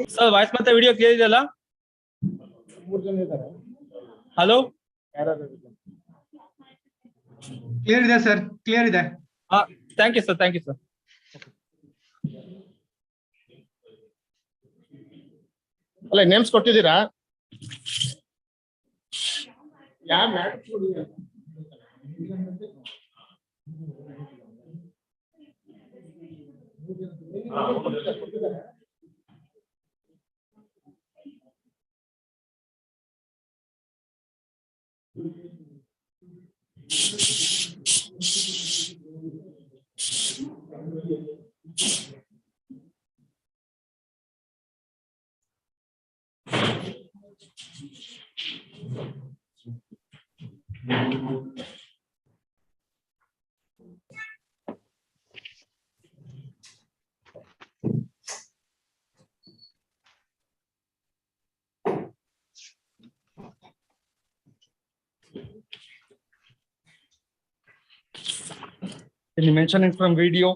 Sir, voice matte video clear idella? Hello? Clear ಇದೆ sir, clear ಇದೆ. Thank you, sir. Thank you, sir. ಅಲ್ಲ names ಕೊಟ್ಟಿದ್ದೀರಾ? Can you mention it from video?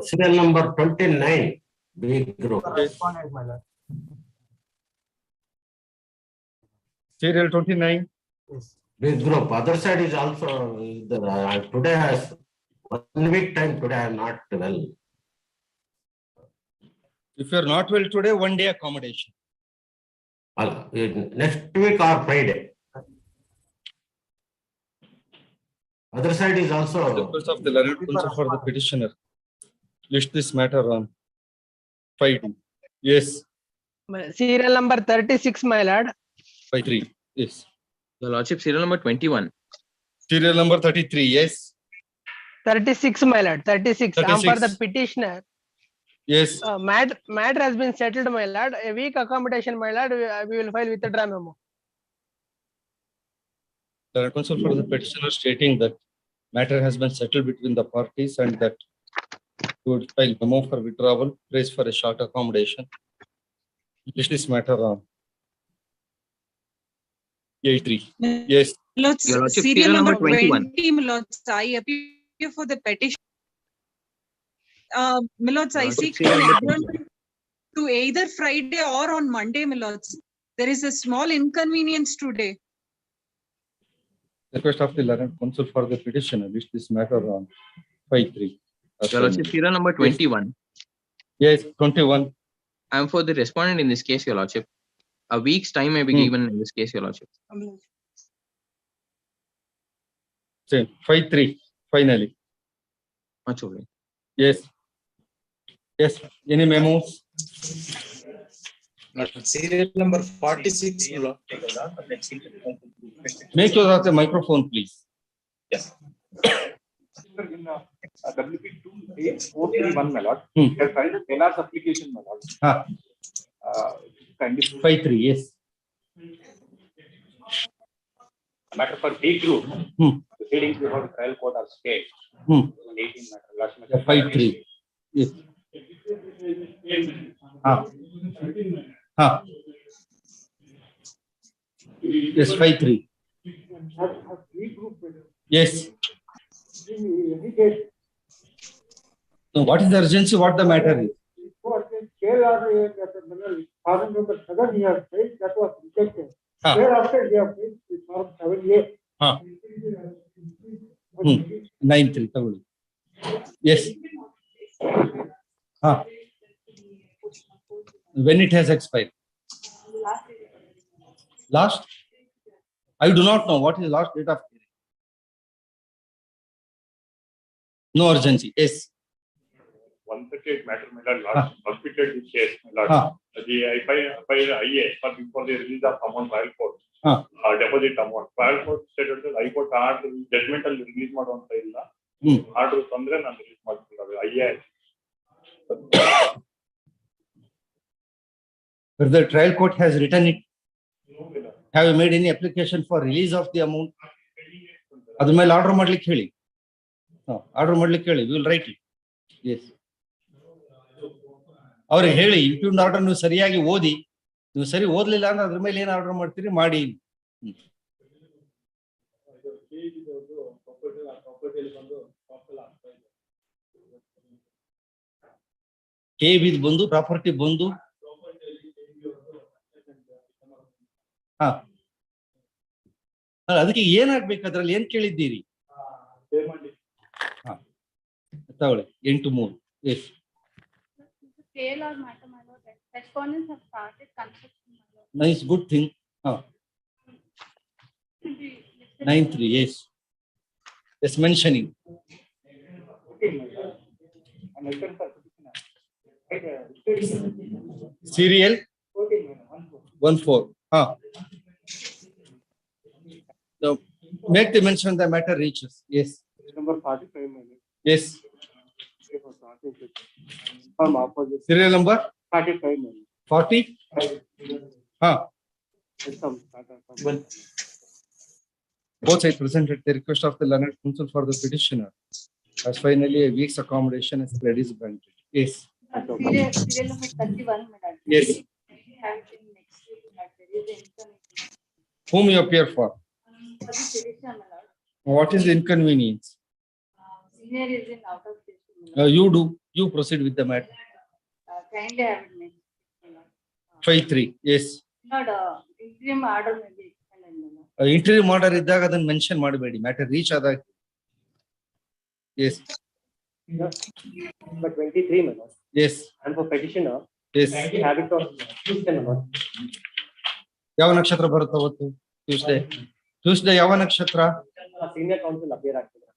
Serial number 29, big group. Serial 29. Big group. Other side is also today has 1 week time. Today I am not well. If you are not well today, 1 day accommodation. Next week or Friday. Other side is also. Request of the learned counsel for the petitioner. List this matter on 5. Yes. Serial number 36, my lord. 53. Yes. Your Lordship, serial number 21. Serial number 33. Yes. 36, my lord. 36. I am for the petitioner. Yes. Matter has been settled, my lord. A week accommodation, my lord. We will file with the draw memo. The counsel for the petitioner stating that matter has been settled between the parties and that you would file memo for withdrawal, praise for a short accommodation. List this matter on 83. Yes. Your Lordship, serial number 21. Milords, I appear for the petition. Milords, I seek to either Friday or on Monday, Milords. There is a small inconvenience today. Request of the learned counsel for the petitioner. List this matter on 53. Your Lordship, serial number 21. Yes, 21. I am for the respondent in this case, Your Lordship. A week's time may be given in this case, Your Lordship. Same. 53. Finally. Much obliged. Yes. Yes. Any memos? Serial number 46. Make use of the microphone, please. Yes. In WP 28431, my lord, has filed a telecast application, my lord. Kindly 53. Yes. matter for B group. The proceedings before the trial court are stayed. 18 matter. Last matter. 53. Yes. Yes, 53. Yes. No, what is the urgency? What the matter is? That was rejected. Thereafter, they have paid Form 7A. 9-3. Yes. When it has expired? Last? I do not know what is last date of hearing. No urgency. Yes. 138 matter, my lord. Last hospital case, my lord. The IA for before the release of amount trial court. Deposit amount. Trial court stated that High Court order judgment ಅಲ್ಲಿ release ಮಾಡುವಂತ ಇಲ್ಲ. Order ತೊಂದ್ರೆ ನಾನು release ಮಾಡ್ತೀನಿ. IA. But the trial court has written it. Have you made any application for release of the amount? ಅದ್ರ ಮೇಲೆ order ಮಾಡ್ಲಿಕ್ಕೆ ಹೇಳಿ. ಆರ್ಡರ್ ಮಾಡ್ಲಿಕ್ಕೆ ಹೇಳಿ, ವಿಲ್ ರೈಟ್ ಇಟ್. ಎಸ್, ಅವ್ರಿಗೆ ಹೇಳಿ ಇಂಟರ್ವ್ಯೂ ಆರ್ಡರ್ ನೀವು ಸರಿಯಾಗಿ ಓದಿ, ನೀವು ಸರಿ ಓದ್ಲಿಲ್ಲ ಅಂದ್ರೆ ಅದ್ರ ಮೇಲೆ ಏನ್ ಆರ್ಡರ್ ಮಾಡ್ತೀರಿ ಮಾಡಿ. KV ಬಂದು ಪ್ರಾಪರ್ಟಿ ಬಂದು ಅದಕ್ಕೆ ಏನಾಗ್ಬೇಕು, ಅದ್ರಲ್ಲಿ ಏನ್ ಕೇಳಿದ್ದೀರಿ? ತಗೊಳ್ಳಿ 8-3. Yes, nice, good thing. 9-3. Yes, yes, mentioning serial 14. So make the mention the matter reaches. Yes. Number 45 minutes. Yes. From opposite. Serial number 45 minutes. 40. Both sides presented the request of the learned counsel for the petitioner. As finally a week's accommodation is granted. Yes. Serial number 31, madam. Yes. Have it in next week, but there is an inconvenience. Whom you appear for? For the petitioner, my lord. What is the inconvenience? Senior is in out of station, my lord. You do. You proceed with the matter. Kindly have it next week, my lord. 5-3. Yes. Lord, interim order may be extended, my lord. Interim order ಇದ್ದಾಗ ಅದನ್ನ mention ಮಾಡಬೇಡಿ, matter reach ಆದಾಗ. Yes. Number 23 minutes. Yes. And for petitioner. Yes. Have it on Tuesday minutes. ಯಾವ ನಕ್ಷತ್ರ ಬರುತ್ತೆ ಅವತ್ತು? Tuesday ಯಾವ ನಕ್ಷತ್ರ? Senior counsel appear ಆಗ್ತದೆ.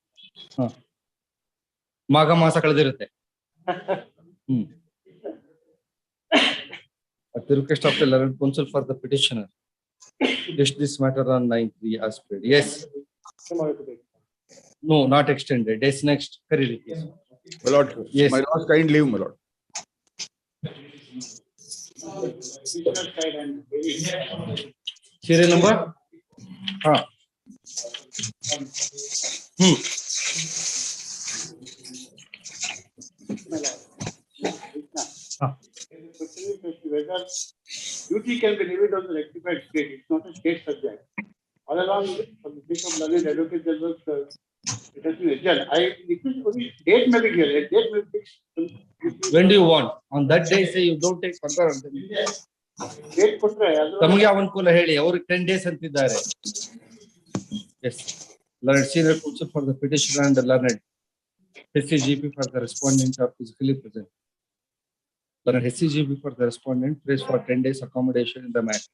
ಮಾಘ ಮಾಸ ಕಳೆದಿರುತ್ತೆ. At the request of the learned counsel for the petitioner, list this matter on 9-3 as per. Yes. No, not extended. Yes, next. Carry please. My lord. Yes. My lord, kind leave, my lord. Serial number? Whether duty can be levied on the rectified state, it's not a state subject. All along, for the sake of knowledge, advocate general, it has been adjourned. I request only date may be here, a date may be fixed. When do you want? On that day, say you don't take further. Date ಕೊಟ್ರೆ ತಮಗೆ ಅನುಕೂಲ ಹೇಳಿ, ಅವ್ರಿಗೆ 10 days ಅಂತಿದ್ದಾರೆ. Yes. Learned senior counsel for the petitioner and the learned SCGP for the respondent are physically present. Learned SCGP for the respondent prays for 10 days accommodation in the matter.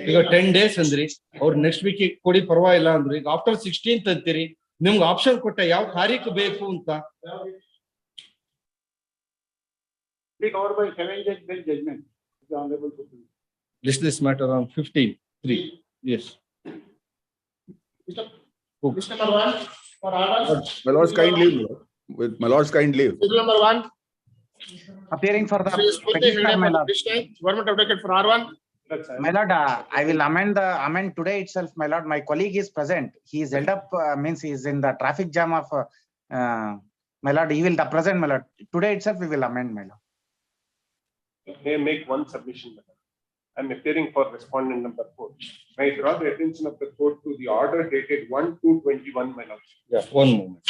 ಈಗ 10 days ಅಂದ್ರಿ, ಅವ್ರು next week ಕೊಡಿ ಪರವಾಗಿಲ್ಲ ಅಂದ್ರಿ, ಈಗ after 16th ಅಂತೀರಿ, ನಿಮ್ಗೆ option ಕೊಟ್ಟ ಯಾವ ತಾರೀಕು ಬೇಕು ಅಂತ. covered by 7 judge bench judgment. The Honorable Supreme. List this matter on 15-3. Yes. List number 1 for order. My lord's kind leave, my lord. With my lord's kind leave. List number 1. Appearing for the petitioner, my lord. Government advocate for R1. My lord, I will amend today itself, my lord. My colleague is present. He is held up, means he is in the traffic jam of, my lord, he will present, my lord. Today itself we will amend, my lord. May I make one submission, madam? I am appearing for respondent number 4. May I draw the attention of the court to the order dated 1/2/21, my lord. Yeah, one moment.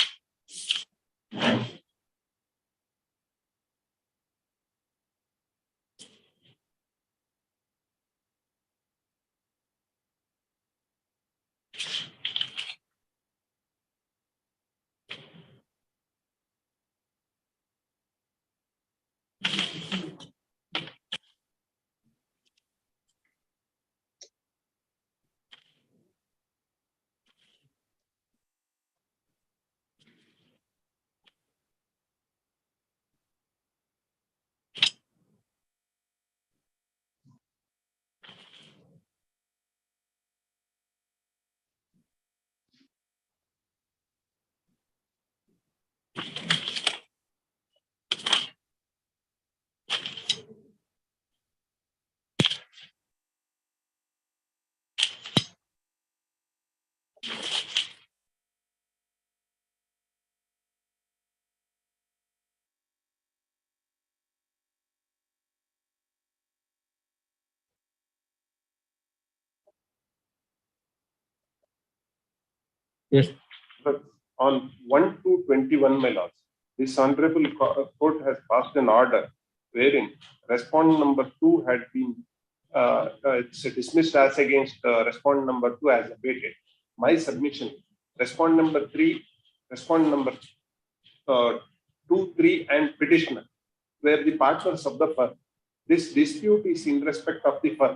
Yes. But on 1/2/21, my lords, this honorable court has passed an order wherein respondent number 2 had been it's dismissed as against respondent number 2 as abated. My submission, respondent number 3, respondent number 2, 3, and petitioner were the partners of the firm. This dispute is in respect of the firm.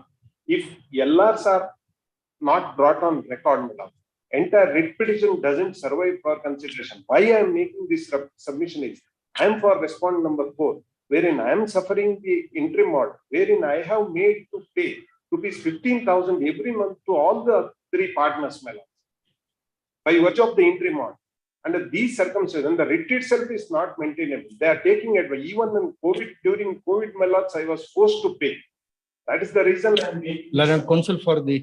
If LRs are not brought on record, madam, entire writ petition doesn't survive for consideration. Why I am making this submission is, I am for respondent number 4, wherein I am suffering the interim order, wherein I have made to pay rupees 15,000 every month to all the 3 partners, my lord, by virtue of the interim order. Under these circumstances, and the writ itself is not maintainable. They are taking it. Even in COVID, during COVID, my lords, I was forced to pay. That is the reason I am making. Learned counsel for the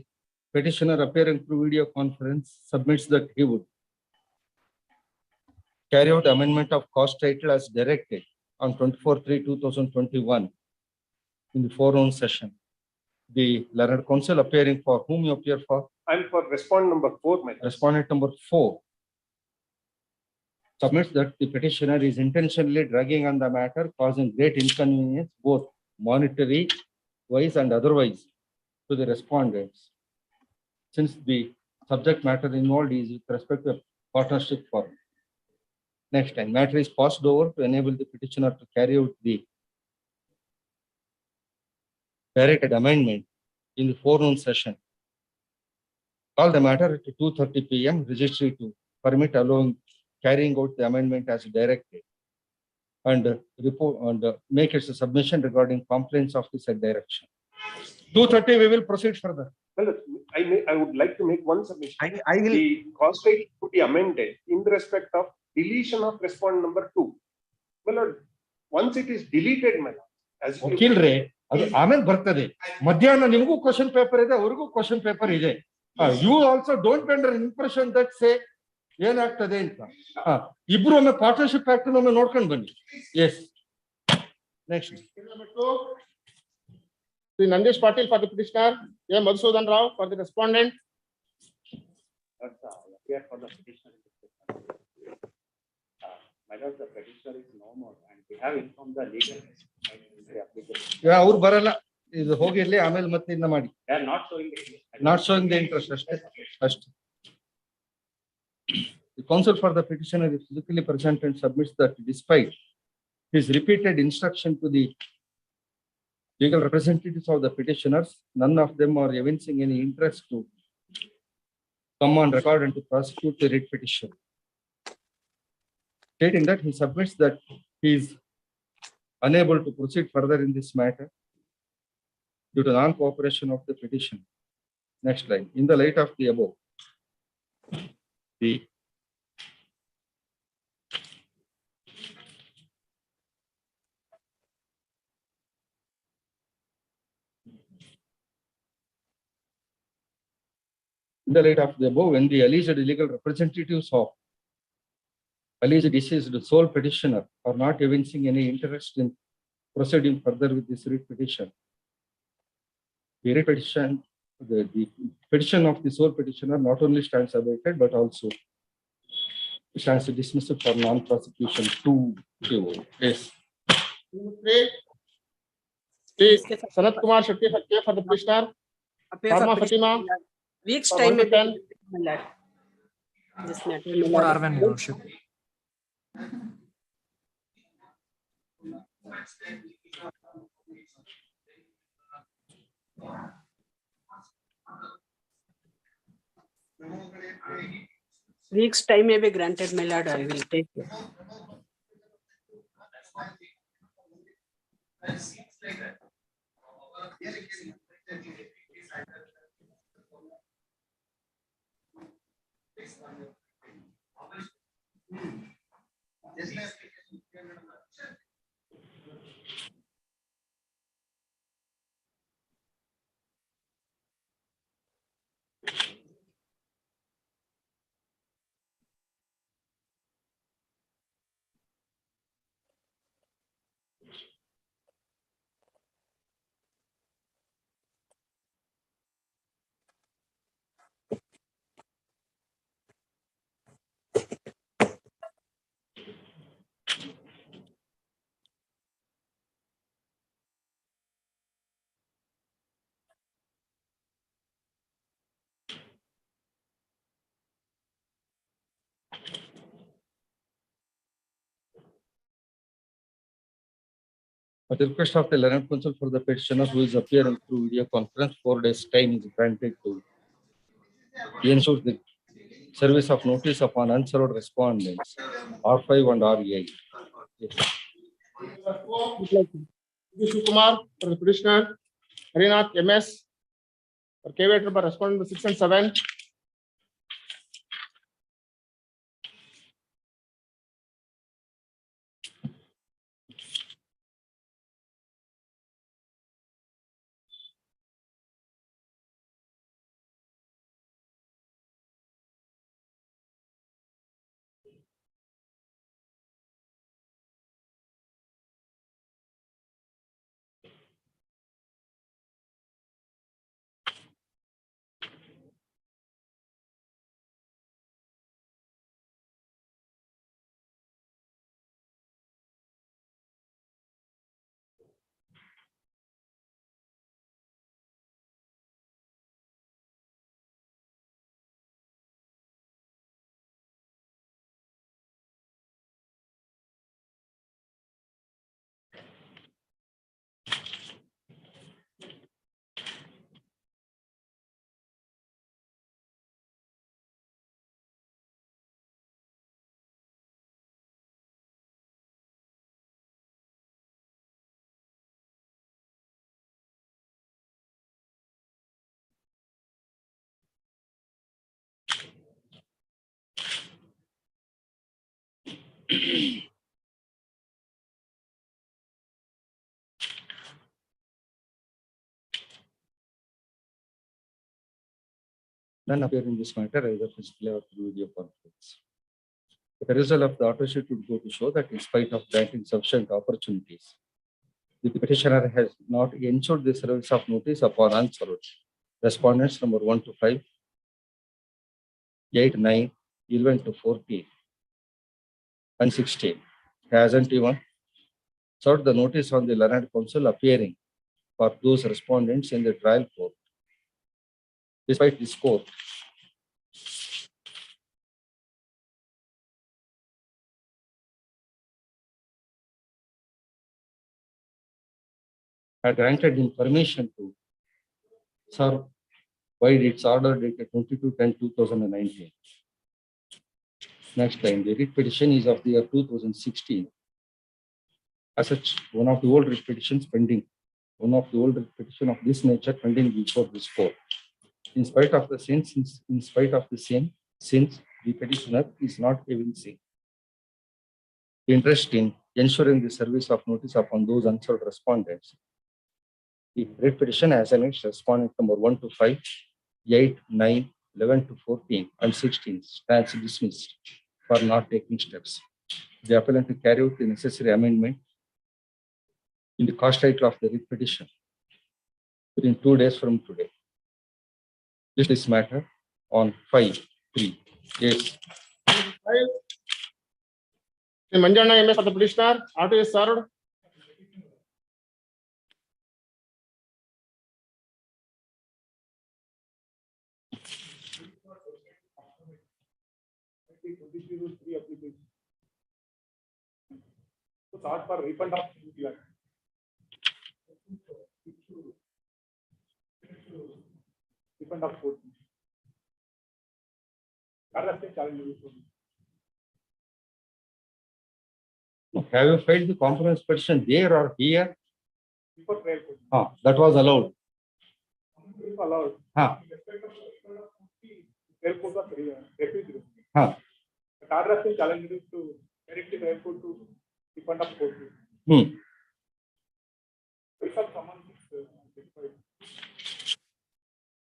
petitioner appearing through video conference submits that he would carry out amendment of cost title as directed on 24/3/2021 in the foreign session. The learned counsel appearing for whom you appear for? I am for respondent number 4, my lord. Respondent number 4 submits that the petitioner is intentionally dragging on the matter, causing great inconvenience, both monetary wise and otherwise, to the respondents, since the subject matter involved is with respect to a partnership firm. Next time, matter is passed over to enable the petitioner to carry out the directed amendment in the forenoon session. Call the matter at 2:30 p.m. Registry to permit allowing carrying out the amendment as directed, and report and make its submission regarding complaints of this direction. 2:30 we will proceed further. Well, I would like to make one submission. I will. The cost title to be amended in respect of deletion of respondent number 2. My lord, once it is deleted, my lord, as you ವಕೀಲ್ರೆ ಅದು ಆಮೇಲೆ ಬರ್ತದೆ. ಮಧ್ಯಾಹ್ನ ನಿಮಗೂ question paper ಇದೆ, ಅವ್ರಿಗೂ question paper ಇದೆ. You also don't under impression that say ಏನಾಗ್ತದೆ ಅಂತ. ಇಬ್ರು ಒಮ್ಮೆ ಪಾರ್ಟ್ನರ್ಶಿಪ್ ಆಕ್ಟ್ ಒಮ್ಮೆ ನೋಡ್ಕೊಂಡು ಬನ್ನಿ. Yes next Sri Nandesh Patil for the petitioner, A. Madhusudan Rao for the respondent. Here for the petitioner. My lord, the petitioner is no more, and we have informed the legal application. ಅವ್ರು ಬರಲ್ಲ, ಇದು ಹೋಗಿರ್ಲಿ, ಆಮೇಲೆ ಮತ್ತೆ ಇನ್ನ ಮಾಡಿ. They are not showing the interest ಅಷ್ಟೇ. The counsel for the petitioner is physically present and submits that despite his repeated instruction to the legal representatives of the petitioners, none of them are evincing any interest to come on record and to prosecute the writ petition. Stating that he submits that he is unable to proceed further in this matter due to non-cooperation of the petition. Next line. In the light of the above, when the alleged legal representatives of alleged deceased sole petitioner are not evincing any interest in proceeding further with this writ petition, the writ petition, the petition of the sole petitioner not only stands abated but also stands dismissed for non-prosecution to KO. Yes. Sri Sanat Kumar Shetty for the petitioner. Farma Fatima. Week's time may be Can. this matter. Week's time may be granted, my lord. I will take it. At the request of the learned counsel for the petitioner who is appearing through video conference, 4 days time is granted to ensure the service of notice upon unserved respondents, R5 and R8. Kumar for the petitioner, Harinath MS for KV number respondent 6 and 7. None appear in this matter either physically or through video conference. The result of the auto sheet would go to show that in spite of granting sufficient opportunities, the petitioner has not ensured the service of notice upon unserved respondents number 1 to 5, 8, 9, 11 to 14, and 16. Hasn't even served the notice on the learned counsel appearing for those respondents in the trial court. Despite this court had granted him permission to serve void its order dated 22/10/2019. Next line, the writ petition is of the year 2016. As such, one of the old writ petitions pending, one of the old writ petition of this nature pending before this court. In spite of the same, since the petitioner is not evincing interest in ensuring the service of notice upon those unserved respondents, the writ petition as against respondent number 1 to 5, 8, 9, 11 to 14, and 16 stands dismissed for not taking steps. The appellant to carry out the necessary amendment in the cost title of the writ petition within 2 days from today. This matter on 5/3. Yes. Manjana MS for the petitioner, auto is served. So start for refund of refund of food. Have you filed the compromise petition there or here? Before trial court. That was allowed. If allowed. Trial court was refused. Huh. But order has been challenged to direct the trial court to refund of court.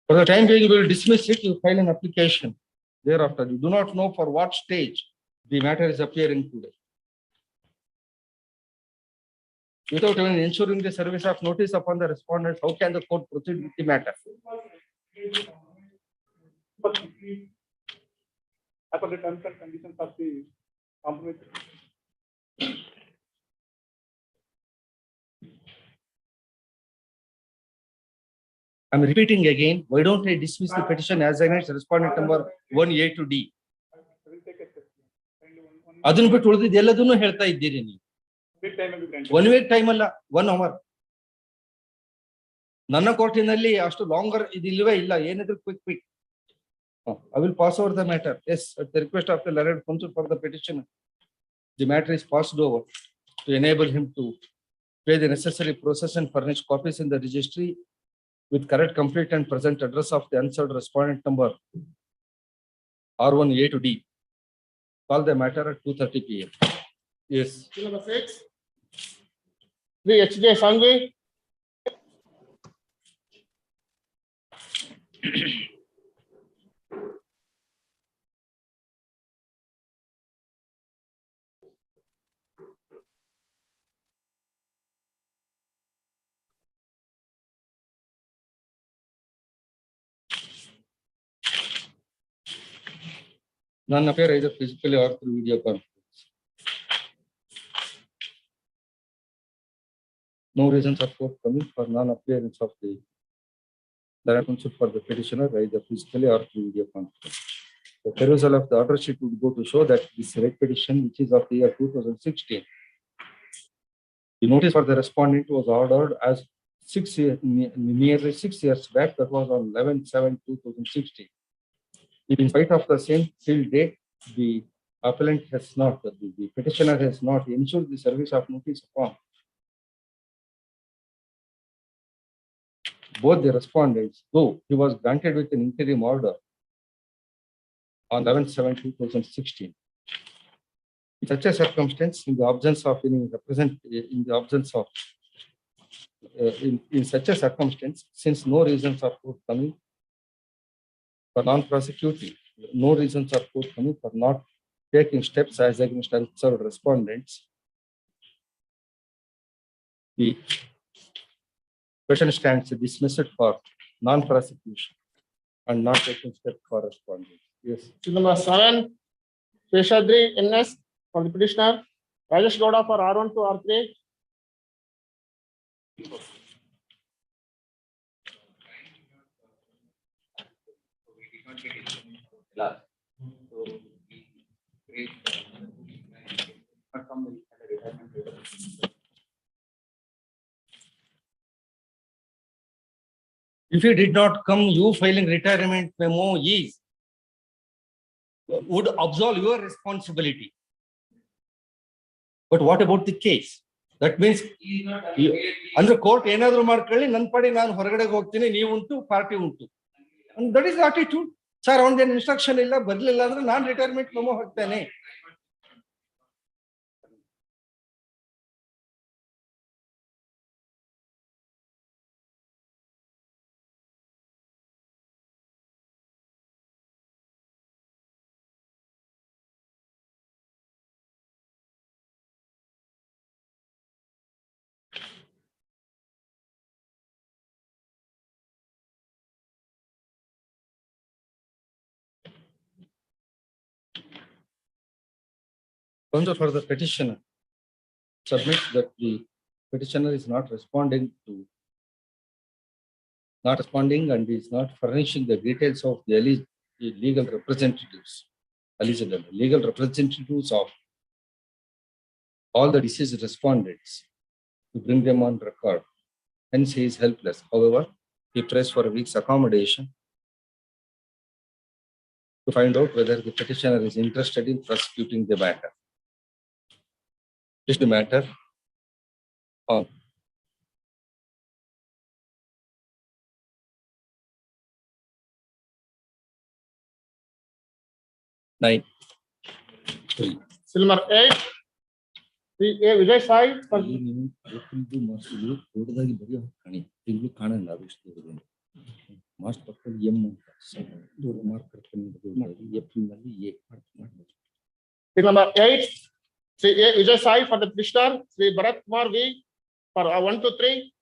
For the time being, we will dismiss it. You file an application. Thereafter, you do not know for what stage the matter is appearing today. Without even ensuring the service of notice upon the respondents, how can the court proceed with the matter? As per the terms and conditions of the compromise. I'm repeating again, why don't I dismiss the petition as against respondent number 1A to D? ಅದನ್ನು ಬಿಟ್ಟು ಉಳಿದಿದ್ದು ಎಲ್ಲದನ್ನು ಹೇಳ್ತಾ ಇದ್ದೀರಿ ನೀವು. Big time will be granted. 1 week time ಅಲ್ಲ 1 hour. ನನ್ನ ಕೋರ್ಟಿನಲ್ಲಿ ಅಷ್ಟು ಲಾಂಗರ್ ಇದಿಲ್ವೇ ಇಲ್ಲ, ಏನಿದ್ರು quick. I will pass over the matter. Yes, at the request of the learned counsel for the petitioner, the matter is passed over to enable him to pay the necessary process and furnish copies in the registry with correct, complete and present address of the unserved respondent number R1A to D. Call the matter at 2:30 p.m. Yes. Number 6. Sri H.J. Sangvi. None appear either physically or through video conference. No reasons are forthcoming for non-appearance of the counsel for the petitioner either physically or through video conference. The perusal of the order sheet would go to show that this rate petition, which is of the year 2016, the notice for the respondent was ordered as nearly 6 years back. That was on 11/7/2016. In spite of the same field date, the appellant has not, the petitioner has not ensured the service of notice upon both the respondents, though he was granted with an interim order on 11/7/2016. In such a circumstance, in the absence of any in such a circumstance, since no reasons are forthcoming for non-prosecuting, no reasons are forthcoming for not taking steps as against unserved respondents, the question stands dismissed for non-prosecution and not taking steps for respondents. Yes. Number 7. Sheshadri N.S. for the petitioner. Rajesh Gowda for R1 to R3. If you did not come, you filing retirement memo is would absolve your responsibility. But what about the case? That means under court ಏನಾದರೂ ಮಾಡ್ಕೊಳ್ಳಿ, ನನ್ನ ಪಡಿ ನಾನು ಹೊರಗಡೆ ಹೋಗ್ತೀನಿ, ನೀವು ಉಂಟು party ಉಂಟು. And that is the attitude. Sir ಅವನದೇನು ಇನ್ಸ್ಟ್ರಕ್ಷನ್ ಇಲ್ಲ, ಬರ್ಲಿಲ್ಲ ಅಂದ್ರೆ ನಾನು ರಿಟೈರ್ಮೆಂಟ್ ಮೆಮೊ ಹಾಕ್ತೇನೆ. Counsel for the petitioner submits that the petitioner is not responding and is not furnishing the details of the alleged legal representatives of all the deceased respondents to bring them on record. Hence, he is helpless. However, he prays for a week's accommodation to find out whether the petitioner is interested in prosecuting the matter. This is the matter on 9/3. Number 8. Sri A. Vijay Sai for ದೊಡ್ಡದಾಗಿ ಬರೆಯೋ ಕಾಣಿ ತಿಂಗಳು ಕಾಣಲ್ಲ ಅವಿಷ್ಟು March ಪಕ್ಕದಲ್ಲಿ M ಅಂತ ದೊಡ್ಡ mark April ನಲ್ಲಿ A ಮಾಡ್ಬೋದು. number 8. Sri A. Vijay Sai for the petitioner. Sri Bharat Kumar V for 1 to 3.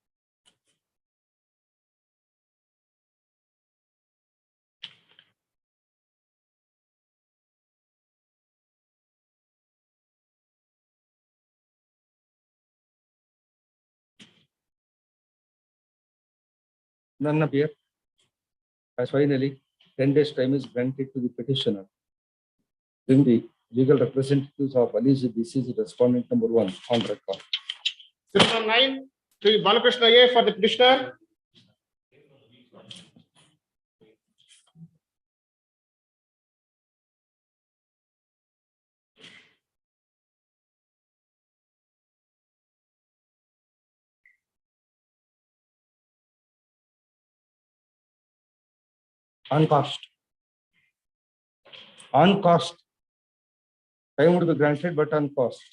None appear. As finally 10 days time is granted to the petitioner. Bring the legal representatives of alleged deceased respondent number 1 on record. Serial number 9, Sri Balakrishna A for the petitioner. On cost. On cost. Time would be granted, but on cost.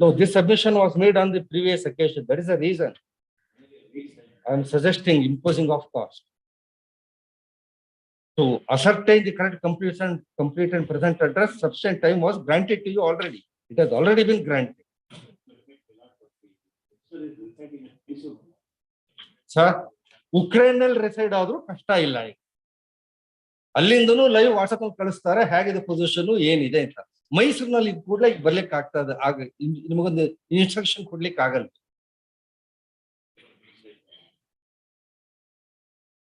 No, this submission was made on the previous occasion. That is the reason I am suggesting imposing of cost. To ascertain the correct complete and present address, sufficient time was granted to you already. It has already been granted. Sir, Ukraine reside ಆದ್ರೂ ಕಷ್ಟ ಇಲ್ಲ ಈಗ. ಅಲ್ಲಿಂದನೂ live WhatsApp ಕಳಿಸ್ತಾರೆ ಹೇಗಿದೆ position ಏನಿದೆ ಅಂತ. ಮೈಸೂರಿನಲ್ಲಿ ಕೂಡಲೇ ಬರ್ಲಿಕ್ಕೆ ಆಗ್ತದೆ. ಆಗ ನಿಮಗೊಂದು ಇನ್ಸ್ಟ್ರಕ್ಷನ್ ಕೊಡ್ಲಿಕ್ಕೆ ಆಗಲ್ಲ.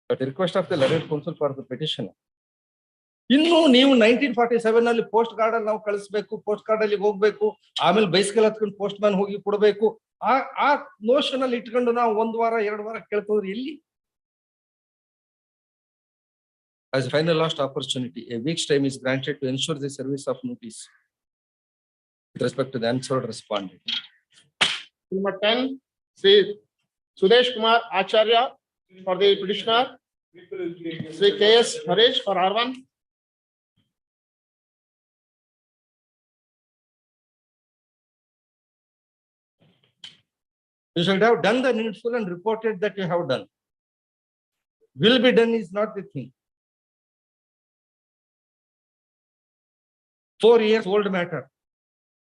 But the request of the learned counsel for the petitioner. ಇನ್ನು ನೀವು 1947 ನಲ್ಲಿ ಪೋಸ್ಟ್ ಕಾರ್ಡ್ ಅಲ್ಲಿ ನಾವು ಕಳಿಸ್ಬೇಕು, ಪೋಸ್ಟ್ ಕಾರ್ಡ್ ಅಲ್ಲಿ ಹೋಗ್ಬೇಕು, ಆಮೇಲೆ ಬೈಸ್ಕಲ್ ಹತ್ಕೊಂಡು ಪೋಸ್ಟ್ ಮ್ಯಾನ್ ಹೋಗಿ ಕೊಡಬೇಕು. ಆ ನೋಷನ್ ಅಲ್ಲಿ ಇಟ್ಕೊಂಡು ನಾವು 1 ವಾರ 2 ವಾರ ಕೇಳ್ತವ್ರು ಎಲ್ಲಿ? As a final last opportunity, a week's time is granted to ensure the service of notice with respect to the answered respondent. Number 10, Sri Sudesh Kumar Acharya for the petitioner. Sri K.S. Harish for R1. You should have done the needful and reported that you have done. Will be done is not the thing. 4 years old matter.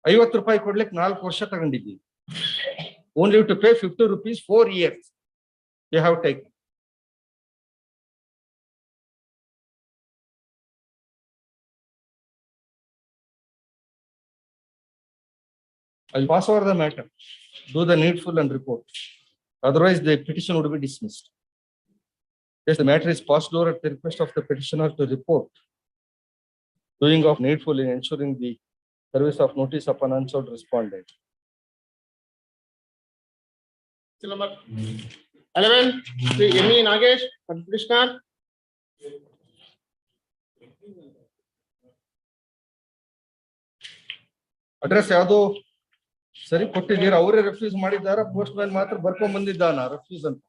50 ರೂಪಾಯಿ ಕೊಡ್ಲಿಕ್ಕೆ 4 ವರ್ಷ ತಗೊಂಡಿದ್ದೀವಿ. Only to pay 50 rupees 4 years. You have taken. I'll pass over the matter. Do the needful and report. Otherwise, the petition would be dismissed. Yes, the matter is passed over at the request of the petitioner to report. Doing of needful in ensuring the service of notice upon answered respondent. Number 11, Sri M.E. Nagesh for the petitioner. Address ಯಾವುದು ಸರಿ ಕೊಟ್ಟಿದ್ದೀರಾ? ಅವರೇ refuse ಮಾಡಿದ್ದಾರಾ? Post man ಮಾತ್ರ ಬರ್ಕೊಂಡ್ ಬಂದಿದ್ದಾನ refuse ಅಂತ?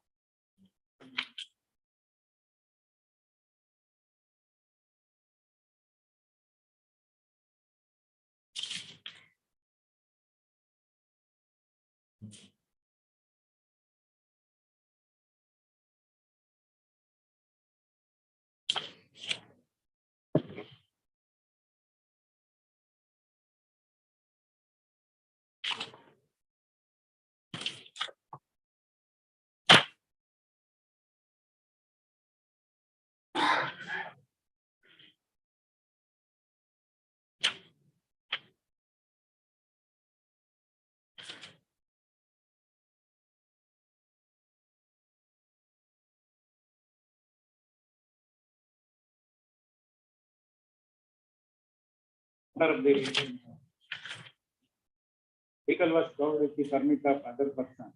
Vehicle was stored with the permit of other person.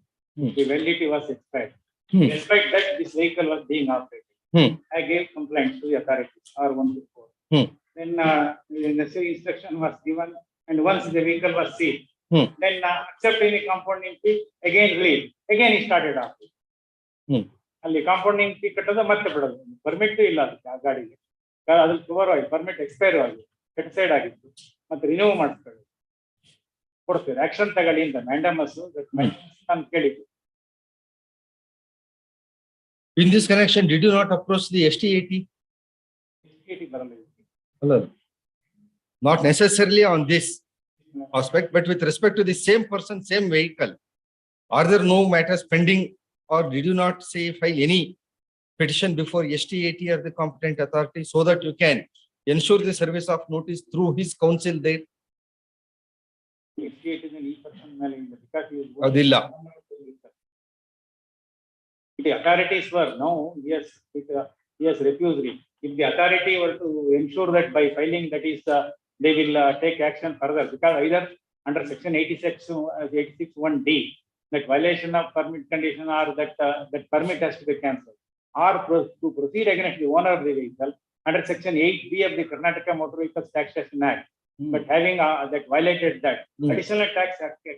The validity was expired. Despite that, this vehicle was being operated. I gave complaint to the authorities, R124. Then the necessary instruction was given, and once the vehicle was seized, then accept any compounding fee, again release. Again he started operating. ಅಲ್ಲಿ compounding fee ಕಟ್ಟೋದು ಮತ್ತೆ ಬಿಡೋದು. Permit ಇಲ್ಲ ಅದಕ್ಕೆ, ಆ ಗಾಡಿಗೆ ಅದ್ರಲ್ಲಿ cover ಆಗಿ ಪರ್ಮಿಟ್ ಎಕ್ಸ್ಪೈರ್ ಆಗಿ ಸೈಡ್ ಆಗಿತ್ತು, ಮತ್ತೆ ರಿನ್ಯೂ ಮಾಡಿಸ್ಕೊಳ್ಳಿ ಕೊಡ್ತೀವಿ. ಆಕ್ಷನ್ ತಗೊಳ್ಳಿ ಅಂತ ಮ್ಯಾಂಡಮಸ್ ನಾನು ಕೇಳಿದ್ದು. In this connection, did you not approach the ST80? Not necessarily on this aspect, but with respect to the same person, same vehicle. Are there no matters pending, or did you not say file any petition before ST80 or the competent authority so that you can ensure the service of notice through his counsel there? Adilla. The authorities were, no, yes, he has refused it. If the authority were to ensure that by filing, that is, they will take action further, because either under section 86(1)(d), that violation of permit condition or that permit has to be cancelled, or to proceed against the owner of the vehicle under section 8(b) of the Karnataka Motor Vehicles Taxation Act. But having that violated that, additional tax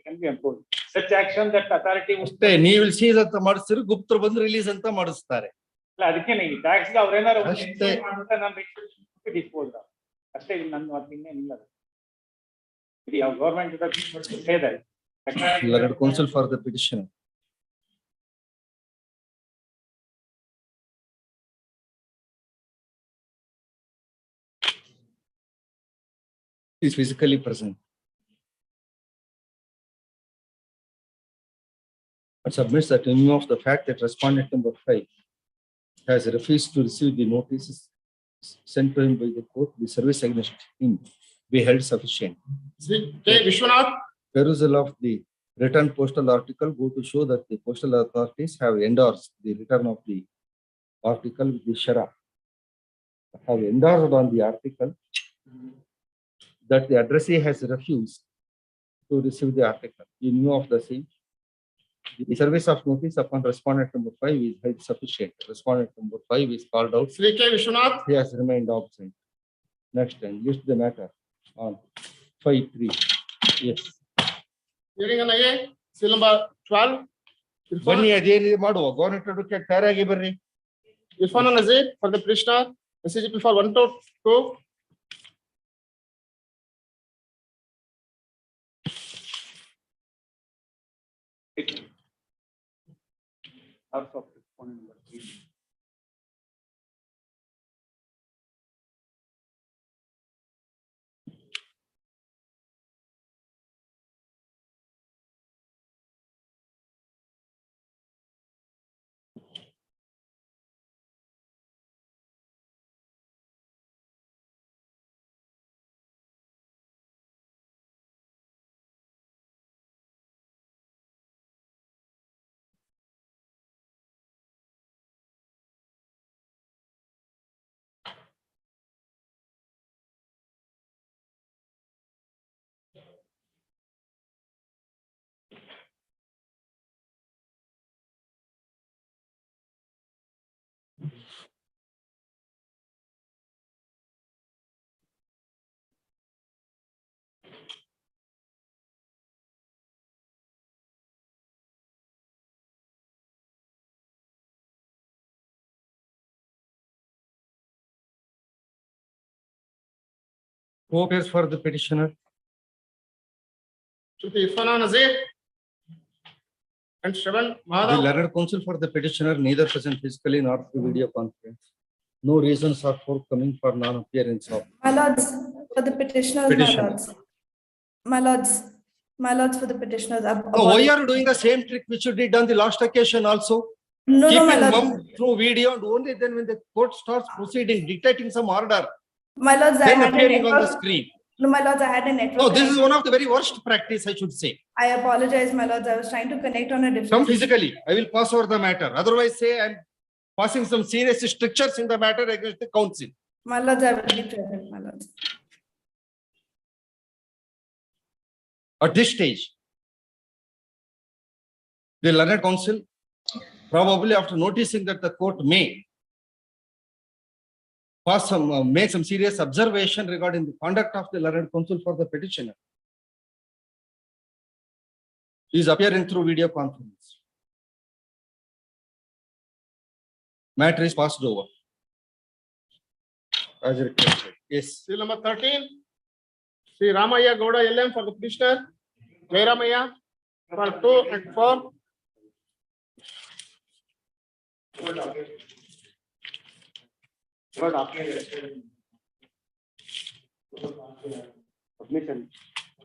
can be imposed. Such action that authority would. ನೀವು seize ಅಂತ ಮಾಡಿಸ್ತೀರಿ, ಗುಪ್ತರು ಬಂದು release ಅಂತ ಮಾಡಿಸ್ತಾರೆ. ಅಲ್ಲ, ಅದಕ್ಕೆ ಈ tax ಅವ್ರೇನಾರು ಅಷ್ಟೇ. ನಾನು ಡಿಸ್ಪೋಸ್ ಅಷ್ಟೇ, ನನ್ನ ಇನ್ನೇನಿಲ್ಲ. Our government should say that. Learned counsel for the petitioner. Is physically present. But submits that in view of the fact that respondent number 5 has refused to receive the notices sent to him by the court, the service against him be held sufficient. Vishwanath. Perusal of the written postal article go to show that the postal authorities have endorsed the return of the article with the Shara. Have endorsed on the article that the addressee has refused to receive the article. In view of the same, the service of notice upon respondent number 5 is held sufficient. Respondent number 5 is called out. Sri K. Vishwanath. He has remained absent. Next time, list the matter on 5(3). Yes. Hearing an IA, seal number 12. ಬನ್ನಿ, ಅದೇನಿದೆ ಮಾಡುವ. Government advocate ತಯಾರಾಗಿ ಬರ್ರಿ. Irfan Nazir for the petitioner. SCGP for 122. Also, respondent number 3. Who appears for the petitioner? Shruti Irfan Nazir and Shravan The Madhav. learned counsel for the petitioner neither present physically nor through video conference. No reasons are forthcoming for non-appearance of. My lords, for the petitioners, Petitioner. my lords, my lords for the petitioners. Oh, why are you doing the same trick which you did on the last occasion also? No, no, my Keeping lords. mum through video and only then when the court starts proceeding, dictating some order, My lords, I then had a appearing on the network. screen. No, my lords, I had a network. No, this is connection. one of the very worst practice, I should say. I apologize, my lords. I was trying to connect on a different. Come physically, I will pass over the matter. Otherwise, say I'm passing some serious strictures in the matter against the council. My lords, I will be present, my lords. At this stage, the learned counsel, probably after noticing that the court may pass some, make some serious observation regarding the conduct of the learned counsel for the petitioner, is appearing through video conference. Matter is passed over. As requested. Yes. Seal number 13. Sri Ramaya Gowda LM for the petitioner. Jairamaya for 2 and 4. Submission.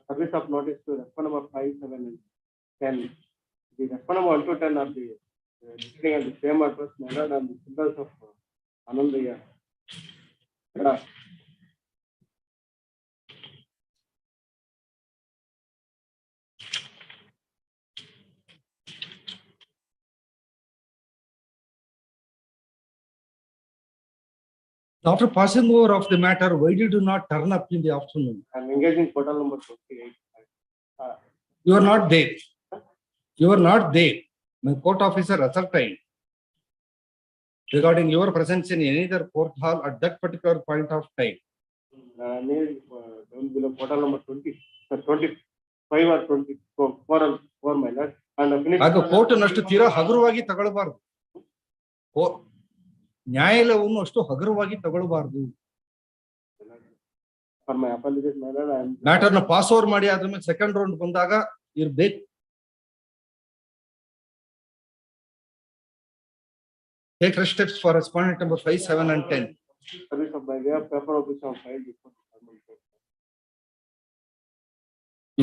Service of notice to respond number 5, 7, and 10. The respond number 1 to 10 are the listing of the same address, Melad, and the symbols of Anandaya. After passing over of the matter, why did you not turn up in the afternoon? I'm engaged in portal number 28. You are not there. You are not there. My court officer ascertained regarding your presence in any other court hall at that particular point of time. Near down below portal number 20, 25 or 24, my lord. And finished. ಆಗ ಕೋರ್ಟ್ನಷ್ಟು ತೀರಾ ಹಗುರವಾಗಿ ತಗೊಳ್ಬಾರ್ದು. ನ್ಯಾಯಾಲಯವನ್ನು ಅಷ್ಟು ಹಗುರವಾಗಿ ತಗೊಳ್ಬಾರ್ದು. For my apologies, my lord, I am. ಮ್ಯಾಟರ್ನ pass over ಮಾಡಿ ಅದ್ರ ಮೇಲೆ ಸೆಕೆಂಡ್ ರೌಂಡ್ ಬಂದಾಗ ಇರ್ಬೇಕು. Take fresh steps for respondent number 5, 7 and 10. Service of my way of paper of which I have filed before the formal court.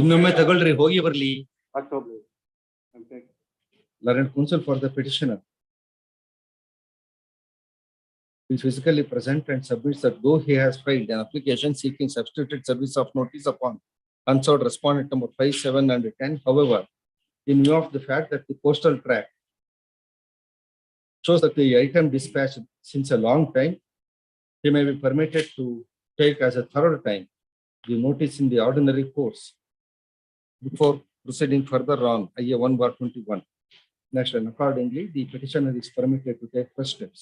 ಇನ್ನೊಮ್ಮೆ ತಗೊಳ್ರಿ, ಹೋಗಿ ಬರ್ಲಿ. October. I'm taking. Learned counsel for the petitioner is physically present and submits that though he has filed an application seeking substituted service of notice upon unserved respondent number 5, 7 and 10, however, in view of the fact that the postal track shows that the item dispatched since a long time, he may be permitted to take as a third time the notice in the ordinary course before proceeding further on IA 1/21. Next, and accordingly, the petitioner is permitted to take first steps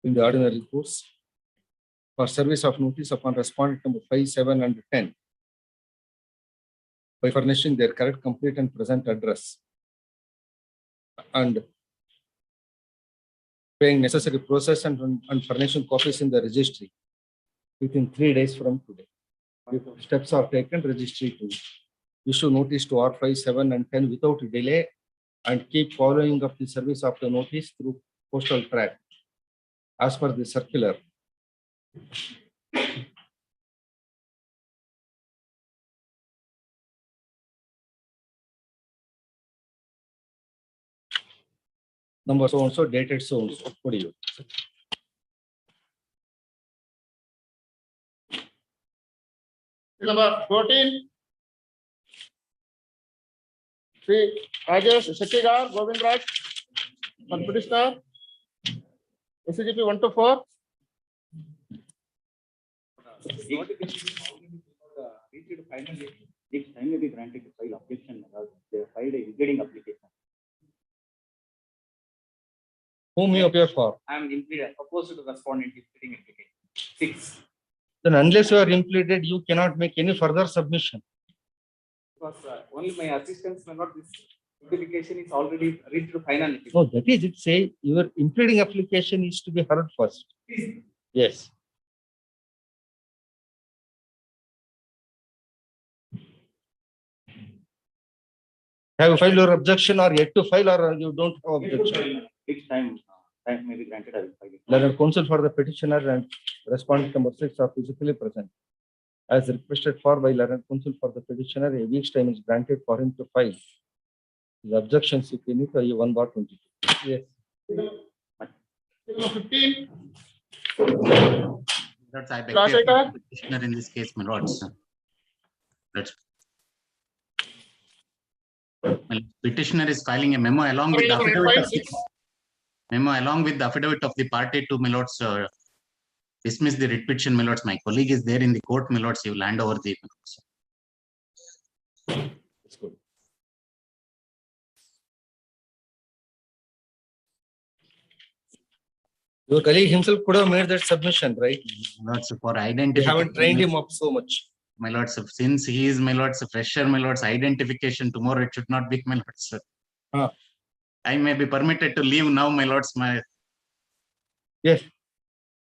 in the ordinary course for service of notice upon respondent number 5, 7 and 10 by furnishing their correct, complete and present address and paying necessary process and furnishing copies in the registry within 3 days from today. If steps are taken, registry to issue notice to R5, 7 and 10 without delay and keep following up the service of the notice through postal track as per the circular. Number so and so, dated so and so. What do you? Number 14. Sri Rajesh Shettigar Govindraj for petitioner. SCGP 1 to 4. Reached finally, this time may be granted to file objection because they filed a impeding application. Whom you appear for? I am opposed to the respondent impeding application. 6. Then unless you are impleaded, you cannot make any further submission. Because only my assistance may not, this implication is already reached to finality. No, that is it. Say your impleading application is to be heard first. Yes. Have you filed your objection or yet to file or you don't have objection? Each time may be granted, I will file it. Learned counsel for the petitioner and respondent number 6 are physically present. As requested for by learned counsel for the petitioner, a week's time is granted for him to file the objections if any to 1/22. Yes. Number 15. That's I beg Rajshekar. the petitioner in this case, my lords. Let's. Petitioner is filing a memo along with the affidavit of the affidavit of the party to my lords. Dismiss the writ petition, my lords. My colleague is there in the court, my lords. You will hand over the. That's good. Your colleague himself could have made that submission, right? Lords, for You identification. haven't trained him up so much. My lords, since he is my lords a fresher, my lords, identification tomorrow it should not be my lords. I may be permitted to leave now, my lords. My Yes.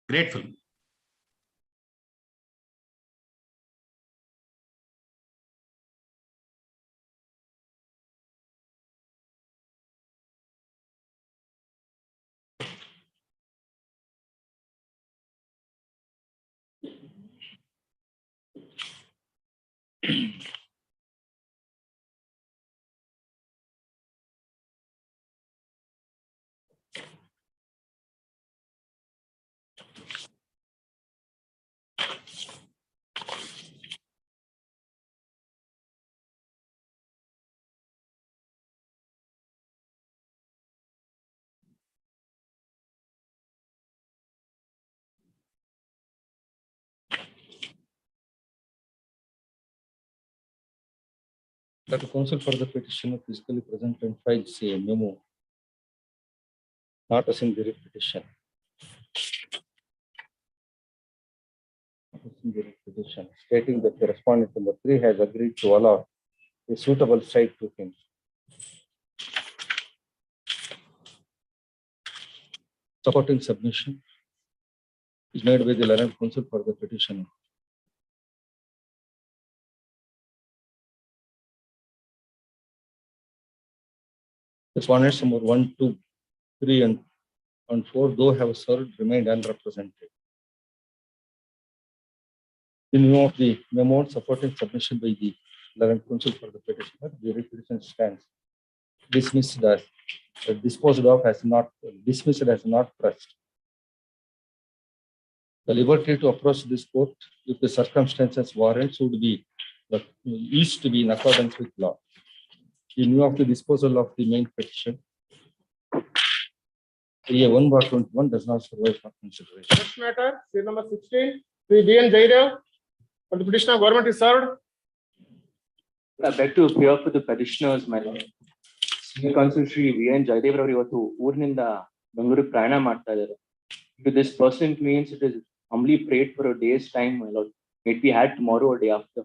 Grateful. That the counsel for the petitioner physically present and files a memo noticing the repetition. Stating that the respondent number 3 has agreed to allow a suitable site to him. Supporting submission is made by the learned counsel for the petitioner. Respondents number 1, 2, 3, and 4, though have served, remained unrepresented. In view of the memo supporting submission by the learned counsel for the petitioner, the petition stands dismissed as disposed of as not dismissed as not pressed. The liberty to approach this court if the circumstances warrant should be is to be in accordance with law. In view of the disposal of the main petition, EA 1/21 does not survive for consideration. Next matter, case number 16, Sri D.N. Jaidev, for the petitioner, government is served. I beg to appear for the petitioners, my lord. Senior Counsel Shri V.N. Jaidev ಅವರು ಇವತ್ತು ಊರಿನಿಂದ ಬೆಂಗಳೂರಿಗೆ ಪ್ರಯಾಣ ಮಾಡ್ತಾ ಇದ್ದಾರೆ. To this person means it is humbly prayed for a day's time, my lord. It be had tomorrow or day after.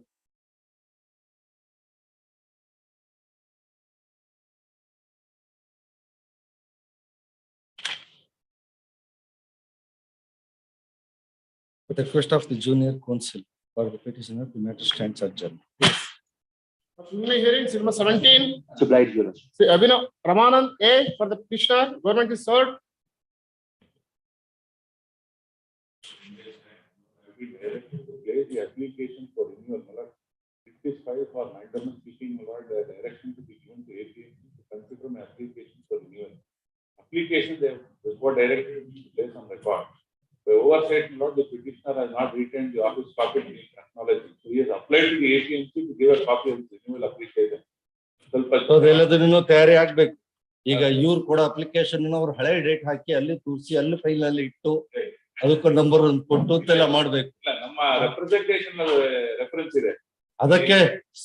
At the request of the junior counsel for the petitioner, the matter stands adjourned. Preliminary hearing, case number 17, Obliged, your lordship. Sri Abhinav Ramanand A, for the petitioner, government is served. We directed to place the application for renewal, my lord. It is filed for maximum speaking, my lord, the direction to be given to APM to consider my application for renewal. Application, they were directed to place on record. The oversight, my lord, the petitioner has not retained the office copy to acknowledge. So he has applied to the APMC to give a copy of the renewal application. ಅದೆಲ್ಲದನ್ನು ತಯಾರಿ ಆಗ್ಬೇಕು. ಈಗ ಇವ್ರು ಕೊಡೋ application ಅವ್ರು ಹಳೆ date ಹಾಕಿ ಅಲ್ಲಿ ತೋರಿಸಿ ಅಲ್ಲಿ ಫೈಲ್ ನಲ್ಲಿ ಇಟ್ಟು ಅದಕ್ಕೆ ನಂಬರ್ ಒಂದು ಕೊಟ್ಟು ಅಂತೆಲ್ಲ ಮಾಡ್ಬೇಕು. ನಮ್ಮ ರೆಪ್ರೆಸೆಂಟೇಷನ್ ರೆಫರೆನ್ಸ್ ಇದೆ. ಅದಕ್ಕೆ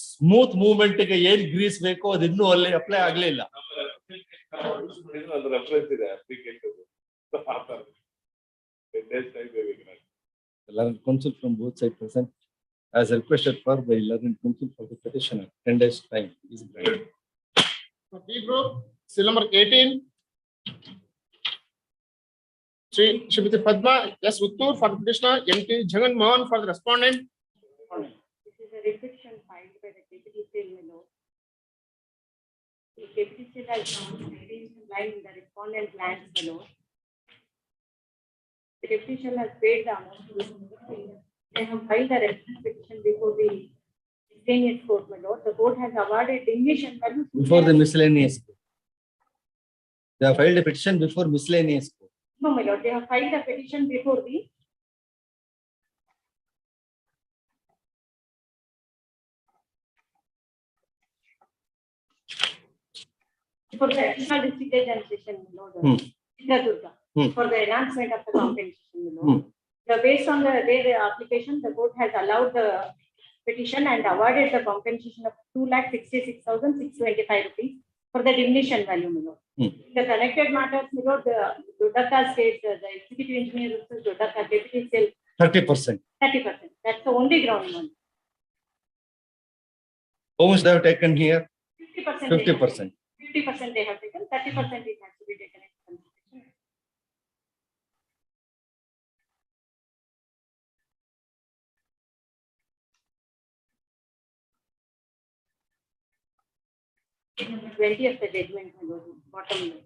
ಸ್ಮೂತ್ ಮೂವ್ಮೆಂಟ್ ಗೆ ಏನ್ ಗ್ರೀಸ್ ಬೇಕೋ ಅದು ಇನ್ನೂ ಅಲ್ಲಿ ಅಪ್ಲೈ ಆಗ್ಲಿಲ್ಲ. ಅದು ರೆಫರೆನ್ಸ್ ಇದೆ application. Learned counsel from both sides present as requested for by learned counsel for the petitioner. 10 days time is granted. For B group, case number 18, Sri Shrimati Padma S. Uttur for the petitioner, N.T. Jagan Mohan for the respondent. This is a restriction filed by the deputy sale, my lord. The deputy sale has found lying in the respondent lands, my lord. The deputy sale has paid the amount to the they have filed the restriction petition before the miscellaneous court, my lord. The court has awarded diminution value Before the miscellaneous court. They have filed a petition before miscellaneous court. No, my lord, they have filed a petition before the for the additional district judge and session, my lord. Chitradurga, for the enhancement of the compensation, my lord. Based on their application, the court has allowed the petition and awarded the compensation of 2,66,625 rupees for the diminution value, my lord. The connected matters, my lord, the Dodaka states, the executive engineer, Dodaka deputy sale 30%. 30%. That's the only ground one. How much they have taken here? 50%. 50%. 50% they have taken, 30% it has to be taken into consideration. Number 20 of the judgment, my lord, bottom line.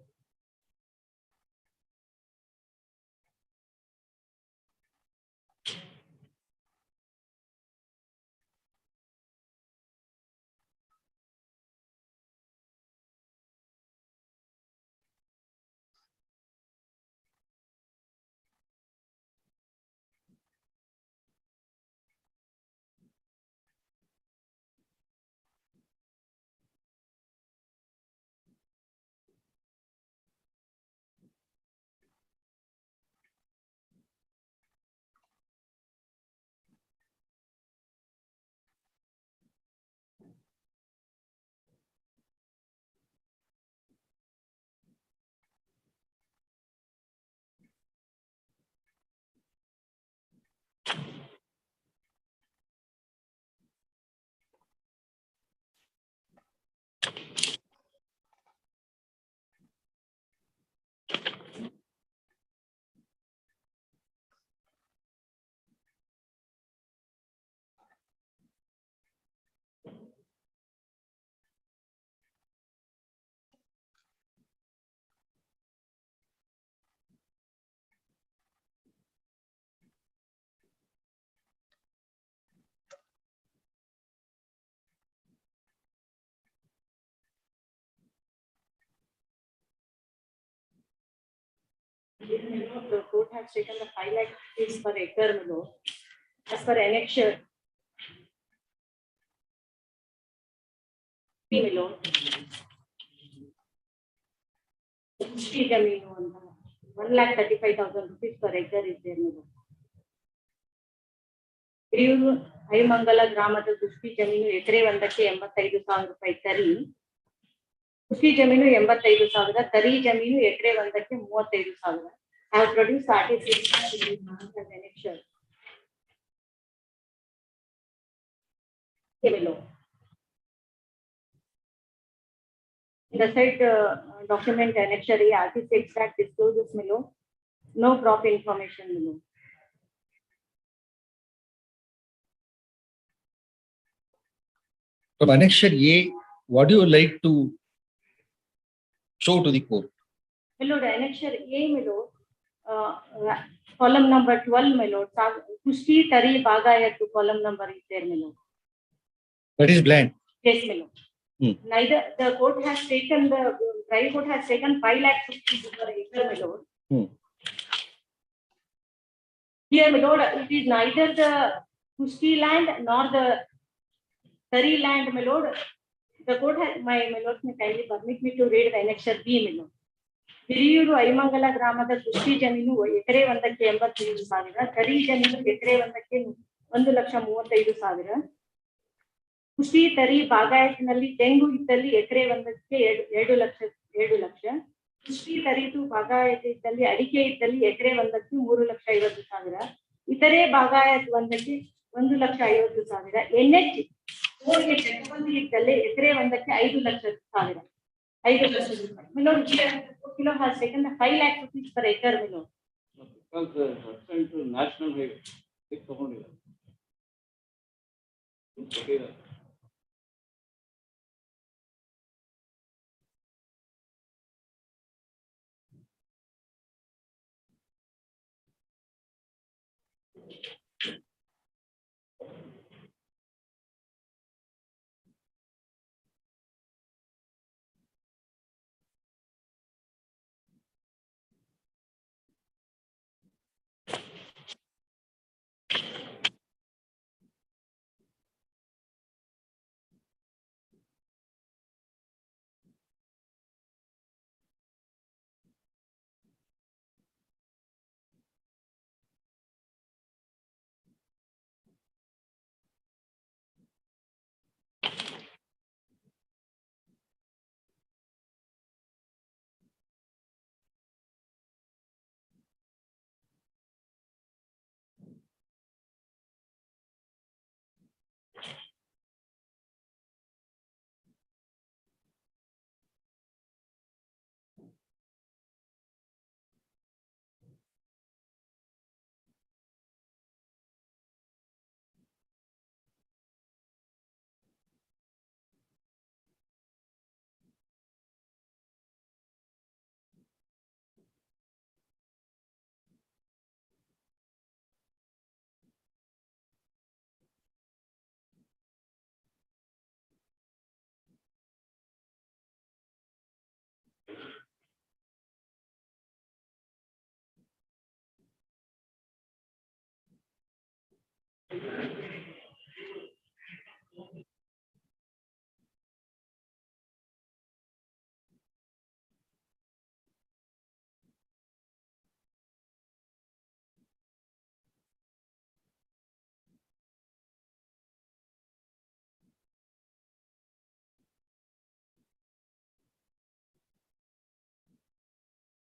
The court has taken the 5 lakh rupees per acre, my lord. As per annexure, my lord. Kushti Jaminu anta 1,35,000 rupees per acre is there, my lord. Hiriyur Haimangala ಗ್ರಾಮದ ಕುಷ್ಟಿ ಜಮೀನು ಎಕರೆ ಒಂದಕ್ಕೆ 85,000 ರೂಪಾಯಿ ತರಿ, ಕುಷ್ಟಿ ಜಮೀನು 85,000, ತರಿ ಜಮೀನು ಎಕರೆ ಒಂದಕ್ಕೆ 35,000. I have produced articles as annexure. Below. The said document annexure artist extract discloses below. No crop information below. From annexure A, what do you like to show to the court? Below the annexure A below, column number 12 below, Kushti Tari Bagaya to column number is there below. That is blank. Yes, below. Neither the court has taken the trial court has taken 5 lakh rupees per acre below. Here below, it is neither the Kushti land nor the Tari land, my lord. The court has, my lord, may kindly permit me to read the annexure B, my lord. Hiriyur Aimangala ಗ್ರಾಮದ ಕೃಷಿ ಜಮೀನು ಎಕರೆ ಒಂದಕ್ಕೆ 85,000, ತರಿ ಜಮೀನು ಎಕರೆ ಒಂದಕ್ಕೆ 1,35,000. ಕೃಷಿ ತರಿ ಬಾಗಾಯತಿನಲ್ಲಿ ತೆಂಗು ಇದ್ದಲ್ಲಿ ಎಕರೆ ಒಂದಕ್ಕೆ 2 ಲಕ್ಷ. ಕೃಷಿ ತರಿದು ಬಾಗಾಯತ ಇದ್ದಲ್ಲಿ ಅಡಿಕೆ ಇದ್ದಲ್ಲಿ ಎಕರೆ ಒಂದಕ್ಕೆ 3,50,000. ಇತರೆ ಬಾಗಾಯತ ಒಂದಕ್ಕೆ 1,50,000. NH ಗೆ ಚಕಬಂದಿ ಇದ್ದಲ್ಲಿ ಎಕರೆ ಒಂದಕ್ಕೆ 5 ಲಕ್ಷ ರೂಪಾಯಿ. Milord, kilo has taken the 5 lakh rupees per acre, milord. Because national highway, it's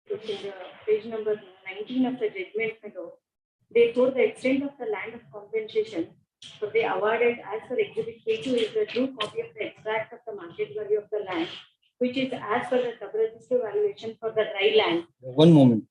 In the page number 19 of the judgment, milord, they told the extent of the land of compensation. So they awarded as per exhibit K2 is the true copy of the extract of the market value of the land, which is as per the sub-register valuation for the dry land. One moment.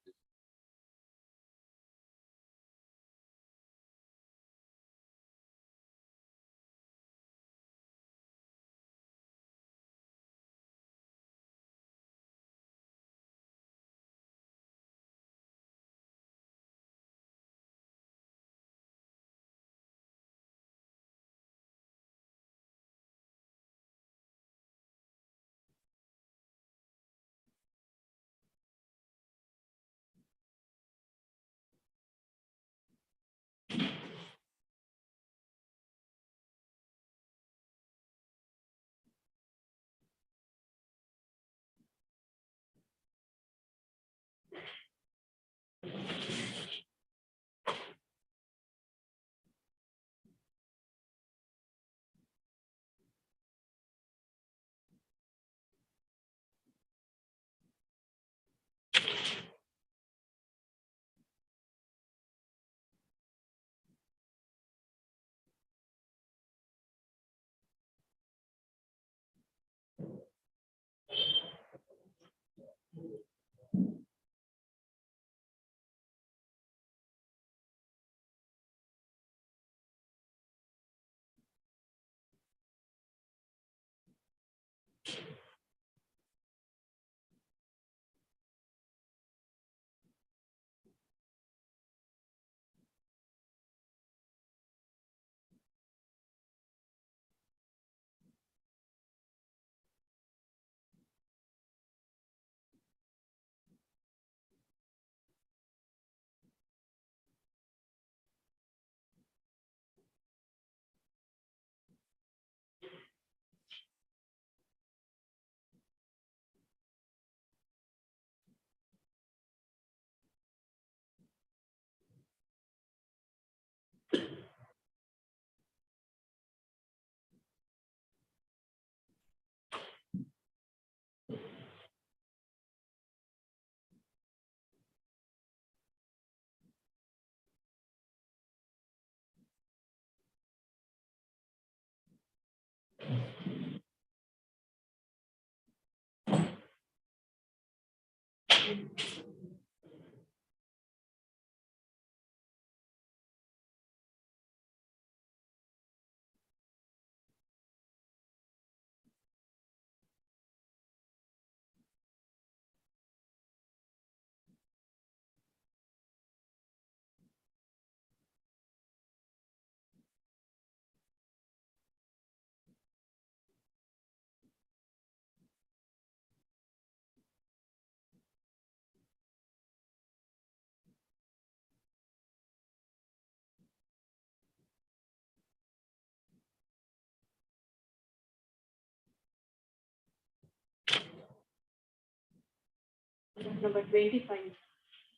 Number 25.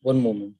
One moment.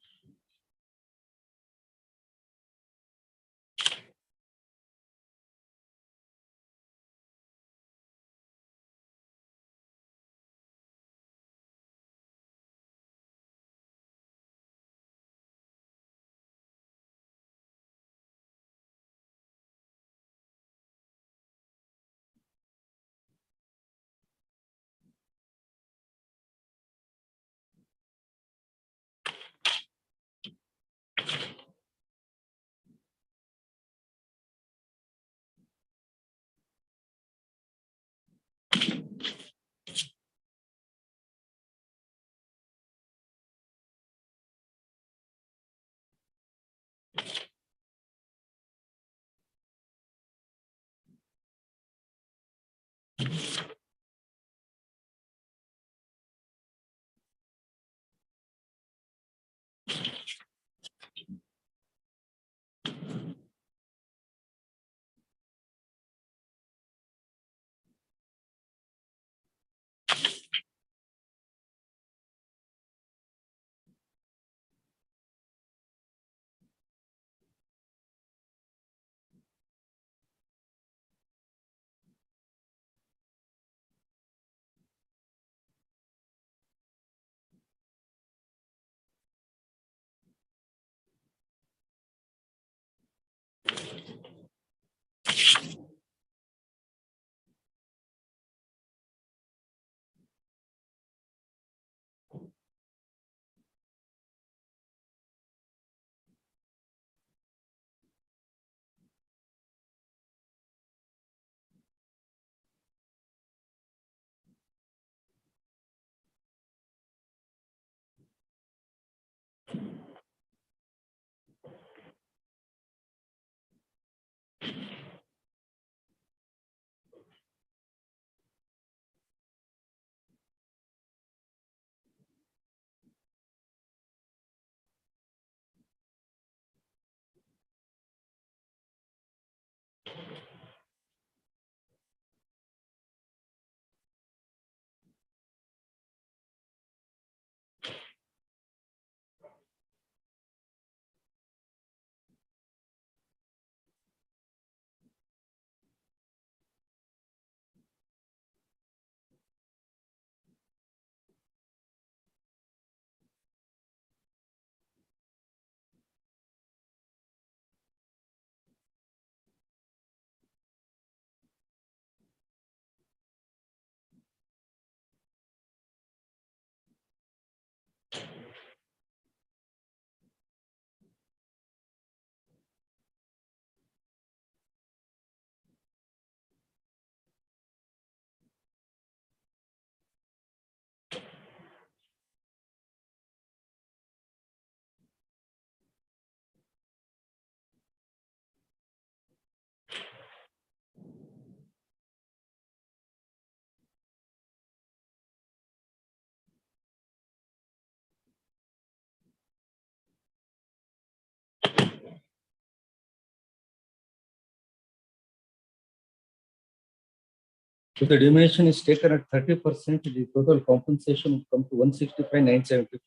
If the diminution is taken at 30%, the total compensation will come to 165,970.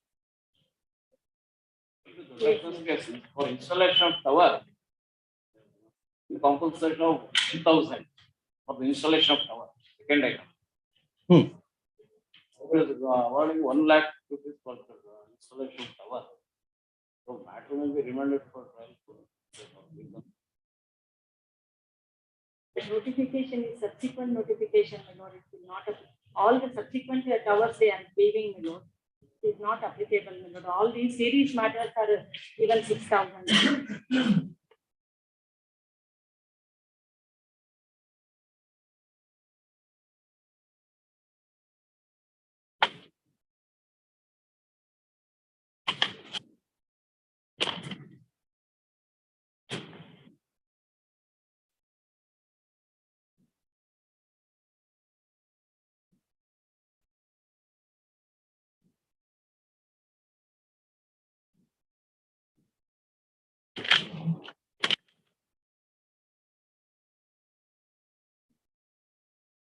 For installation of tower, the compensation of 1,000 for the installation of tower. Second item. Awarding 1 lakh rupees for the installation of tower. So matter will be remanded for trial. The notification is subsequent notification, my lord. It will not, all the subsequent towers they are paving, my lord. is not applicable, my lord. All these series matters are even 6,000.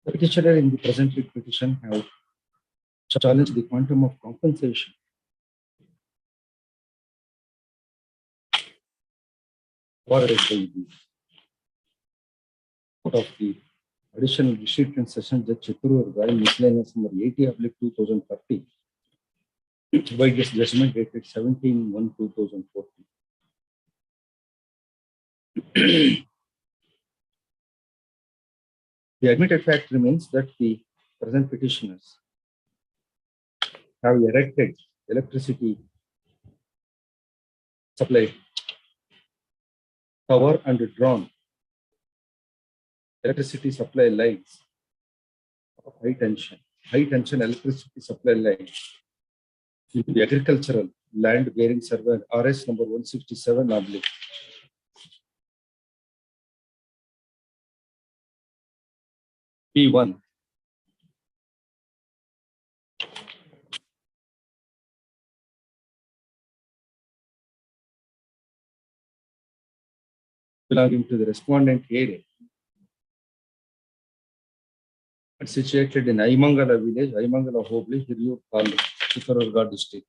The petitioner in the present writ petition have challenged the quantum of compensation awarded by the Court of the Additional District and Session Judge Chittoor in miscellaneous number 80/2030 by this judgment dated 17/1/2014. The admitted fact remains that the present petitioners have erected electricity supply tower and drawn electricity supply lines of high tension electricity supply lines into the agricultural land bearing survey RS number 167/ P1 belonging to the respondent area and situated in Aimangala village, Aimangala Hobli, Hiriyur Taluk, Chittorgarh district.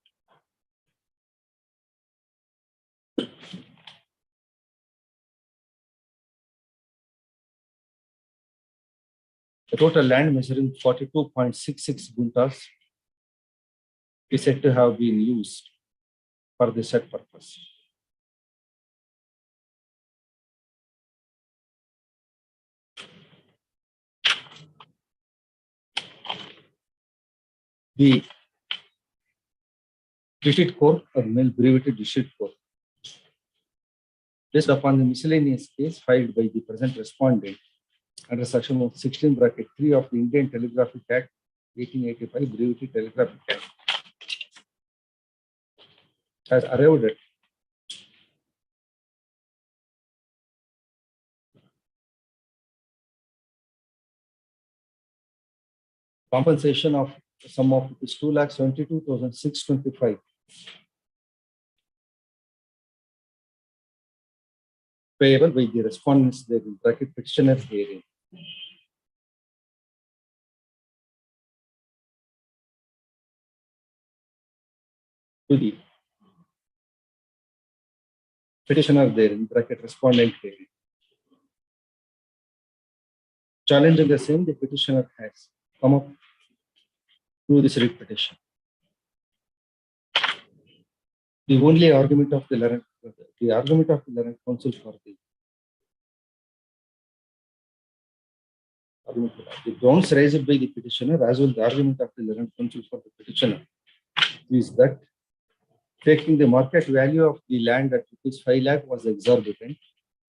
The total land measuring 42.66 guntas is said to have been used for the said purpose. The district court or male brevetted district court, based upon the miscellaneous case filed by the present respondent under section 16(3) of the Indian Telegraphic Act 1885, brevetted Telegraphic Act, has arrived at compensation of the sum of 2,72,625 payable by the respondents there in bracket petitioner hearing. To the petitioner there in bracket respondent hearing. Challenging the same, the petitioner has come up through this writ petition. The only argument of the learned counsel for the grounds raised by the petitioner as well the argument of the learned counsel for the petitioner is that taking the market value of the land at ₹5 lakh was exorbitant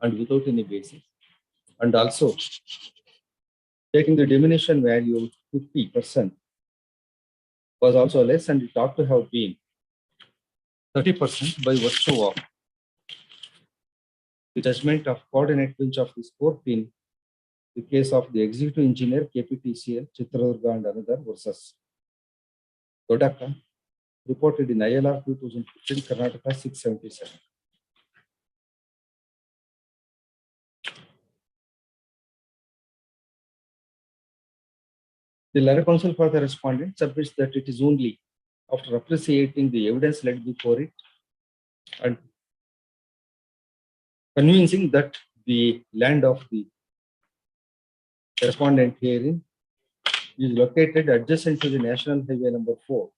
and without any basis, and also taking the diminution value 50% was also less, and it ought to have been 30% by virtue of the judgment of coordinate bench of this court in the case of the executive engineer KPTCL Chitradurga and another versus Dodaka, reported in ILR 2015, Karnataka 677. The learned counsel for the respondent submits that it is only after appreciating the evidence laid before it and convincing that the land of the respondent herein is located adjacent to the National Highway number 4.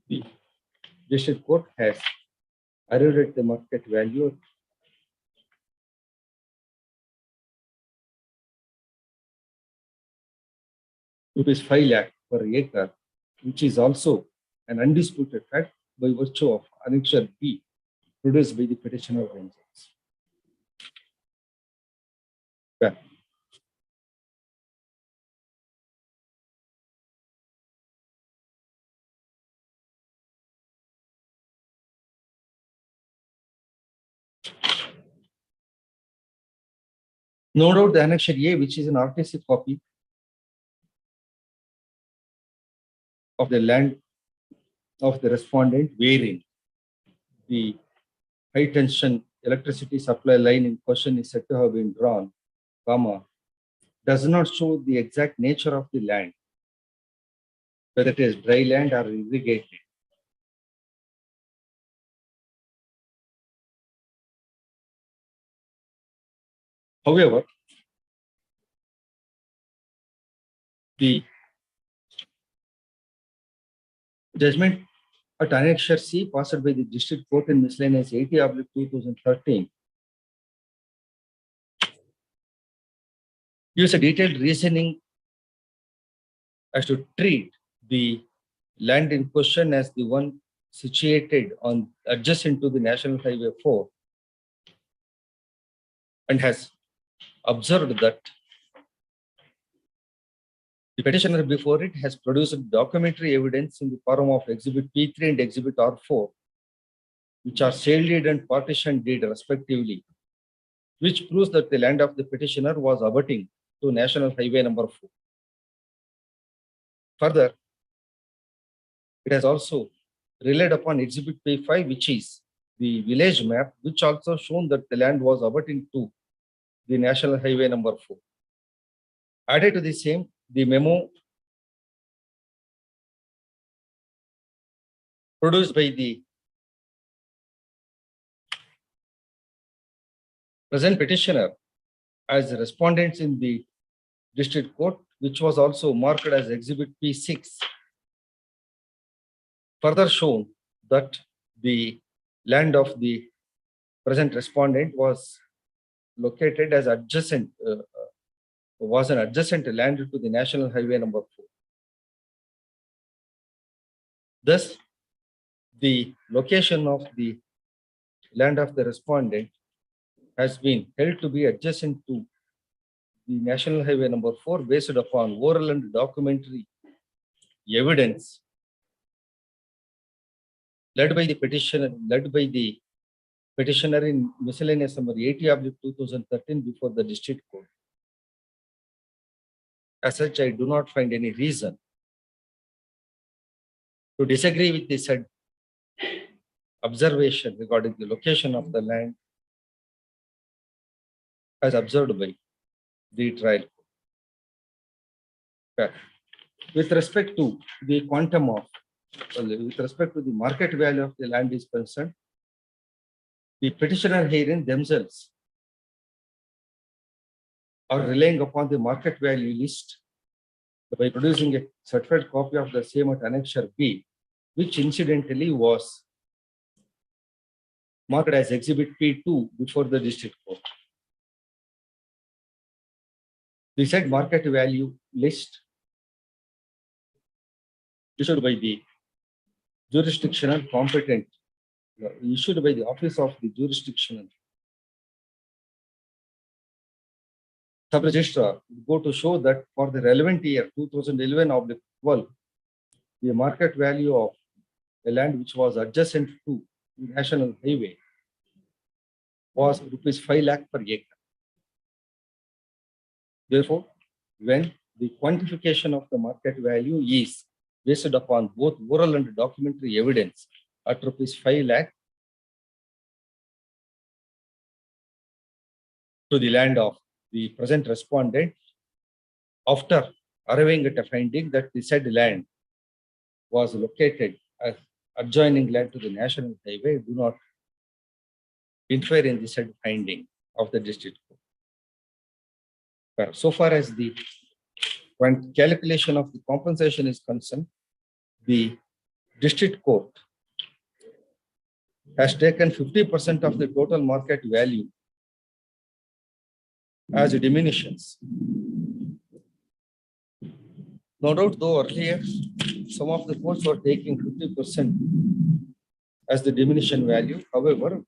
The district court has arrived at the market value ₹5 lakh per acre, which is also an undisputed fact by virtue of Annexure B produced by the petitioner themselves. Yeah. No doubt the Annexure A, which is an RTC copy of the land of the respondent, wherein the high tension electricity supply line in question is said to have been drawn, comma, does not show the exact nature of the land, whether it is dry land or irrigated. However, the judgment at Annexure C passed by the District Court in Miscellaneous 80/2013 gives a detailed reasoning as to treat the land in question as the one situated on adjacent to the National Highway 4, and has observed that the petitioner before it has produced documentary evidence in the form of Exhibit P3 and Exhibit R4, which are sale deed and partition deed respectively, which proves that the land of the petitioner was abutting to National Highway number 4. Further, it has also relied upon Exhibit P5, which is the village map, which also shown that the land was abutting to the National Highway number 4. Added to the same, the memo produced by the present petitioner as respondents in the district court, which was also marked as Exhibit P6, further shown that the land of the present respondent was located as adjacent, was an adjacent land to the National Highway number 4. Thus, the location of the land of the respondent has been held to be adjacent to the National Highway number 4 based upon oral and documentary evidence led by the petitioner in miscellaneous number 80/2013 before the district court. As such, I do not find any reason to disagree with the said observation regarding the location of the land as observed by the trial court. With respect to the quantum of, with respect to the market value of the land is concerned, the petitioner herein themselves are relying upon the market value list by producing a certified copy of the same at Annexure B, which incidentally was marked as Exhibit P2 before the district court. The said market value list issued by the jurisdictional competent, issued by the Office of the Jurisdictional Sub-Registrar, go to show that for the relevant year 2011/12, the market value of the land which was adjacent to the National Highway was rupees 5 lakh per acre. Therefore, when the quantification of the market value is based upon both oral and documentary evidence at rupees 5 lakh to the land of the present respondent, after arriving at a finding that the said land was located as adjoining land to the National Highway, do not infer in the said finding of the district court. So far as the calculation of the compensation is concerned, the district court has taken 50% of the total market value as diminutions. No doubt, though earlier, some of the courts were taking 50% as the diminution value. However,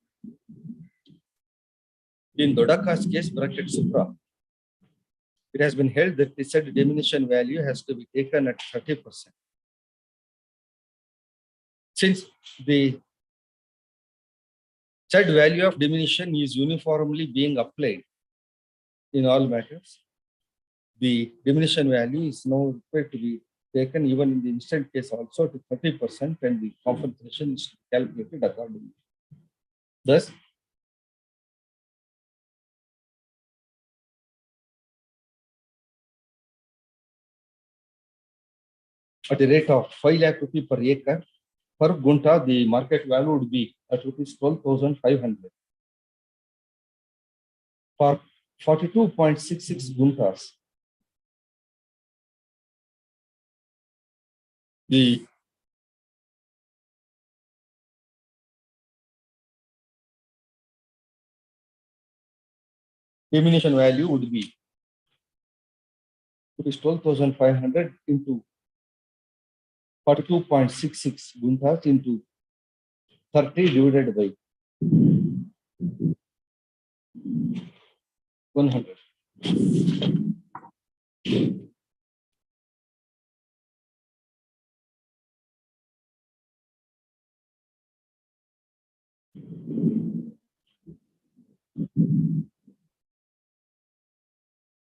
in Dodaka's case, bracket Supra, it has been held that the said diminution value has to be taken at 30%. Since the said value of diminution is uniformly being applied in all matters, the diminution value is now required to be taken even in the instant case also to 30%, and the compensation is calculated accordingly. Thus, at the rate of 5 lakh rupee per acre per gunta, the market value would be at rupees 12,500. For 42.66 guntas, the diminution value would be 12,500 into 42.66 guntas into 30 divided by 100.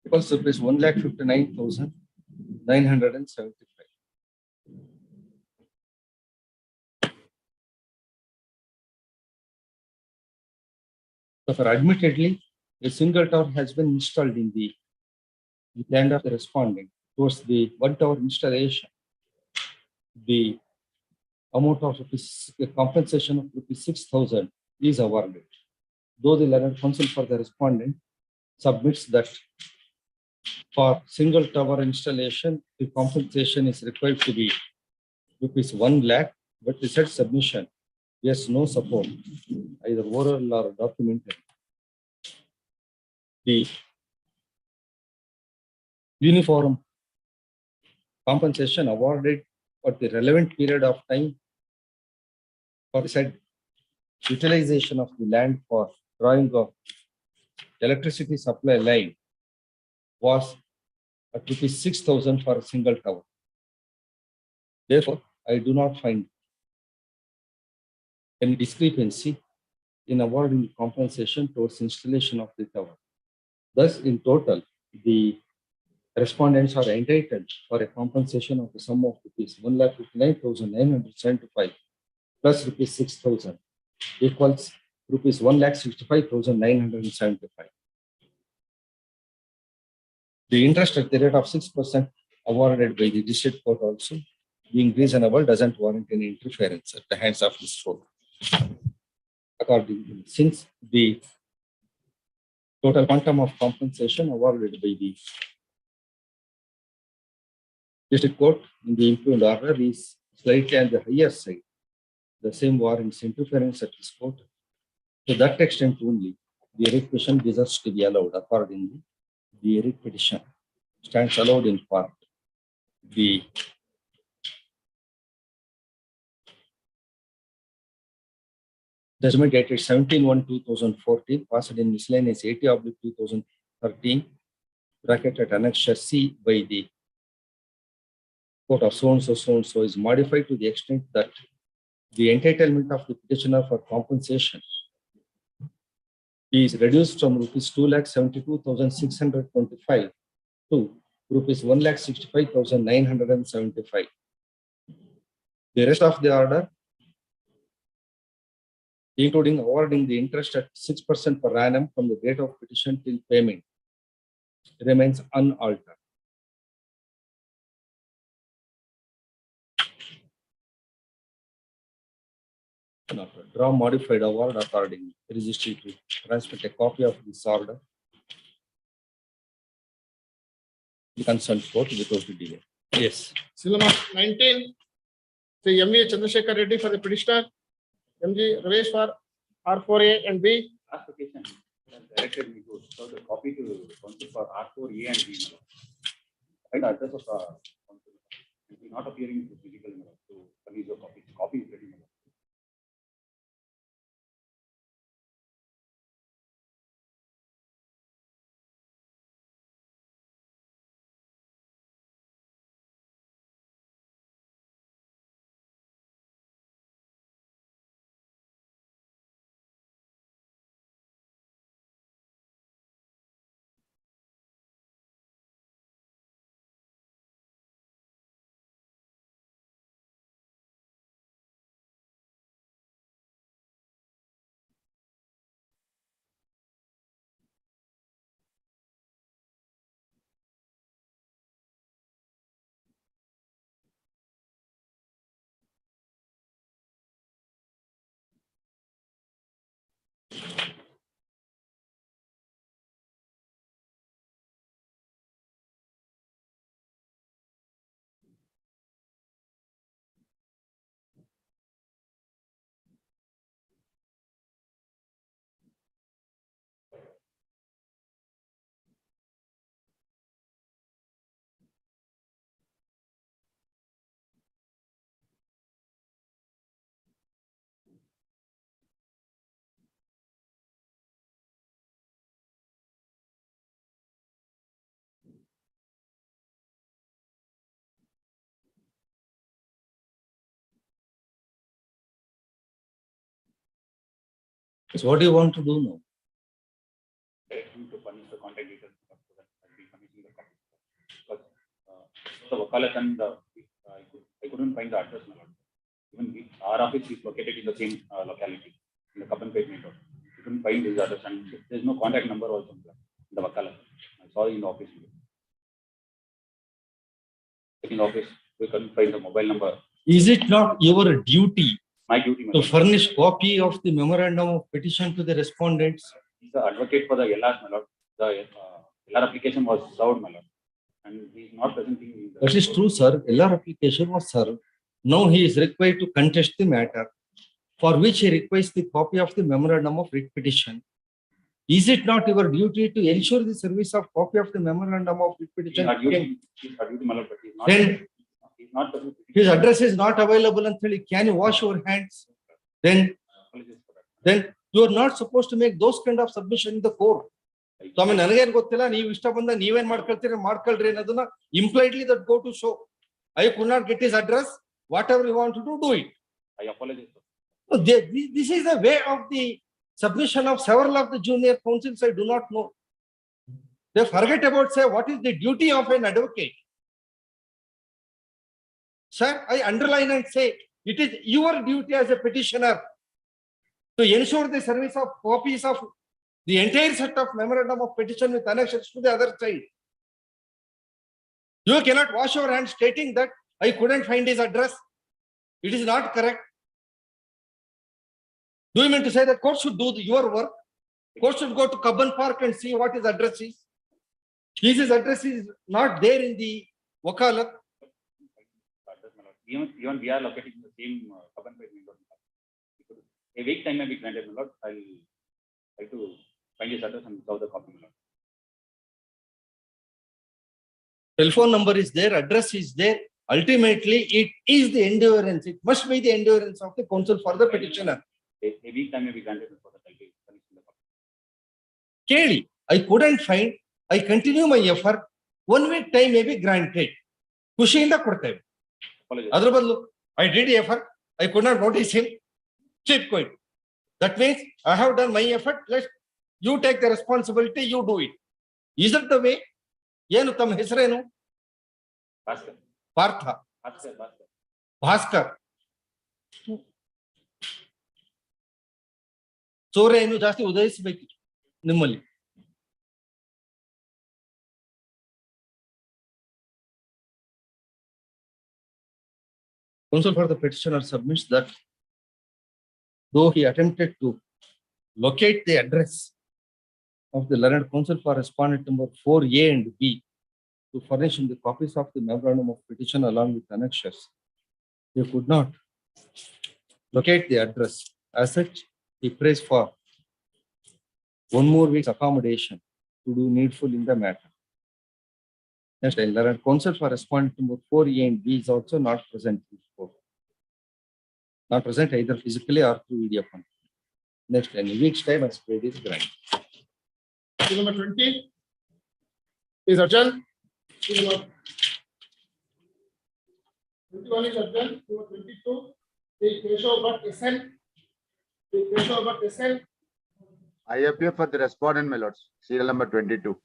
Equals to rupees 1,59,975. Therefore, admittedly, a single tower has been installed in the land of the respondent. Towards the one tower installation, the amount of the compensation of rupees 6,000 is awarded. Though the learned counsel for the respondent submits that for single tower installation, the compensation is required to be rupees 1 lakh, but the said submission has no support, either oral or documentary. The uniform compensation awarded for the relevant period of time for the said utilization of the land for drawing of electricity supply line was at rupees 6,000 for a single tower. Therefore, I do not find any discrepancy in awarding compensation towards installation of the tower. Thus, in total, the respondents are entitled for a compensation of the sum of rupees 1,59,975 plus rupees 6,000 equals rupees 1,65,975. The interest at the rate of 6% awarded by the district court also, being reasonable, doesn't warrant any interference at the hands of this court. Accordingly, since the total quantum of compensation awarded by the district court in the impugned order is slightly on the higher side, the same warrants interference at this court. To that extent only, the writ petition deserves to be allowed. Accordingly, the writ petition stands allowed in part. The judgment dated 17/1/2014, passed in miscellaneous 80/2013, bracketed annexure C by the court of so and so is modified to the extent that the entitlement of the petitioner for compensation is reduced from rupees 2,72,625 to rupees 1,65,975. The rest of the order, including awarding the interest at 6% per annum from the date of petition till payment, remains unaltered. Draw modified award accordingly. Registry to transmit a copy of this order the concerned court without delay. Yes. Seal number 19, Sri M.V. Chandrasekhar Reddy for the petitioner, M.G. Ramesh for R4A and B. Application directed me to show the copy to counsel for R4A and B. And address of It is not appearing physically to furnish the copy. Copy is getting. So what do you want to do now? To punish the contact details because the wakalat and I couldn't find the address. Even our office is located in the same locality in the Kapanpet main road. We couldn't find his address and there's no contact number also in the wakalat. I saw in the office. In the office, we couldn't find the mobile number. Is it not your duty My duty to furnish copy of the memorandum of petition to the respondents? He's the advocate for the LRs, my lord. The LR application was served, my lord, and he is not presenting. That is true, sir. LR application was served. Now he is required to contest the matter, for which he requires the copy of the memorandum of writ petition. Is it not your duty to ensure the service of copy of the memorandum of writ petition? Then his address is not available until he can wash your hands. Then you are not supposed to make those kind of submission in the court. So I mean, ನನಗೇನು ಗೊತ್ತಿಲ್ಲ ನೀವು ಇಷ್ಟ ಬಂದ ನೀವೇನ್ ಮಾಡ್ಕೊಳ್ತೀರಿ ಮಾಡ್ಕೊಳ್ರಿ ಅನ್ನೋದನ್ನ impliedly that go to show. I could not get his address. Whatever you want to do it. I apologize. No, this is the way of the submission of several of the junior counsels. I do not know. They forget about say what is the duty of an advocate. Sir, I underline and say it is your duty as a petitioner to ensure the service of copies of the entire set of memorandum of petition with annexes to the other side. You cannot wash your hands stating that I couldn't find his address. It is not correct. Do you mean to say that court should do your work? Court should go to Kabban Park and see what his address is. His address is not there in the wakalat. Even we are located in the same Kapanpet main road. A week time may be granted, my lord. I'll try to find his address and solve the copy, my lord. Telephone number is there, address is there. Ultimately, it is the endurance. It must be the endurance of the counsel for the petitioner. A week time may be granted for the copy. Keli, I couldn't find. I continue my effort. 1 week time may be granted. ಖುಷಿಯಿಂದ ಕೊಡ್ತೇವೆ. ಅದರ ಬದಲು I did effort. I could not notice him. Keep quiet. That means I have done my effort. Let you take the responsibility. You do it. Is that the way? ಏನು ತಮ್ಮ ಹೆಸರೇನು? ಭಾಸ್ಕರ್. ಪಾರ್ಥ. ಭಾಸ್ಕರ್. ಸೂರ್ಯ ಇನ್ನು ಜಾಸ್ತಿ ಉದಯಿಸಬೇಕು ನಿಮ್ಮಲ್ಲಿ. Counsel for the petitioner submits that though he attempted to locate the address of the learned counsel for respondent number 4A and B to furnish him the copies of the memorandum of petition along with annexures, he could not locate the address. As such, he prays for 1 more week's accommodation to do needful in the matter. Next line, Learned counsel for respondent number 4A and B is also not present in court. Not present either physically or through video conference. Next line, in week's time as paid is granted. Appeal number 20 is adjourned. Appeal number 21 is adjourned. Appeal number 22, the Keshav Bhatt SN. The Keshav Bhatt SN. I appear for the respondent, my lords. Serial number 22.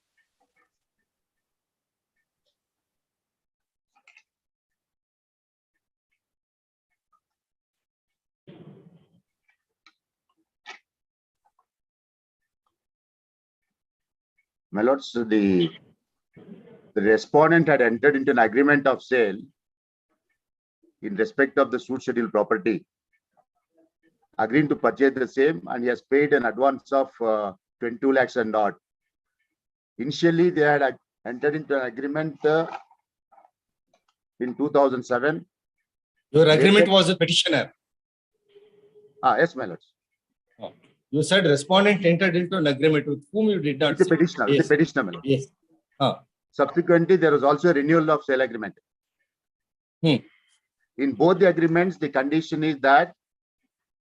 My lords, the respondent had entered into an agreement of sale in respect of the suit schedule property, agreeing to purchase the same, and he has paid an advance of 22 lakhs and odd. Initially, they had entered into an agreement in 2007. Your agreement was a petitioner. Yes, my lords. You said respondent entered into an agreement with whom you did not. With the petitioner, Yes. with the petitioner, my lord. Yes. Subsequently, there was also a renewal of sale agreement. In both the agreements, the condition is that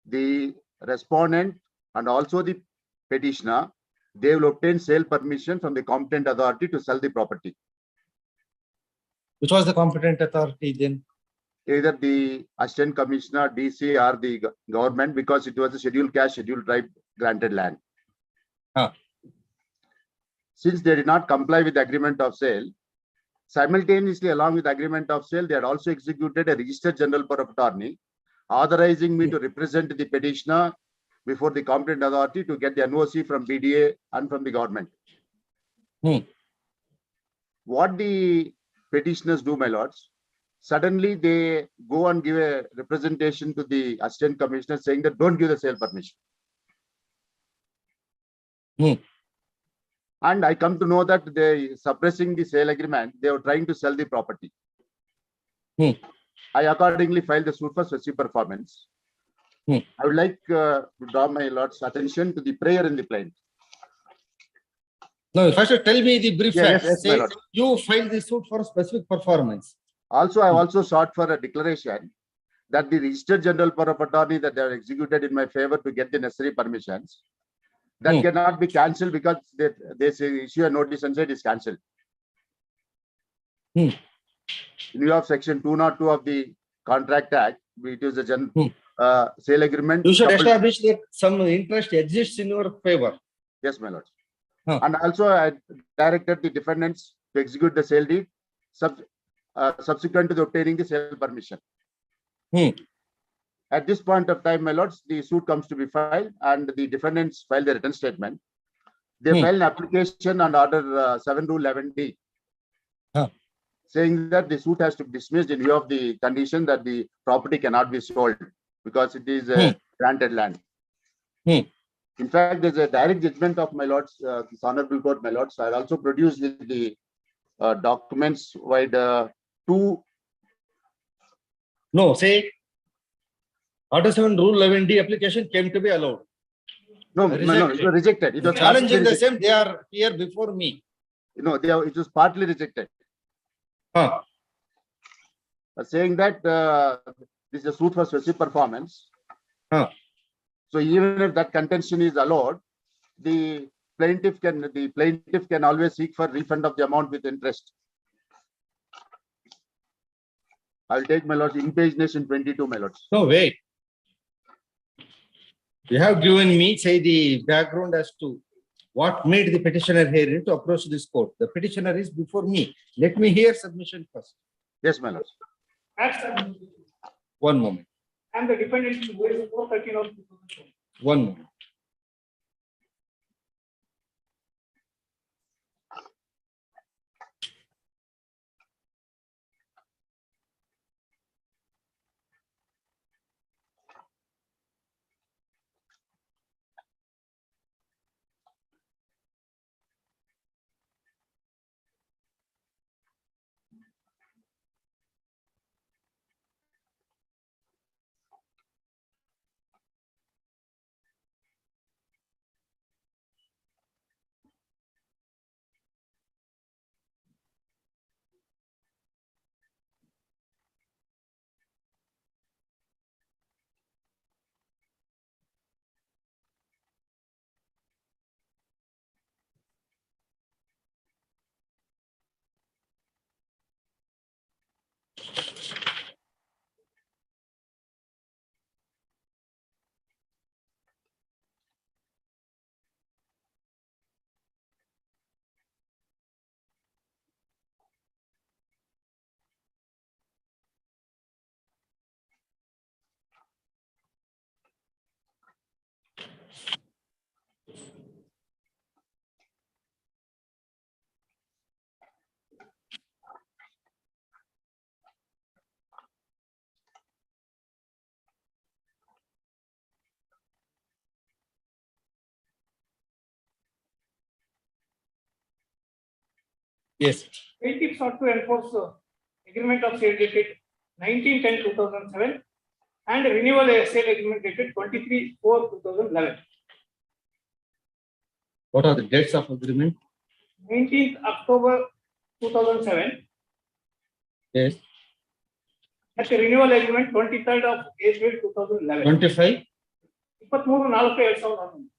the respondent and also the petitioner, they will obtain sale permission from the competent authority to sell the property. Which was the competent authority then? Either the assistant commissioner, DC, or the government, because it was a scheduled cash, scheduled tribe granted land. Since they did not comply with the agreement of sale, simultaneously along with the agreement of sale, they had also executed a registered general power of attorney authorizing me to represent the petitioner before the competent authority to get the NOC from BDA and from the government. What the petitioners do, my lords, suddenly they go and give a representation to the assistant commissioner saying that don't give the sale permission. And I come to know that they suppressing the sale agreement, they were trying to sell the property. I accordingly filed the suit for specific performance. I would like to draw my lord's attention to the prayer in the plaint. No, first tell me the brief facts. Yes, my Say lord. you filed the suit for specific performance. Also, I also sought for a declaration that the registered general power of attorney that they have executed in my favor to get the necessary permissions, that cannot be cancelled because they say issue a notice and say it is cancelled. In view of section 202 of the Contract Act, it is a sale agreement. You should establish that some interest exists in your favor. Yes, my lord. And also I directed the defendants to execute the sale deed subsequent to the obtaining the sale permission. At this point of time, my lords, the suit comes to be filed and the defendants file the written statement. They file an application under order 7 rule 11D, saying that the suit has to be dismissed in view of the condition that the property cannot be sold because it is a granted land. In fact, there's a direct judgment of my lords, this honorable court, my lords. I also produced with the documents wide two. No, say Order 7 Rule 11D application came to be allowed. No, it was rejected. It was challenging the same. They are here before me. No, it was partly rejected. Saying that this is a suit for specific performance. So even if that contention is allowed, the plaintiff can always seek for refund of the amount with interest. I'll take my lords in page nation 22, my lords. No, wait. You have given me, say, the background as to what made the petitioner here to approach this court. The petitioner is before me. Let me hear submission first. Yes, my lords. One moment. And the defendant is 413 of 2000. One moment. Yes. Plaintiff sought to enforce agreement of sale dated 19/10/2007 and renewal sale agreement dated 23/4/2011. What are the dates of agreement? 19th October 2007. Yes. At the renewal agreement 23rd of April 2011. 25. 23/4/2011.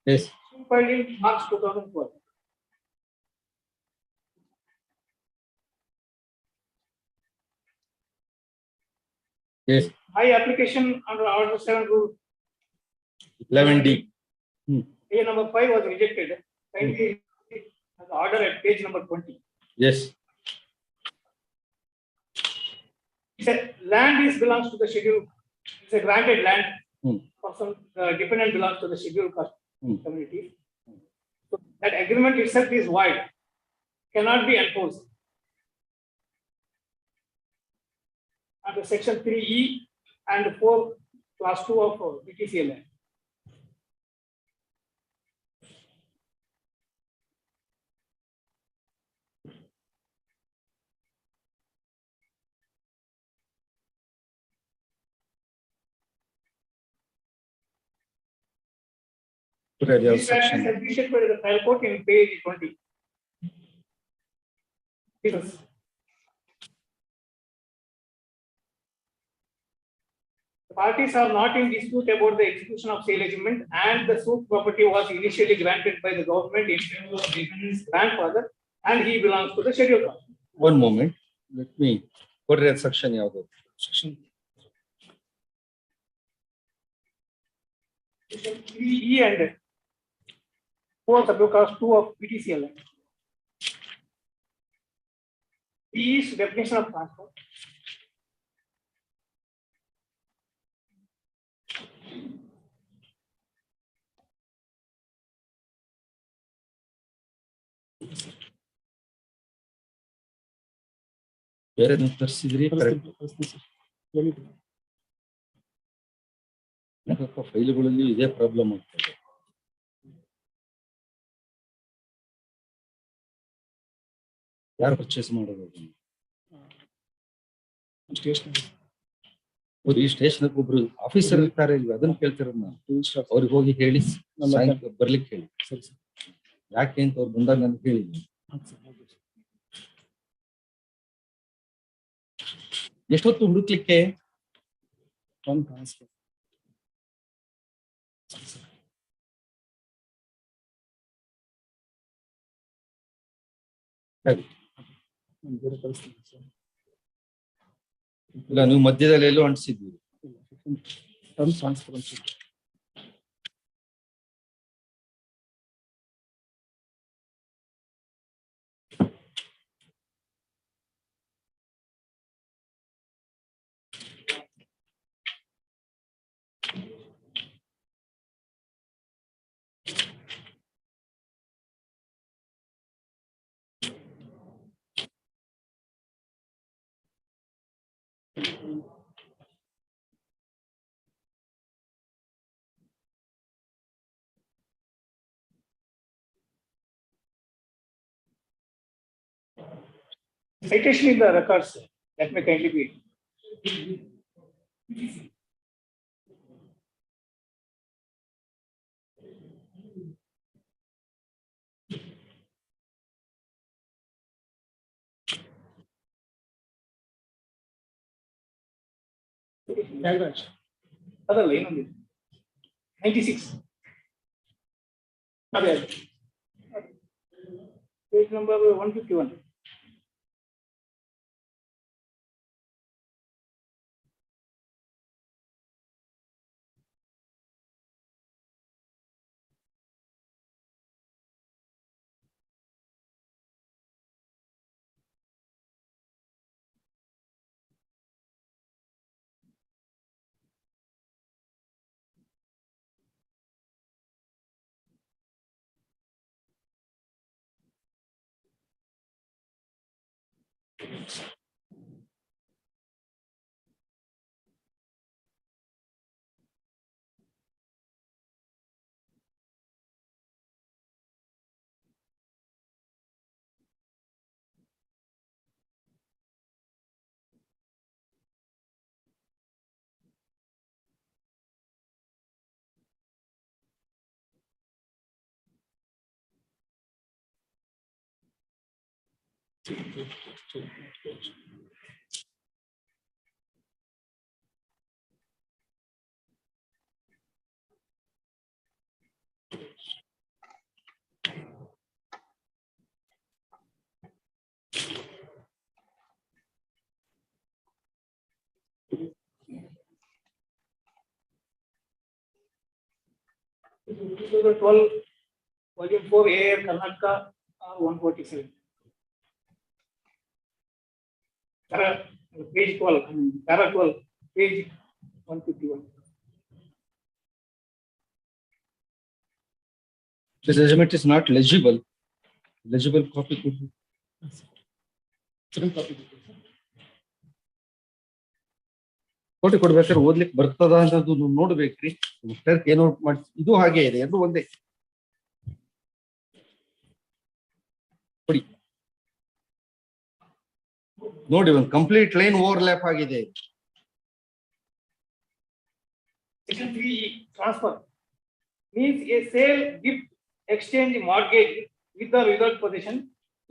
Yes. Filed in March 2012. Yes. High application under Order 7 Rule 11D. A number 5 was rejected. Kindly as order at page number 20. Yes. He said land is belongs to the schedule. It's a granted land. Person dependent belongs to the scheduled caste community. So that agreement itself is void. Cannot be enforced. Under section 3E and 4 class 2 of BTCL. This section has been issued by the trial court in page 20. Yes. The parties are not in dispute about the execution of sale agreement, and the suit property was initially granted by the government in favor of his grandfather, and he belongs to the scheduled caste. One moment. Let me put that section yavudu. Section 3E and 4 subclass 2 of BTCL. E is definition of transport. ಬೇರೆ ತರಿಸಿದ್ರಿ ಫೈಲ್ಗಳಲ್ಲಿ ಇದೇ problem ಆಗ್ತದೆ. ಯಾರು purchase ಮಾಡೋದು? ಈ station ಒಬ್ರು officer ಇರ್ತಾರೆ ಇಲ್ವಾ, ಅದನ್ನ ಕೇಳ್ತಿರೋದು ನಾನು. ಅವ್ರಿಗೆ ಹೋಗಿ ಹೇಳಿ ಸಾಯಂಕಾಲ ಬರ್ಲಿಕ್ಕೆ ಹೇಳಿ. ಯಾಕೆ ಅಂತ ಅವ್ರು ಬಂದಾಗ ನಾನು ಹೇಳಿದ್ದೀನಿ. ಎಷ್ಟೊತ್ತು ಹುಡುಕ್ಲಿಕ್ಕೆ? ಇಲ್ಲ, ನೀವು ಮಧ್ಯದಲ್ಲಿ ಎಲ್ಲೋ ಅಂಟಿಸಿದ್ದೀರಿ. Citation in the records, that may kindly be. Other line on 96. Page number 151. volume 4 AR Karnataka or 147. Page 12, para 12, page 151. The judgment is not legible. Legible copy could be. Second copy. ಕೋಟಿ ಕೊಡ್ಬೇಕಾದ್ರೆ ಓದ್ಲಿಕ್ಕೆ ಬರ್ತದ ಅನ್ನೋದು ನೋಡ್ಬೇಕ್ರಿ. Clerk ಏನೋ ಮಾಡಿ ಇದು ಹಾಗೆ ಇದೆ, ಎರಡು ಒಂದೇ. ಕೊಡಿ ನೋಡಿ, ಒಂದು ಕಂಪ್ಲೀಟ್ ಲೈನ್ ಓವರ್ಲ್ಯಾಪ್ ಆಗಿದೆ. Section 3E, transfer means a sale, gift, exchange, mortgage with or without possession,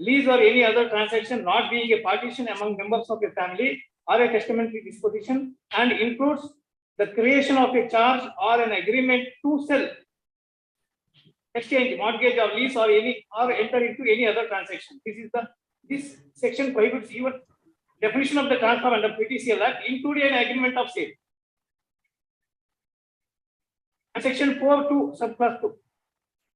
lease or any other transaction not being a partition among members of a family or a testamentary disposition, and includes the creation of a charge or an agreement to sell, exchange, mortgage or lease or enter into any other transaction. This section prohibits even definition of the transfer under PTCL Act, including an agreement of sale. And section 4(2) subclass 2,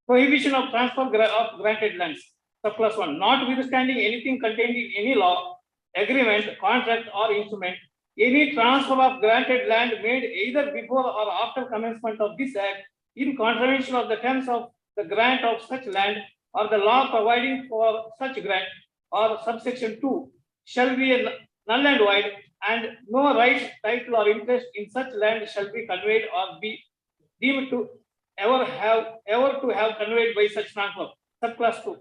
prohibition of transfer of granted lands, subclass 1, notwithstanding anything contained in any law, agreement, contract or instrument, any transfer of granted land made either before or after commencement of this act in contravention of the terms of the grant of such land or the law providing for such grant or subsection 2 shall be null and void, and no right, title or interest in such land shall be conveyed or be deemed to ever to have conveyed by such transfer. Subclass 2,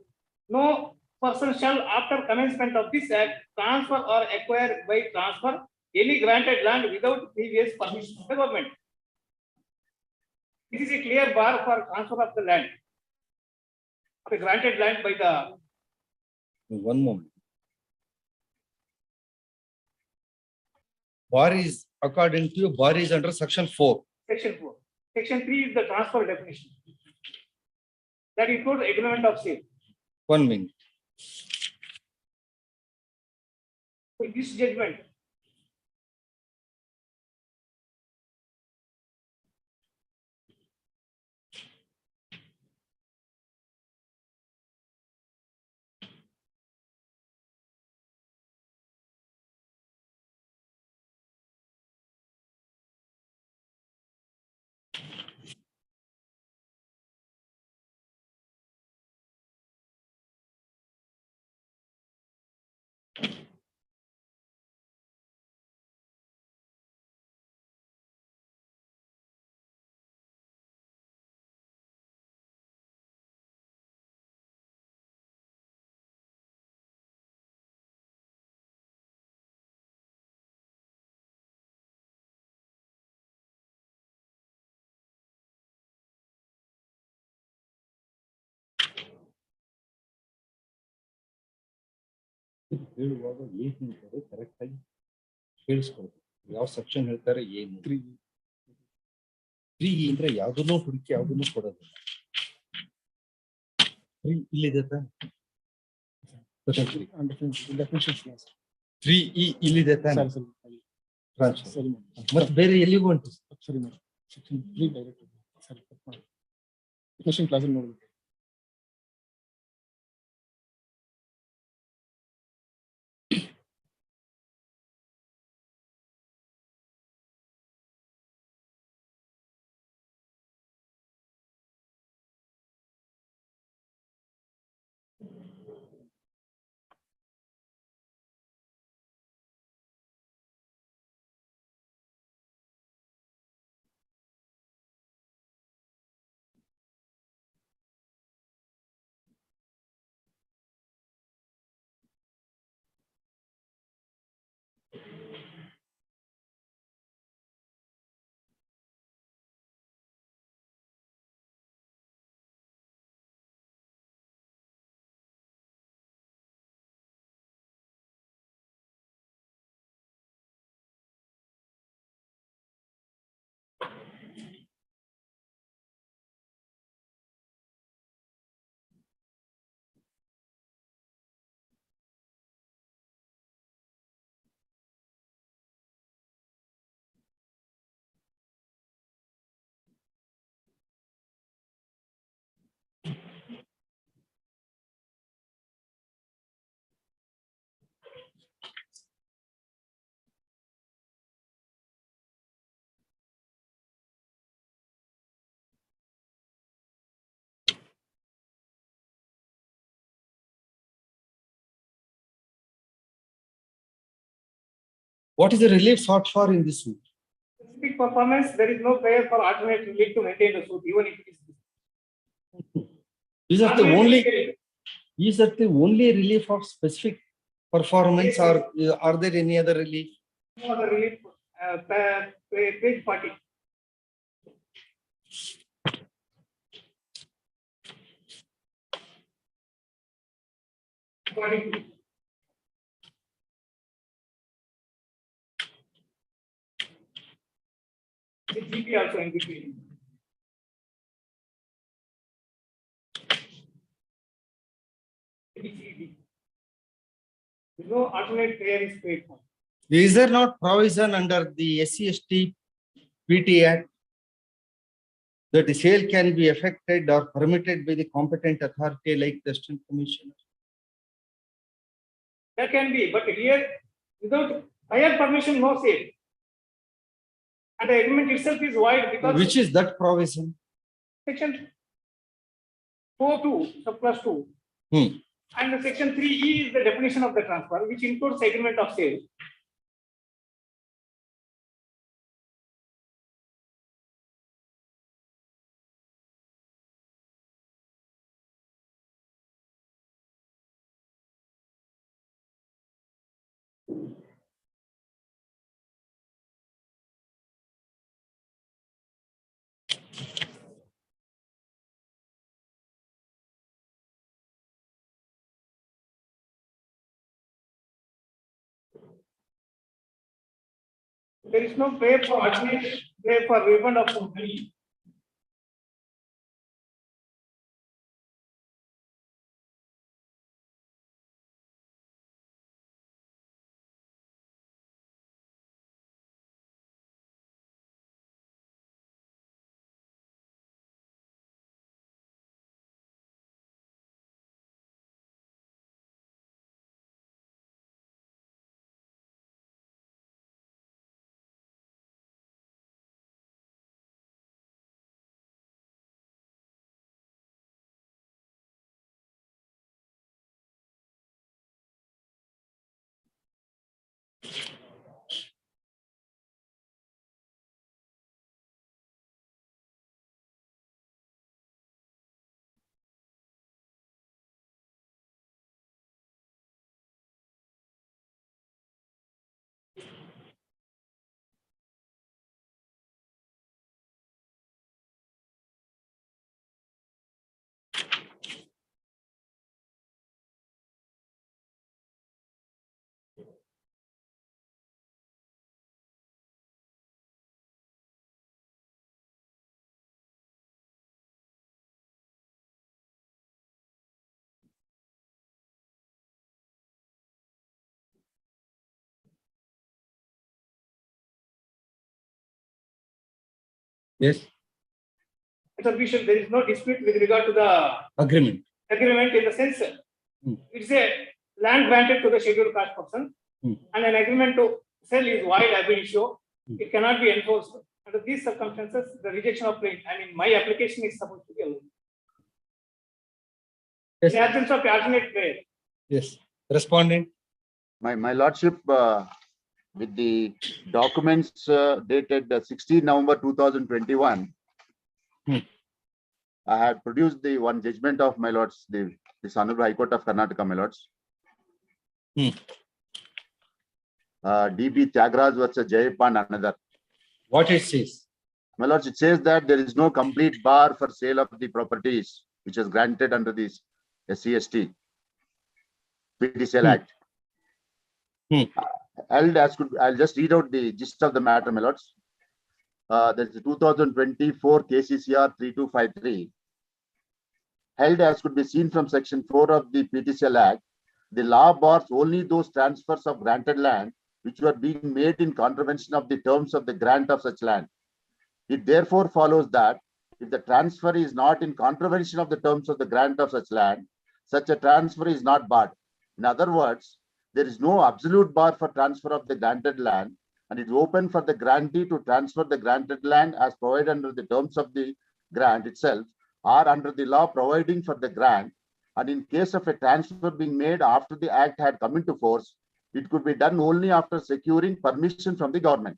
no person shall after commencement of this act transfer or acquire by transfer any granted land without previous permission of the government. This is a clear bar for transfer of the land, of a granted land by the. One moment. Bar is, according to you, bar is under section 4. Section 4. Section 3 is the transfer definition. That includes agreement of sale. 1 minute. With this judgment, ಹೇಳುವಾಗ ಏನು ಹೇಳ್ತಾರೆ correct ಆಗಿ ಕೇಳಿಸ್ಕೊಳ್ಬೇಕು. ಯಾವ section ಹೇಳ್ತಾರೆ ಏನು. 3E ಅಂದ್ರೆ ಯಾವ್ದನ್ನೂ ಹುಡುಕಿ ಯಾವ್ದನ್ನೂ ಕೊಡೋದಿಲ್ಲ. 3 ಇಲ್ಲಿದೆ ತಾನೆ. 3E ಇಲ್ಲಿದೆ ತಾನೆ. ಮತ್ತೆ ಬೇರೆ ಎಲ್ಲಿಗೂ ಉಂಟು. ಸೆಕ್ಷನ್ 3 ಡೈರೆಕ್ಟ್ ಡೆಫಿನಿಷನ್ ಕ್ಲಾಸ್ ನೋಡ್ಬೇಕು. What is the relief sought for in this suit? Specific performance, there is no prayer for alternate relief to maintain the suit, even if it is. Is that the only? Is that the only relief of specific performance, or are there any other relief? No other relief. Page 40. The GP also in between. No alternate prayer is paid for. Is there not provision under the SC/ST PT Act that the sale can be effected or permitted by the competent authority like the Assistant Commissioner? There can be, but here, without prior permission, no sale. And the agreement itself is void because. Which is that provision? Section 4(2), subclass 2. And the section 3E is the definition of the transfer, which includes agreement of sale. There is no pay for alternate, pay for refund of money. Yes. So there is no dispute with regard to the Agreement. Agreement in the sense it's a land granted to the scheduled caste person and an agreement to sell is void ab initio. It cannot be enforced. Under these circumstances, the rejection of claim, I mean, my application is supposed to be allowed. Yes. In the absence of alternate prayer. Yes. Respondent. My lordship, with the documents dated 16 November 2021, I had produced the one judgment of my lords, this Honorable High Court of Karnataka, my lords. DB Tyagraj versus Jayapan, another. What it says? My lords, it says that there is no complete bar for sale of the properties which is granted under this SC/ST PTCL Act. I'll just read out the gist of the matter, my lords. There is a 2024 KCCR 3253. Held as could be seen from section 4 of the PTCL Act, the law bars only those transfers of granted land which were being made in contravention of the terms of the grant of such land. It therefore follows that if the transfer is not in contravention of the terms of the grant of such land, such a transfer is not barred. In other words, there is no absolute bar for transfer of the granted land, and it is open for the grantee to transfer the granted land as provided under the terms of the grant itself or under the law providing for the grant. And in case of a transfer being made after the act had come into force, it could be done only after securing permission from the government.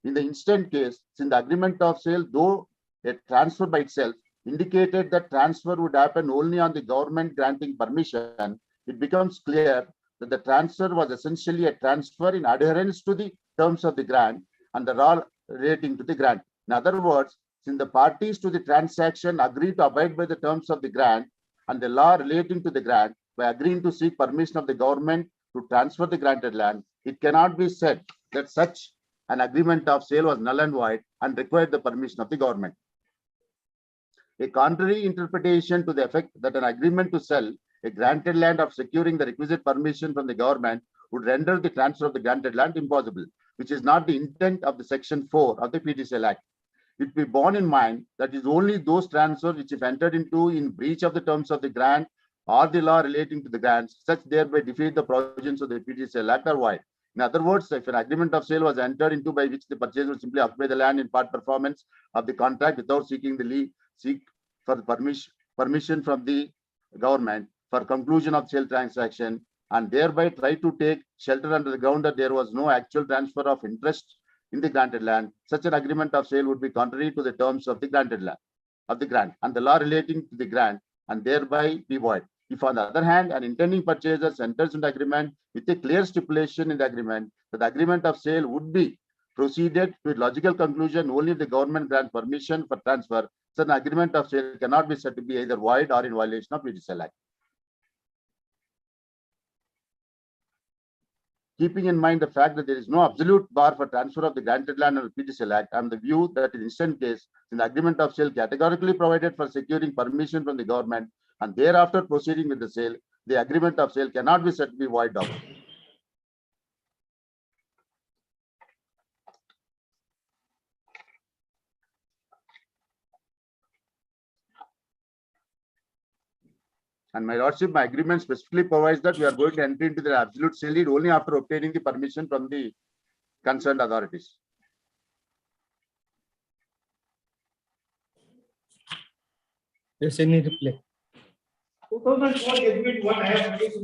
In the instant case, since the agreement of sale, though a transfer by itself indicated that transfer would happen only on the government granting permission, it becomes clear that the transfer was essentially a transfer in adherence to the terms of the grant and the law relating to the grant. In other words, since the parties to the transaction agree to abide by the terms of the grant and the law relating to the grant by agreeing to seek permission of the government to transfer the granted land, it cannot be said that such an agreement of sale was null and void and required the permission of the government. A contrary interpretation to the effect that an agreement to sell a granted land of securing the requisite permission from the government would render the transfer of the granted land impossible, which is not the intent of the Section 4 of the PTCL Act. It be borne in mind that it is only those transfers which, if entered into in breach of the terms of the grant or the law relating to the grants, such thereby defeat the provisions of the PTCL Act are void. In other words, if an agreement of sale was entered into by which the purchaser would simply occupy the land in part performance of the contract without seeking for permission from the government for conclusion of sale transaction, and thereby try to take shelter under the ground that there was no actual transfer of interest in the granted land, such an agreement of sale would be contrary to the terms of the granted land of the grant and the law relating to the grant, and thereby be void. If, on the other hand, an intending purchaser enters into agreement with a clear stipulation in the agreement that the agreement of sale would be proceeded to a logical conclusion only if the government grants permission for transfer, such an agreement of sale cannot be said to be either void or in violation of PTCL Act. Keeping in mind the fact that there is no absolute bar for transfer of the granted land under PTCL Act, I am the view that in instant case, in the agreement of sale categorically provided for securing permission from the government and thereafter proceeding with the sale, the agreement of sale cannot be said to be void of. And my lordship, my agreement specifically provides that we are going to enter into the absolute sale deed only after obtaining the permission from the concerned authorities. Yes, any reply? 2012 agreement, what I have noticed,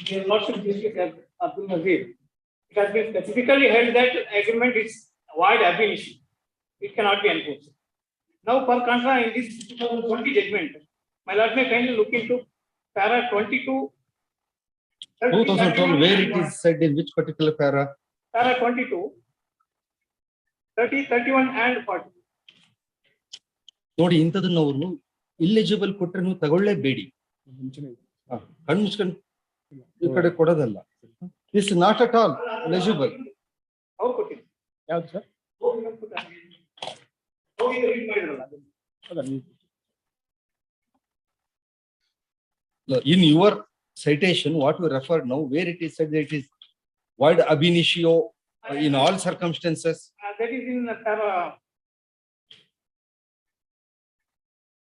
the lordship justice Abdul Nazir, it has been specifically held that agreement is void ab initio. It cannot be enforced. Now, per contra, in this 2020 judgment, my lord may kindly look into para 22. 2012, where it is said in which particular para? Para 22, 30, 31 and 40. ನೋಡಿ ಇಂಥದನ್ನ ಅವರು ಇಲಿಜಿಬಲ್ ಕೊಟ್ಟರೆ ನೀವು ತಗೊಳ್ಳೇಬೇಡಿ. ಕಣ್ಣು ಮುಚ್ಕೊಂಡು ಈ ಕಡೆ ಕೊಡೋದಲ್ಲ. Is not at all eligible. ಅವ್ರು ಕೊಟ್ಟಿದ್ದು ಯಾವ್ದು sir? In your citation, what we referred now, where it is said that it is void ab initio in all circumstances. That is in para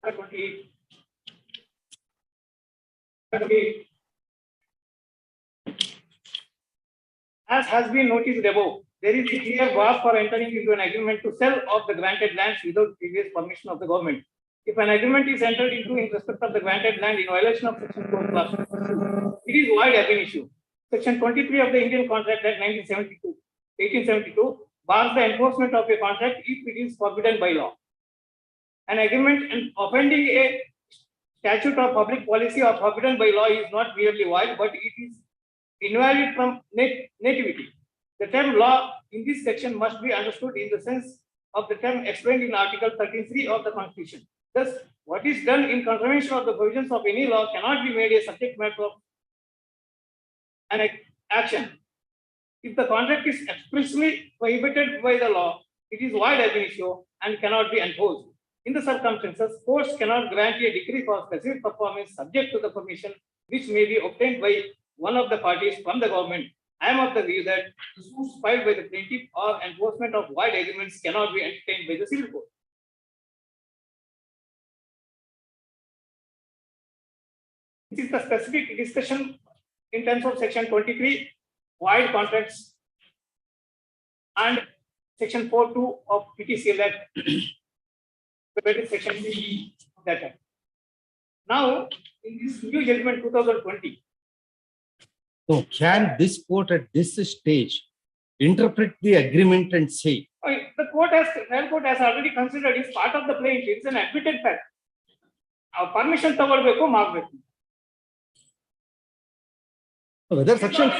28. As has been noticed above, there is a clear bar for entering into an agreement to sell of the granted lands without previous permission of the government. If an agreement is entered into in respect of the granted land in violation of Section 4 clause 2, it is void ab initio. Section 23 of the Indian Contract Act 1872 bars the enforcement of a contract if it is forbidden by law. An agreement offending a statute of public policy or forbidden by law is not merely void, but it is invalid from nativity. The term law in this section must be understood in the sense of the term explained in Article 13(3) of the Constitution. Thus, what is done in contravention of the provisions of any law cannot be made a subject matter of an action. If the contract is expressly prohibited by the law, it is void ab initio and cannot be enforced. In the circumstances, courts cannot grant a decree for specific performance subject to the permission which may be obtained by one of the parties from the government. I am of the view that the suits filed by the plaintiff or enforcement of void agreements cannot be entertained by the civil court. This is the specific discussion in terms of Section 23, void contracts, and Section 4(2) of PTCL Act, Section 3 of that Act. Now, in this new judgment 2020, So can this court at this stage interpret the agreement and say, The trial court has already considered it's part of the plaintiff. It's an admitted fact. Our permission ತಗೊಳ್ಬೇಕು ಮಾಡ್ಬೇಕು. whether section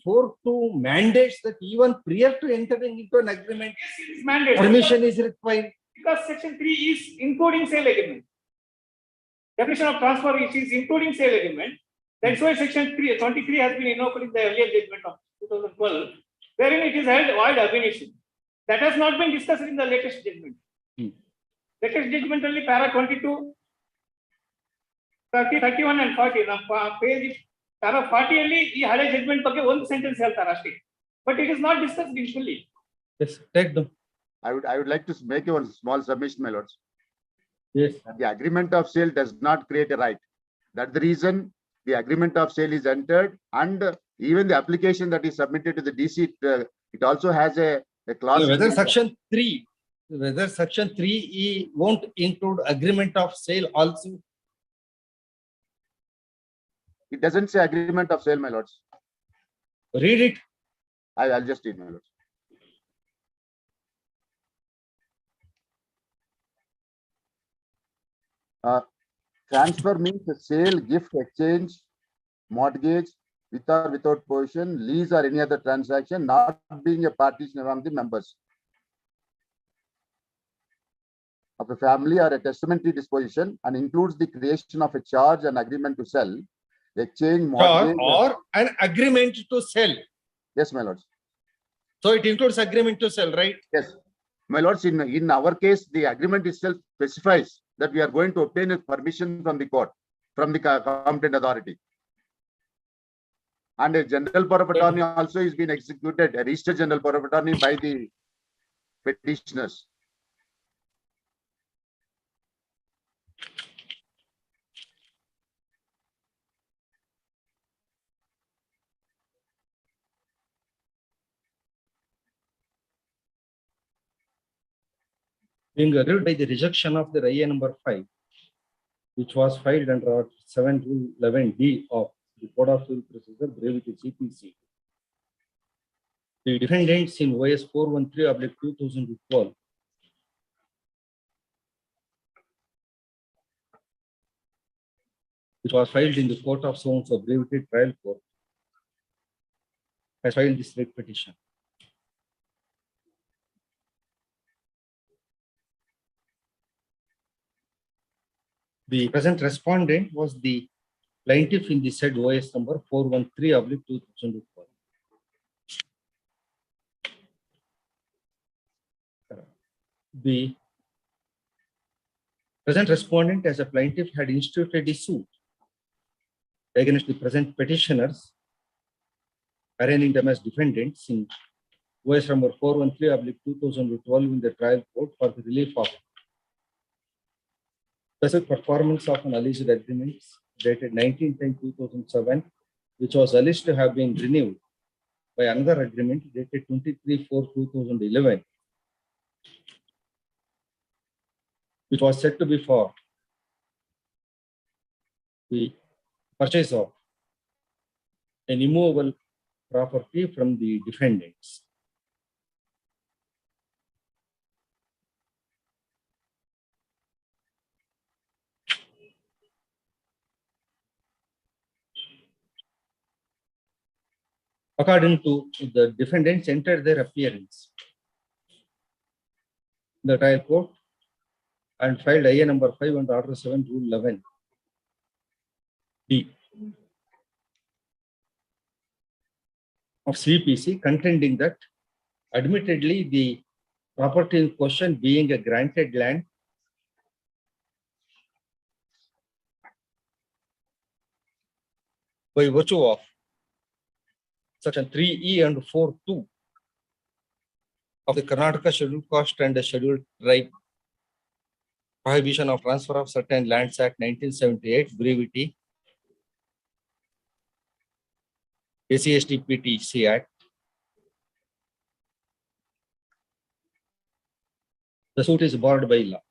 4.2 mandates that even prior to entering into an agreement, It's mandated. permission is required? Because section 3 is including sale agreement. Definition of transfer is including sale agreement. That's why section 23 has been invoked in the earlier judgment of 2012, wherein it is held void ab initio. That has not been discussed in the latest judgment. Latest judgment only para 22, 30, 31 and 40. Page para 40 ಅಲ್ಲಿ ಈ ಹಳೆ judgment ಬಗ್ಗೆ ಒಂದು sentence ಹೇಳ್ತಾರೆ ಅಷ್ಟೇ. But it is not discussed in fully. Yes, take them. I would like to make one small submission, my lords. Yes. The agreement of sale does not create a right. That's the reason the agreement of sale is entered, and even the application that is submitted to the DC, it also has a clause. Whether section 3E won't include agreement of sale also? It doesn't say agreement of sale, my lords. Read it. I'll just read, my lords. Transfer means a sale, gift, exchange, mortgage, with or without possession, lease or any other transaction, not being a partition among the members of a family or a testamentary disposition, and includes the creation of a charge and agreement to sell, exchange, mortgage, Or an agreement to sell. Yes, my lords. So it includes agreement to sell, right? Yes, my lords. In our case, the agreement itself specifies that we are going to obtain a permission from the court, from the competent authority. And a general power of attorney also is being executed, a registered general power of attorney by the petitioners. Being aggrieved by the rejection of the IA number 5, which was filed under Article 7 Rule 11D of the Code of Civil Procedure, Brevity CPC. The defendants in OS 413/2012 which was filed in the Court of Sums of Brevity Trial Court, has filed this writ petition. The present respondent was the plaintiff in the said OS number 413/2012. The present respondent as a plaintiff had instituted a suit against the present petitioners, arraigning them as defendants in OS number 413/2012 in the trial court for the relief of specific performance of an alleged agreement dated 19/10/2007, which was alleged to have been renewed by another agreement dated 23/4/2011, which was said to be for the purchase of an immovable property from the defendants. According to the defendants entered their appearance in the trial court and filed IA number 5 under Order 7 Rule 11D of CPC, contending that admittedly the property in question being a granted land by virtue of Section 3E and 4.2 of the Karnataka Scheduled Caste and the Scheduled Tribe Prohibition of Transfer of Certain Lands Act 1978, Brevity, SCST-PTC Act. The suit is barred by law.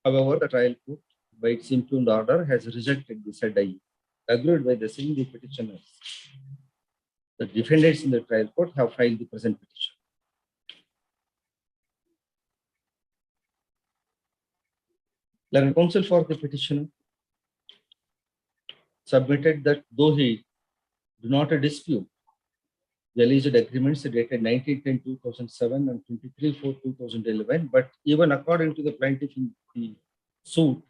However, the trial court, by its impugned order, has rejected the said IA. agreed by the same the petitioners. The defendants in the trial court have filed the present petition. Learned counsel for the petitioner submitted that though he do not dispute the alleged agreements dated 19/10/2007 and 23/4/2011, but even according to the plaintiff in the suit,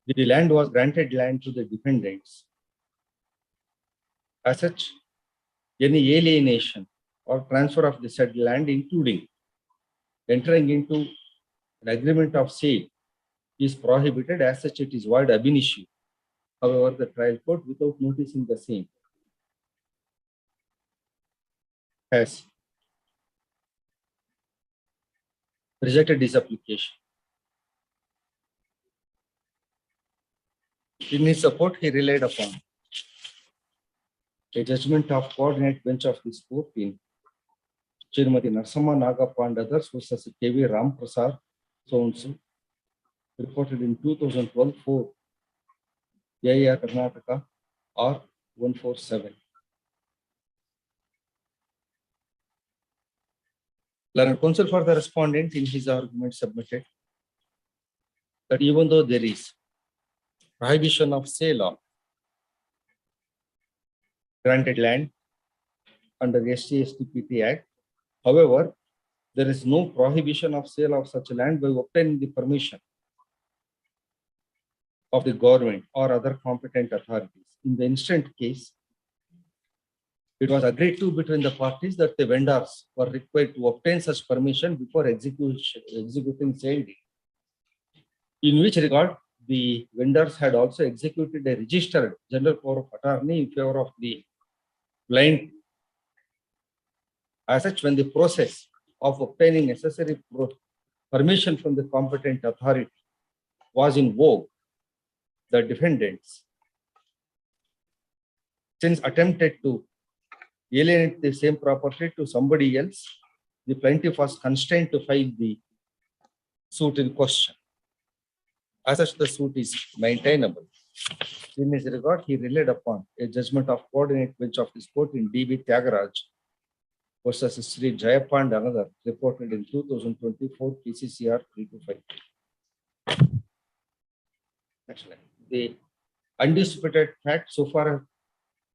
the land was granted land to the defendants. As such, any alienation or transfer of the said land, including entering into an agreement of sale, is prohibited. As such, it is void ab initio. However, the trial court, without noticing the same, has rejected this application. In his support, he relied upon a judgment of coordinate bench of this court in Srimati Narsamma Nagappa and others versus K.V. Ram Prasad, so and so, reported in 2012 for AIR Karnataka R 147. Learned counsel for the respondent in his argument submitted that even though there is prohibition of sale of granted land under the SC/ST/PT Act, however, there is no prohibition of sale of such land by obtaining the permission of the government or other competent authorities. In the instant case, it was agreed to between the parties that the vendors were required to obtain such permission before executing sale deed. In which regard, the vendors had also executed a registered general power of attorney in favor of the plaintiff. As such, when the process of obtaining necessary permission from the competent authority was in vogue, the defendants, since attempted to alienate the same property to somebody else, the plaintiff was constrained to file the suit in question. As such, the suit is maintainable. In this regard, he relied upon a judgment of coordinate bench of this court in D.B. Tyagaraj versus Sri Jayappa and another, reported in 2024 PCCR 325. Next line. The undisputed fact so far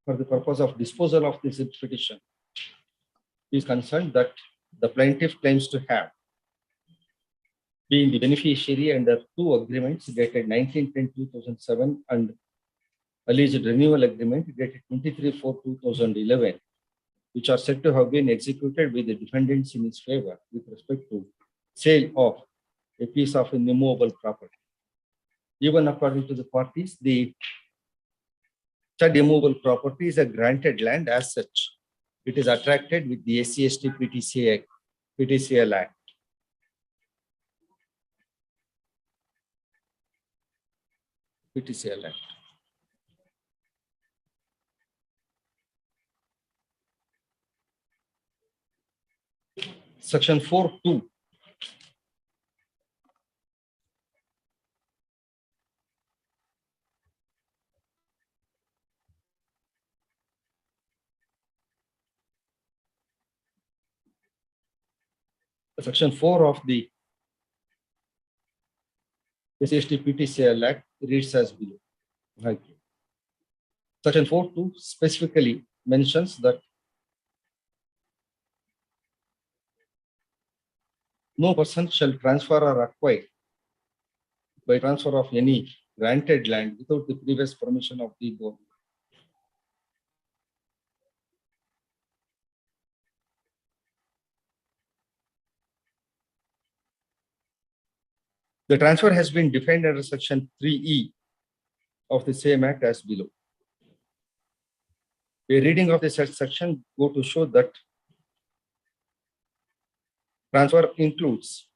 for the purpose of disposal of this petition is concerned that the plaintiff claims to have been the beneficiary under two agreements dated 19/10/2007 and alleged renewal agreement dated 23/4/2011, which are said to have been executed with the defendants in his favor with respect to sale of a piece of immovable property. Even according to the parties, the said immovable property is a granted land. As such, it is attracted with the SC/ST/PTCL Act. PTCL Act. Section 4(2). Section 4 of the SC/ST/PTCL Act reads as below. Section 4(2) specifically mentions that no person shall transfer or acquire by transfer of any granted land without the previous permission of the government. The transfer has been defined under Section 3(e) of the same Act as below. A reading of this section go to show that transfer includes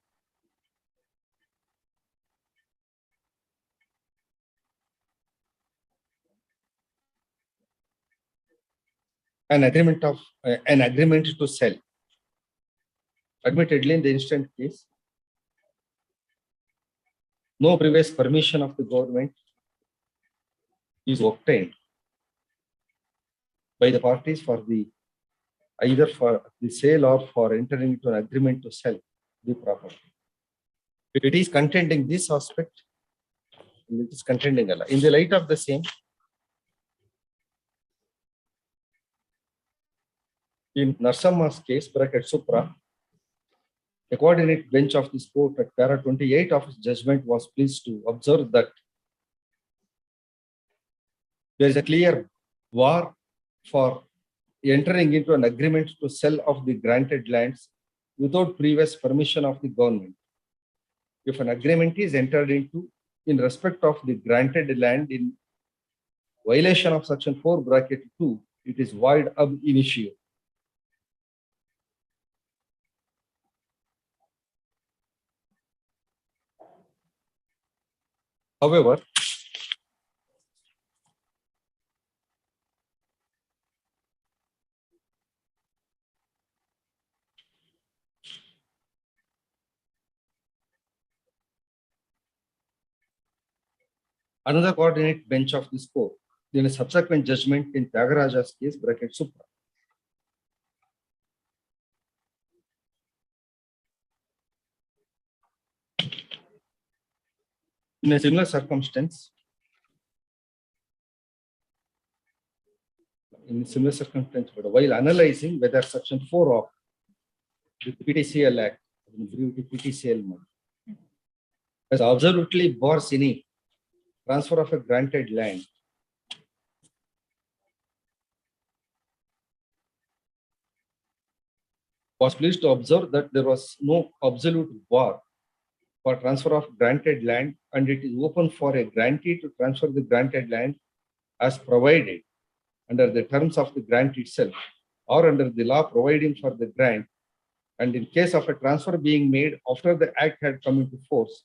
an agreement to sell. Admittedly, in the instant case, no previous permission of the government is obtained by the parties for the either for the sale or for entering into an agreement to sell the property. It is contending this aspect. It is contending Allah. In the light of the same, in Narsamma's case, bracket Supra, a coordinate bench of this court at para 28 of his judgment was pleased to observe that there is a clear war for entering into an agreement to sell of the granted lands without previous permission of the government. If an agreement is entered into in respect of the granted land in violation of section 4 bracket 2, it is void ab initio. However, another coordinate bench of this court, in a subsequent judgment in Tyagaraja's case, bracket Supra, in a similar circumstance, but while analyzing whether section 4 of the PTCL Act, PTCL, as absolutely bars any transfer of a granted land, was pleased to observe that there was no absolute bar for transfer of granted land, and it is open for a grantee to transfer the granted land as provided under the terms of the grant itself or under the law providing for the grant, and in case of a transfer being made after the act had come into force,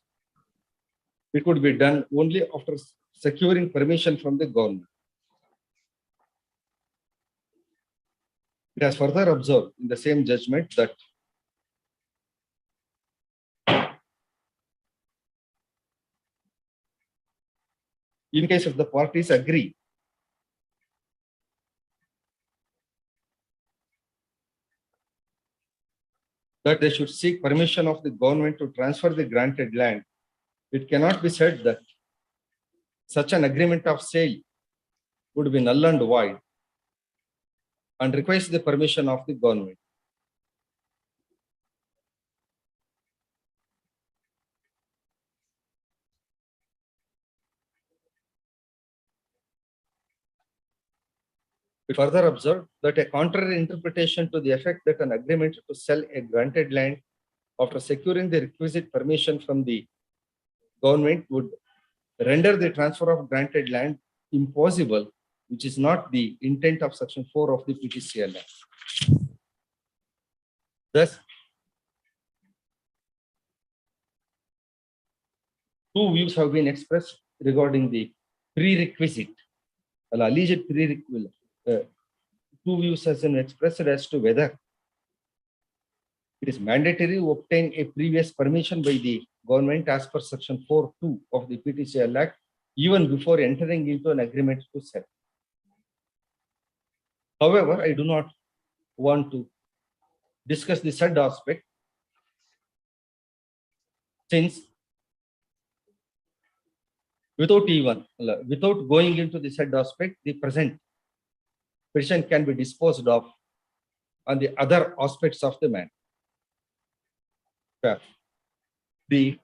it could be done only after securing permission from the government. It has further observed in the same judgment that in case if the parties agree that they should seek permission of the government to transfer the granted land, it cannot be said that such an agreement of sale would be null and void and requires the permission of the government. We further observed that a contrary interpretation to the effect that an agreement to sell a granted land after securing the requisite permission from the government would render the transfer of granted land impossible, which is not the intent of section 4 of the PTCL Act. Thus, two views have been expressed regarding the prerequisite, alleged prerequisite. Two views have been expressed as to whether it is mandatory to obtain a previous permission by the government as per section 4(2) of the PTCL Act, even before entering into an agreement to sell. However, I do not want to discuss the said aspect, since without going into the said aspect, the present petition can be disposed of on the other aspects of the matter. The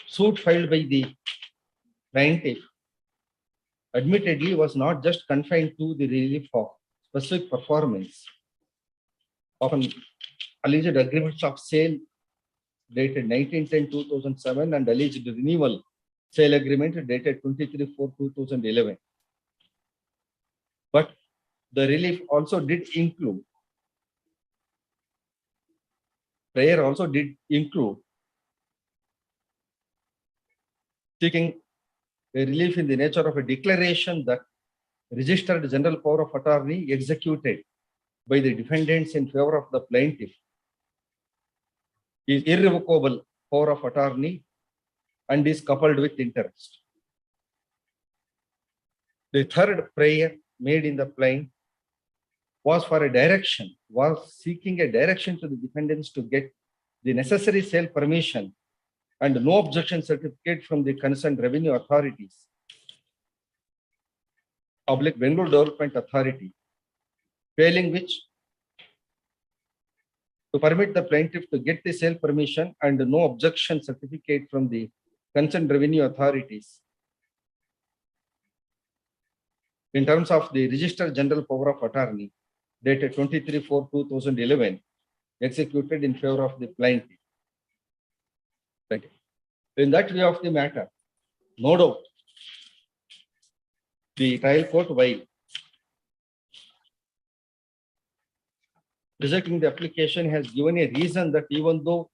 suit filed by the plaintiff admittedly was not just confined to the relief of specific performance of an alleged agreements of sale dated 19/10/2007 and alleged renewal sale agreement dated 23/4/2011. But the relief also did include, prayer also did include seeking a relief in the nature of a declaration that registered general power of attorney executed by the defendants in favor of the plaintiff is irrevocable power of attorney and is coupled with interest. The third prayer made in the plaint was for a direction, was seeking a direction to the defendants to get the necessary sale permission and no objection certificate from the concerned revenue authorities, public Bengaluru Development Authority, failing which to permit the plaintiff to get the sale permission and no objection certificate from the concerned revenue authorities in terms of the Registered General Power of Attorney dated 23/4/2011 executed in favor of the plaintiff. In that view of the matter, no doubt, the trial court, while rejecting the application, has given a reason that even though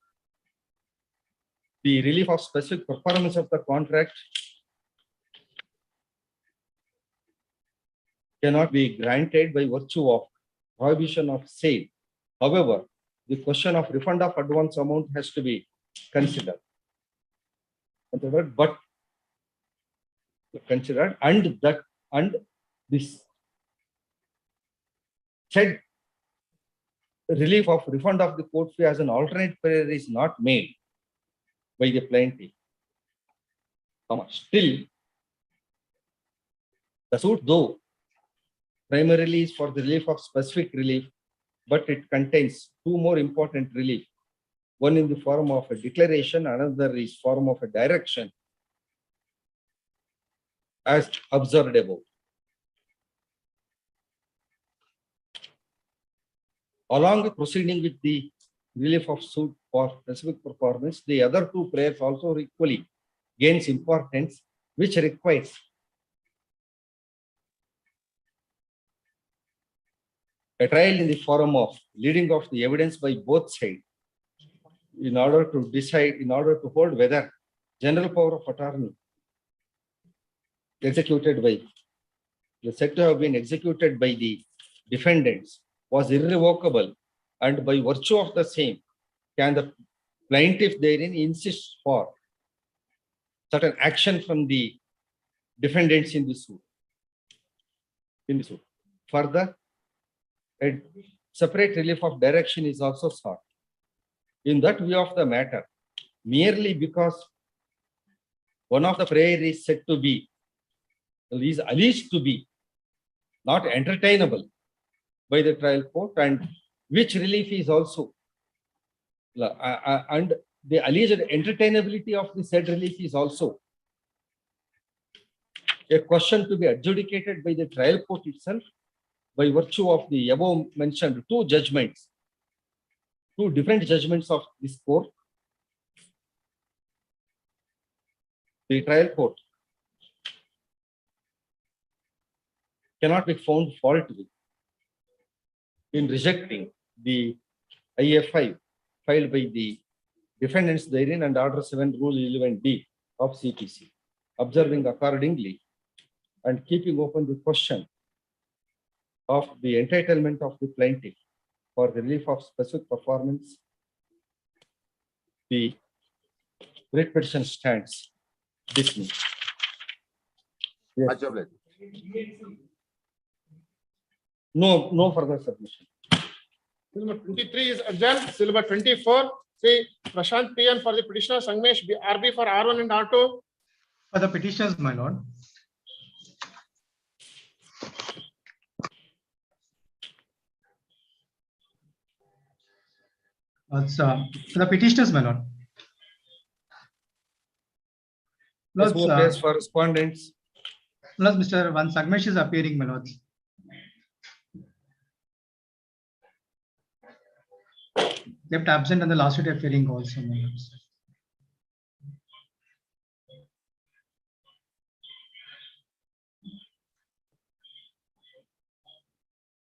the relief of specific performance of the contract cannot be granted by virtue of prohibition of sale. However, the question of refund of advance amount has to be considered. But considered, and this said relief of refund of the court fee as an alternate prayer is not made by the plaintiff. Still, the suit, though primarily is for the relief of specific relief, but it contains two more important relief. One in the form of a declaration, another is form of a direction, as observed above. Along with proceeding with the relief of suit for specific performance, the other two prayers also equally gains importance, which requires a trial in the form of leading of the evidence by both sides in order to decide, in order to hold whether general power of attorney executed by the said to have been executed by the defendants was irrevocable, and by virtue of the same can the plaintiff therein insist for certain action from the defendants in the suit. Further, a separate relief of direction is also sought. In that view of the matter, merely because one of the prayer is said to be, is alleged to be not entertainable by the trial court, and which relief is also, and the alleged entertainability of the said relief is also a question to be adjudicated by the trial court itself by virtue of the above mentioned two judgments, two different judgments of this court. The trial court cannot be found fault with in rejecting the IF5 filed by the defendants therein and Order 7 Rule 11D of CPC, observing accordingly and keeping open the question of the entitlement of the plaintiff for the relief of specific performance, the writ petition stands dismissed. Yes. No further submission. Bill number 23 is adjourned. Bill number 24, say Prashant PN for the petitioner, Sangmesh RB for R1 and R2. For the petitioners, my lord. For the petitioners, my lord. Yes, who appears for respondents? Plus, Mr. Van Sangmesh is appearing, my lords. Kept absent on the last day appearing also, my lords.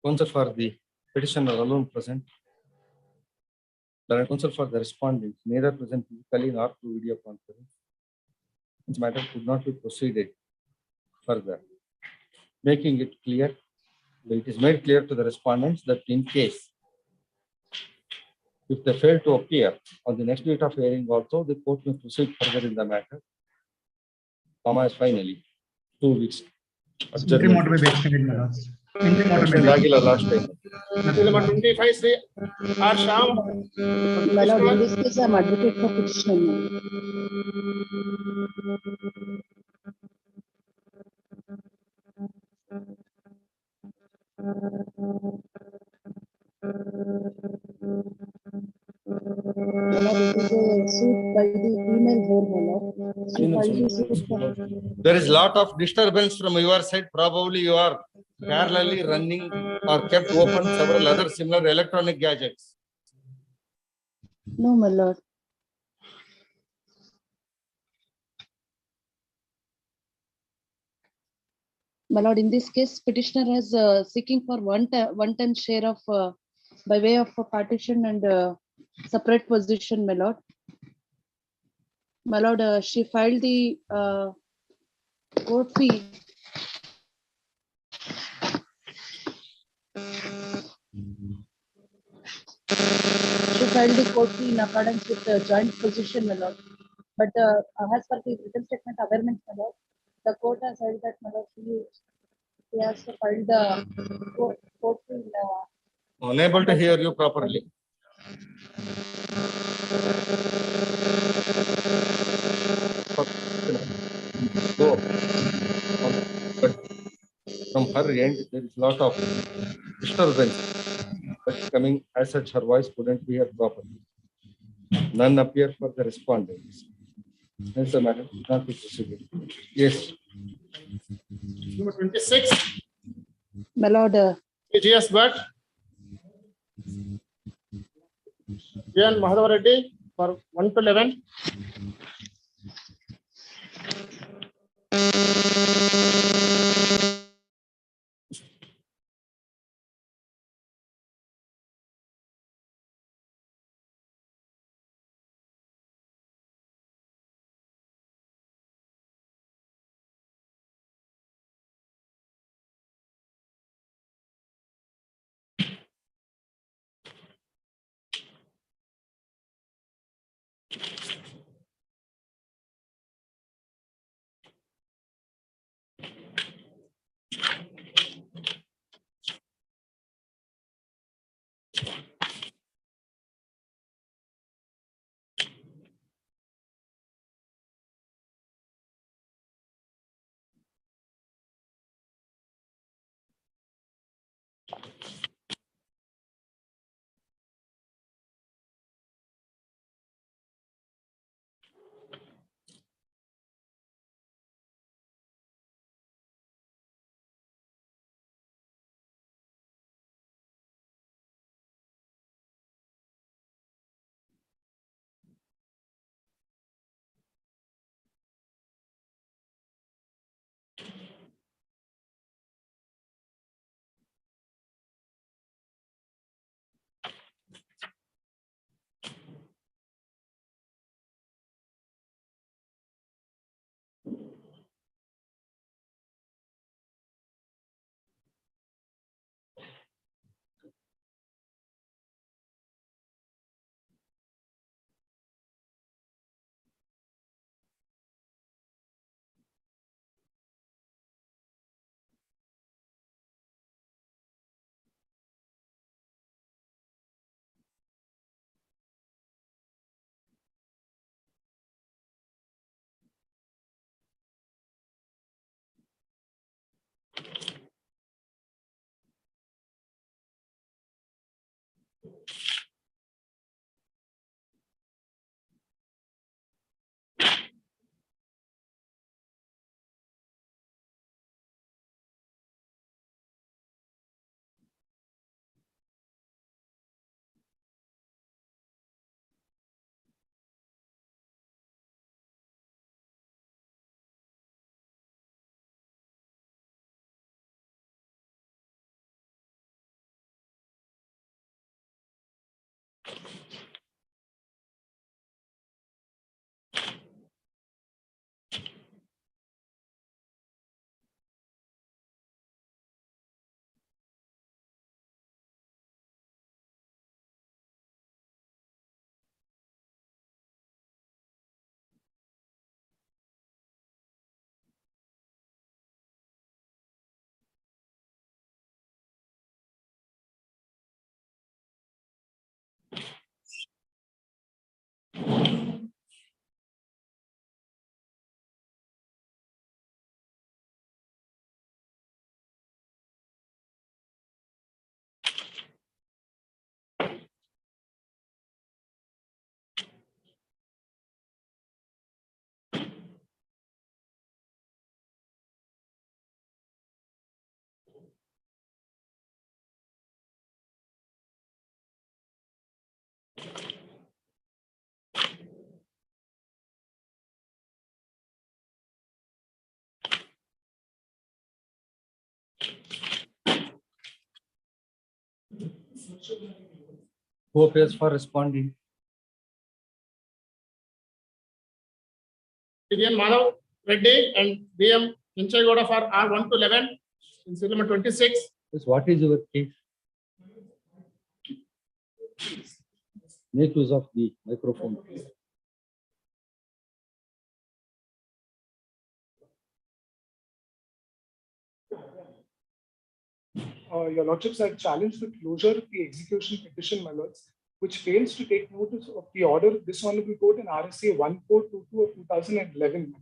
Counsel for the petitioner alone present. The counsel for the respondents neither present physically nor through video conference. This matter could not be proceeded further, making it clear. It is made clear to the respondents that in case if they fail to appear on the next date of hearing also, the court may proceed further in the matter comma is finally 2 weeks. Interim order may be extended, my lords. Interim order may be ಆಗಿಲ್ಲ last time. Appeal number 25, Sri R. Sham. My lord, in this case, I'm advocate for petitioner. My lord, it is a suit by the female here, my lord. She filed the suit for- There is lot of disturbance from your side. Probably you are parallelly running or kept open several other similar electronic gadgets. No, my lord. My lord, in this case, petitioner has seeking for one-time share of by way of a partition and separate position, my lord. My lord, she filed the court fee. She filed the court fee in accordance with the joint position, my lord. But as per the written statement awareness, my lord, the court has held that, my lord, she has to file the court fee in Unable to hear you properly. So, but from her end, there is lot of disturbance. But coming as such, her voice couldn't be heard properly. None appear for the respondents. Yes, sir, madam. Not be proceeded. Yes. Number 26, my lord, G.S. Bhatt. J.N. Madhav Reddy for 1 to 11. Who appears for responding? TVN Madhav Reddy and BM Inchaigoda for R1 to 11 in serial number 26. Yes, what is your case? Make use of the microphone. Your Lordships, I challenge the closure of the execution petition, my lords, which fails to take notice of the order of this honorable court in RSA 1422 of 2011.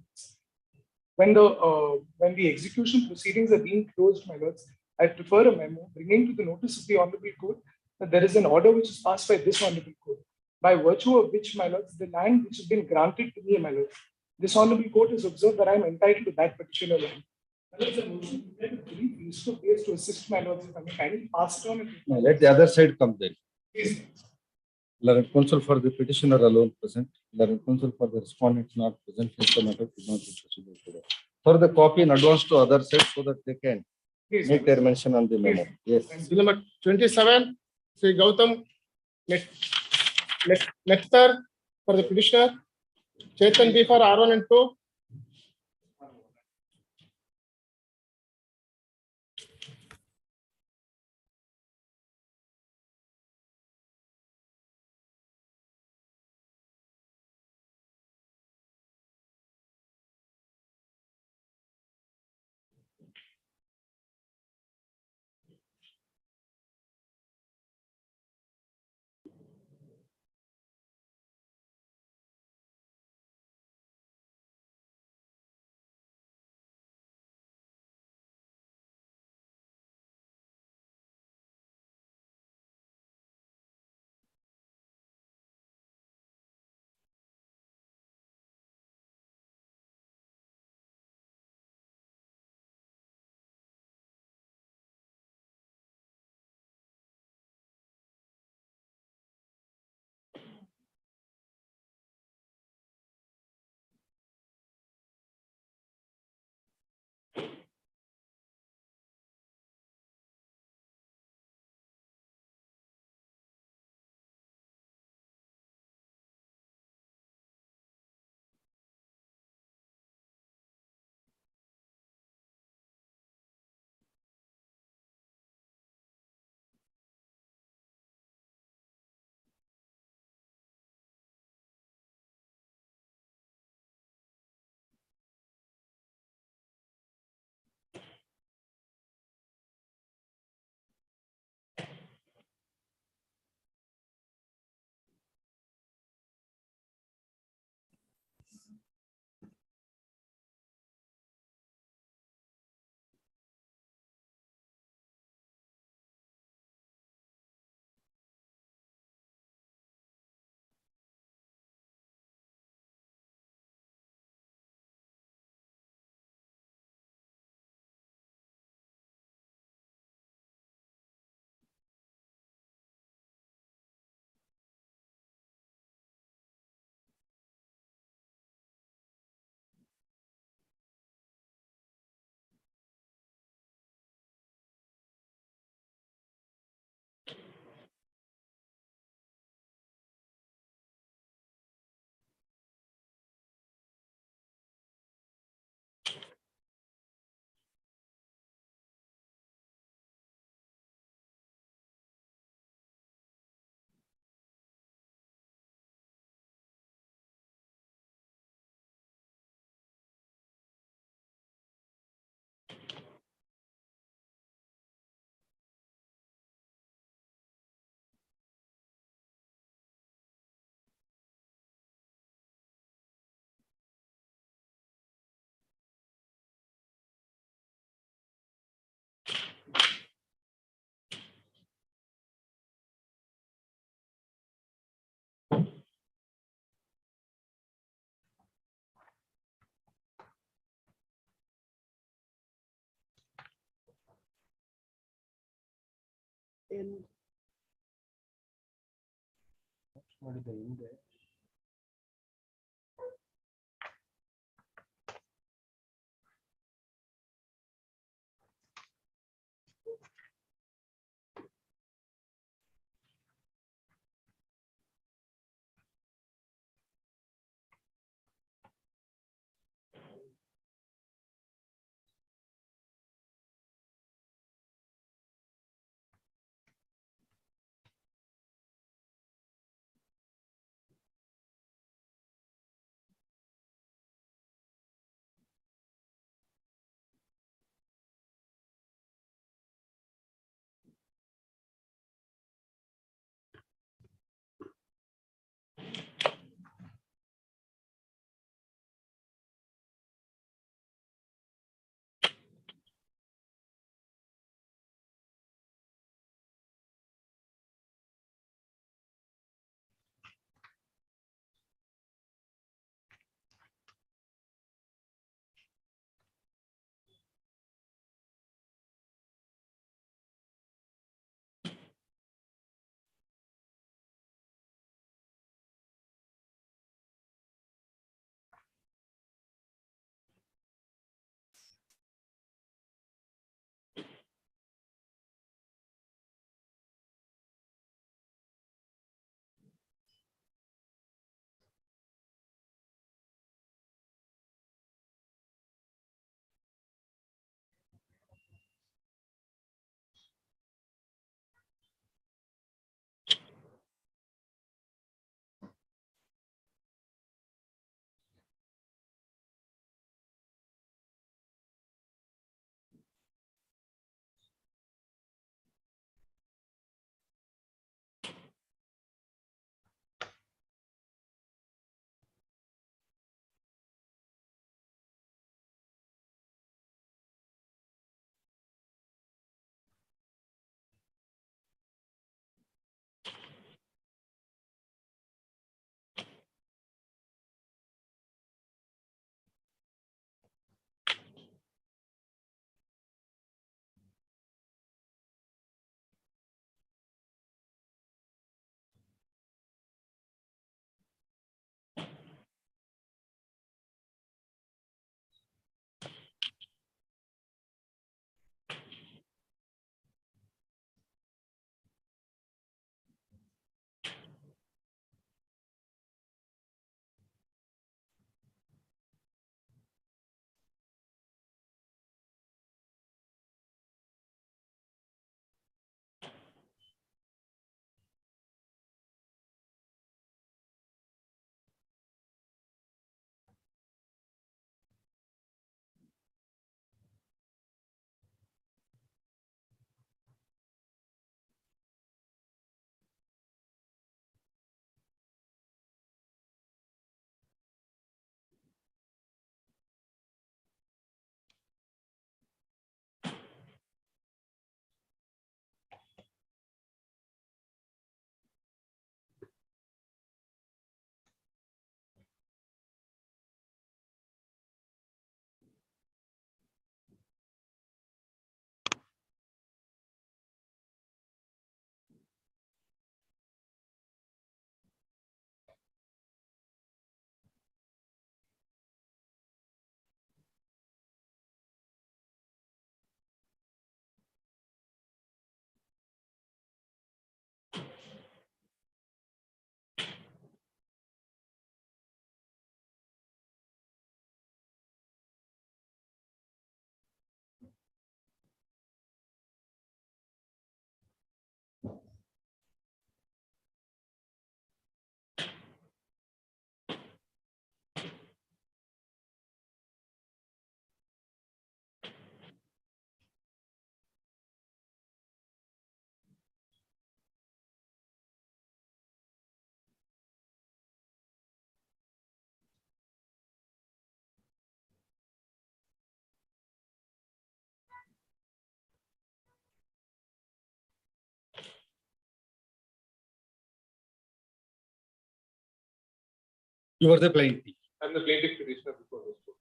When the execution proceedings are being closed, my lords, I prefer a memo bringing to the notice of the honorable court that there is an order which is passed by this honorable court, by virtue of which, my lords, the land which has been granted to me, my lords, this honorable court has observed that I am entitled to that particular land. My lords, a motion to get a brief list of ways to assist my lords, if I may kindly pass it on. No, let the other side come then. Learned counsel for the petitioner alone present. Learned counsel for the respondent not present. Hence the matter could not be proceeded today. For the copy in advance to other side so that they can make their mention on the memo. Yes. Serial number 27, Sri Gautam Neftar for the petitioner. Chetan B for R1 and 2. ಮಾಡಿದ ಹಿಂದೆ You are the plaintiff. I'm the plaintiff petitioner before this court.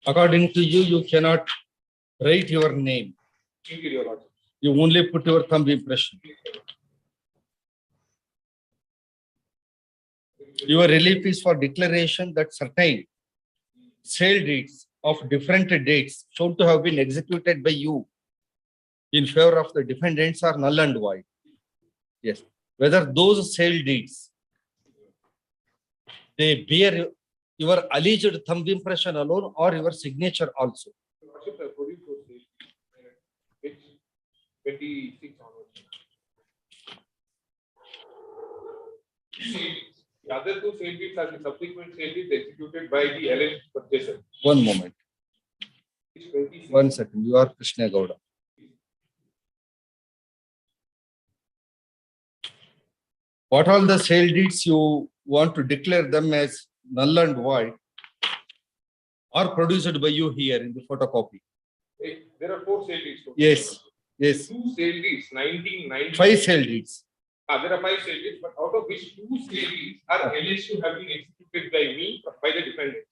According to you, you cannot write your name. Indeed, Your Lordship. You only put your thumb impression. Your relief is for declaration that certain sale deeds of different dates shown to have been executed by you in favor of the defendants are null and void. Yes. Whether those sale deeds, they bear your alleged thumb impression alone or your signature also. Your Lordship, I produced those dates. It's 26 onwards. The other two sale deeds are the subsequent sale deeds executed by the alleged purchaser. One moment. It's 26. 1 second. You are Krishna Gowda. What all the sale deeds you want to declare them as null and void are produced by you here in the photocopy? There are 4 sale deeds. Yes. Yes. 2 sale deeds, 1990. 5 sale deeds. There are 5 sale deeds, but out of which 2 sale deeds are alleged to have been executed by me, by the defendants.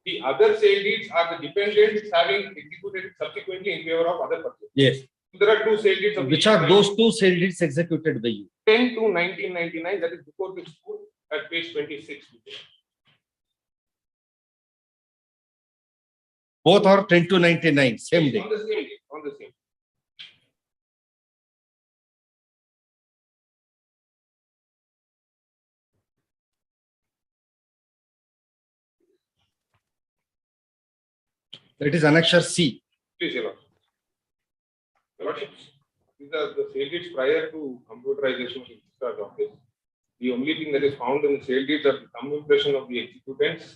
The other sale deeds are the defendants having executed subsequently in favor of other purchasers. Yes. There are 2 sale deeds. Which are those 2 sale deeds executed by you? 10 to 1999, that is before this court, at page 26. Both are 10 to 99, same day. On the same day, on the same. That is annexure C. Please, Your Lordship. Your Lordship, these are the sale deeds prior to computerization of the discharge office. The only thing that is found in the sale deeds are the thumb impression of the executants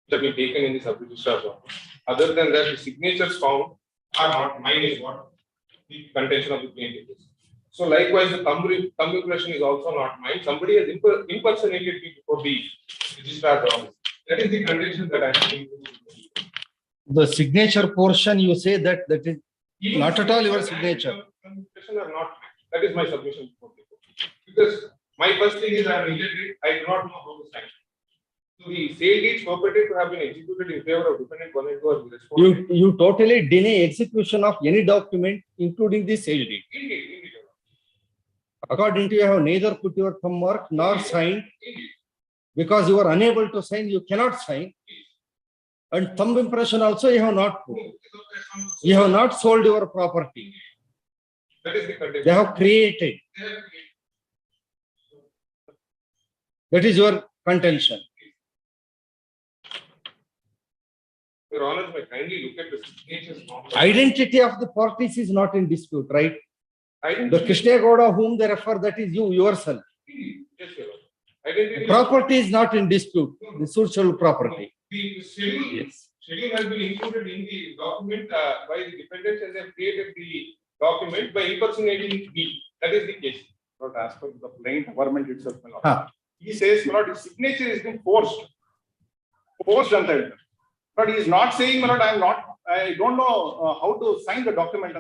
that have been taken in the sub-registrar's office. Other than that, the signatures found are not mine, is what the contention of the plaintiff is. So likewise, the thumb impression is also not mine. Somebody has impersonated me before the registrar's office. That is the contention that I am making. The signature portion, you say that is not at all your signature. Impression are not. That is my submission before the court. Because my first thing is I am illiterate. I do not know how to sign. So the sale deeds purported to have been executed in favor of defendant 1 and 2 are the respondent. You totally deny execution of any document, including the sale deed. Indeed. According to you, have neither put your thumb mark nor signed. Because you are unable to sign, you cannot sign. And thumb impression also you have not put. You have not sold your property. That is the contention. They have created. That is your contention. Your Honor, may kindly look at the signatures. Identity of the parties is not in dispute, right? The Krishna Gowda whom they refer, that is you yourself. Yes, Your Honor. Identity. Property is not in dispute, the social property. The schedule has been included in the document by the defendants as they have created the document by impersonating me. That is the case. Not as per the plain government itself. He says, my lord, his signature has been forced. Forced on the but he is not saying, my lord, I don't know how to sign the document.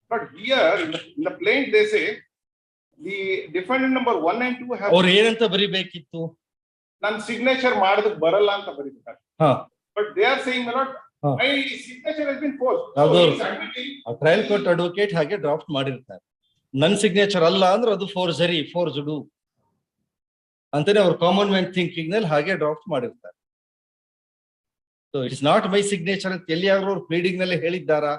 But here in the plaint, they say the defendant number 1 and 2 have. Or ಏನಂತ ಬರಿಬೇಕಿತ್ತು? ನನ್ನ signature ಮಾಡೋದಕ್ಕೆ ಬರಲ್ಲ ಅಂತ ಬರೀತಾರೆ. But they are saying, my lord, my signature has been forced. Trial court advocate ಹಾಗೆ draft ಮಾಡಿರ್ತಾರೆ. ನನ್ನ signature ಅಲ್ಲ ಅಂದ್ರೆ ಅದು ಫೋರ್ಜ್ಡು ಅಂತಾನೆ ಅವ್ರ ಕಾಮನ್ ಮ್ಯಾನ್ ಥಿಂಕಿಂಗ್ ನಲ್ಲಿ ಹಾಗೆ ಡ್ರಾಫ್ಟ್ ಮಾಡಿರ್ತಾರೆ. So it's not my signature ಅಂತ ಎಲ್ಲಿಯಾದ್ರೂ ಅವ್ರು ಪ್ಲೀಡಿಂಗ್ ನಲ್ಲಿ ಹೇಳಿದ್ದಾರಾ?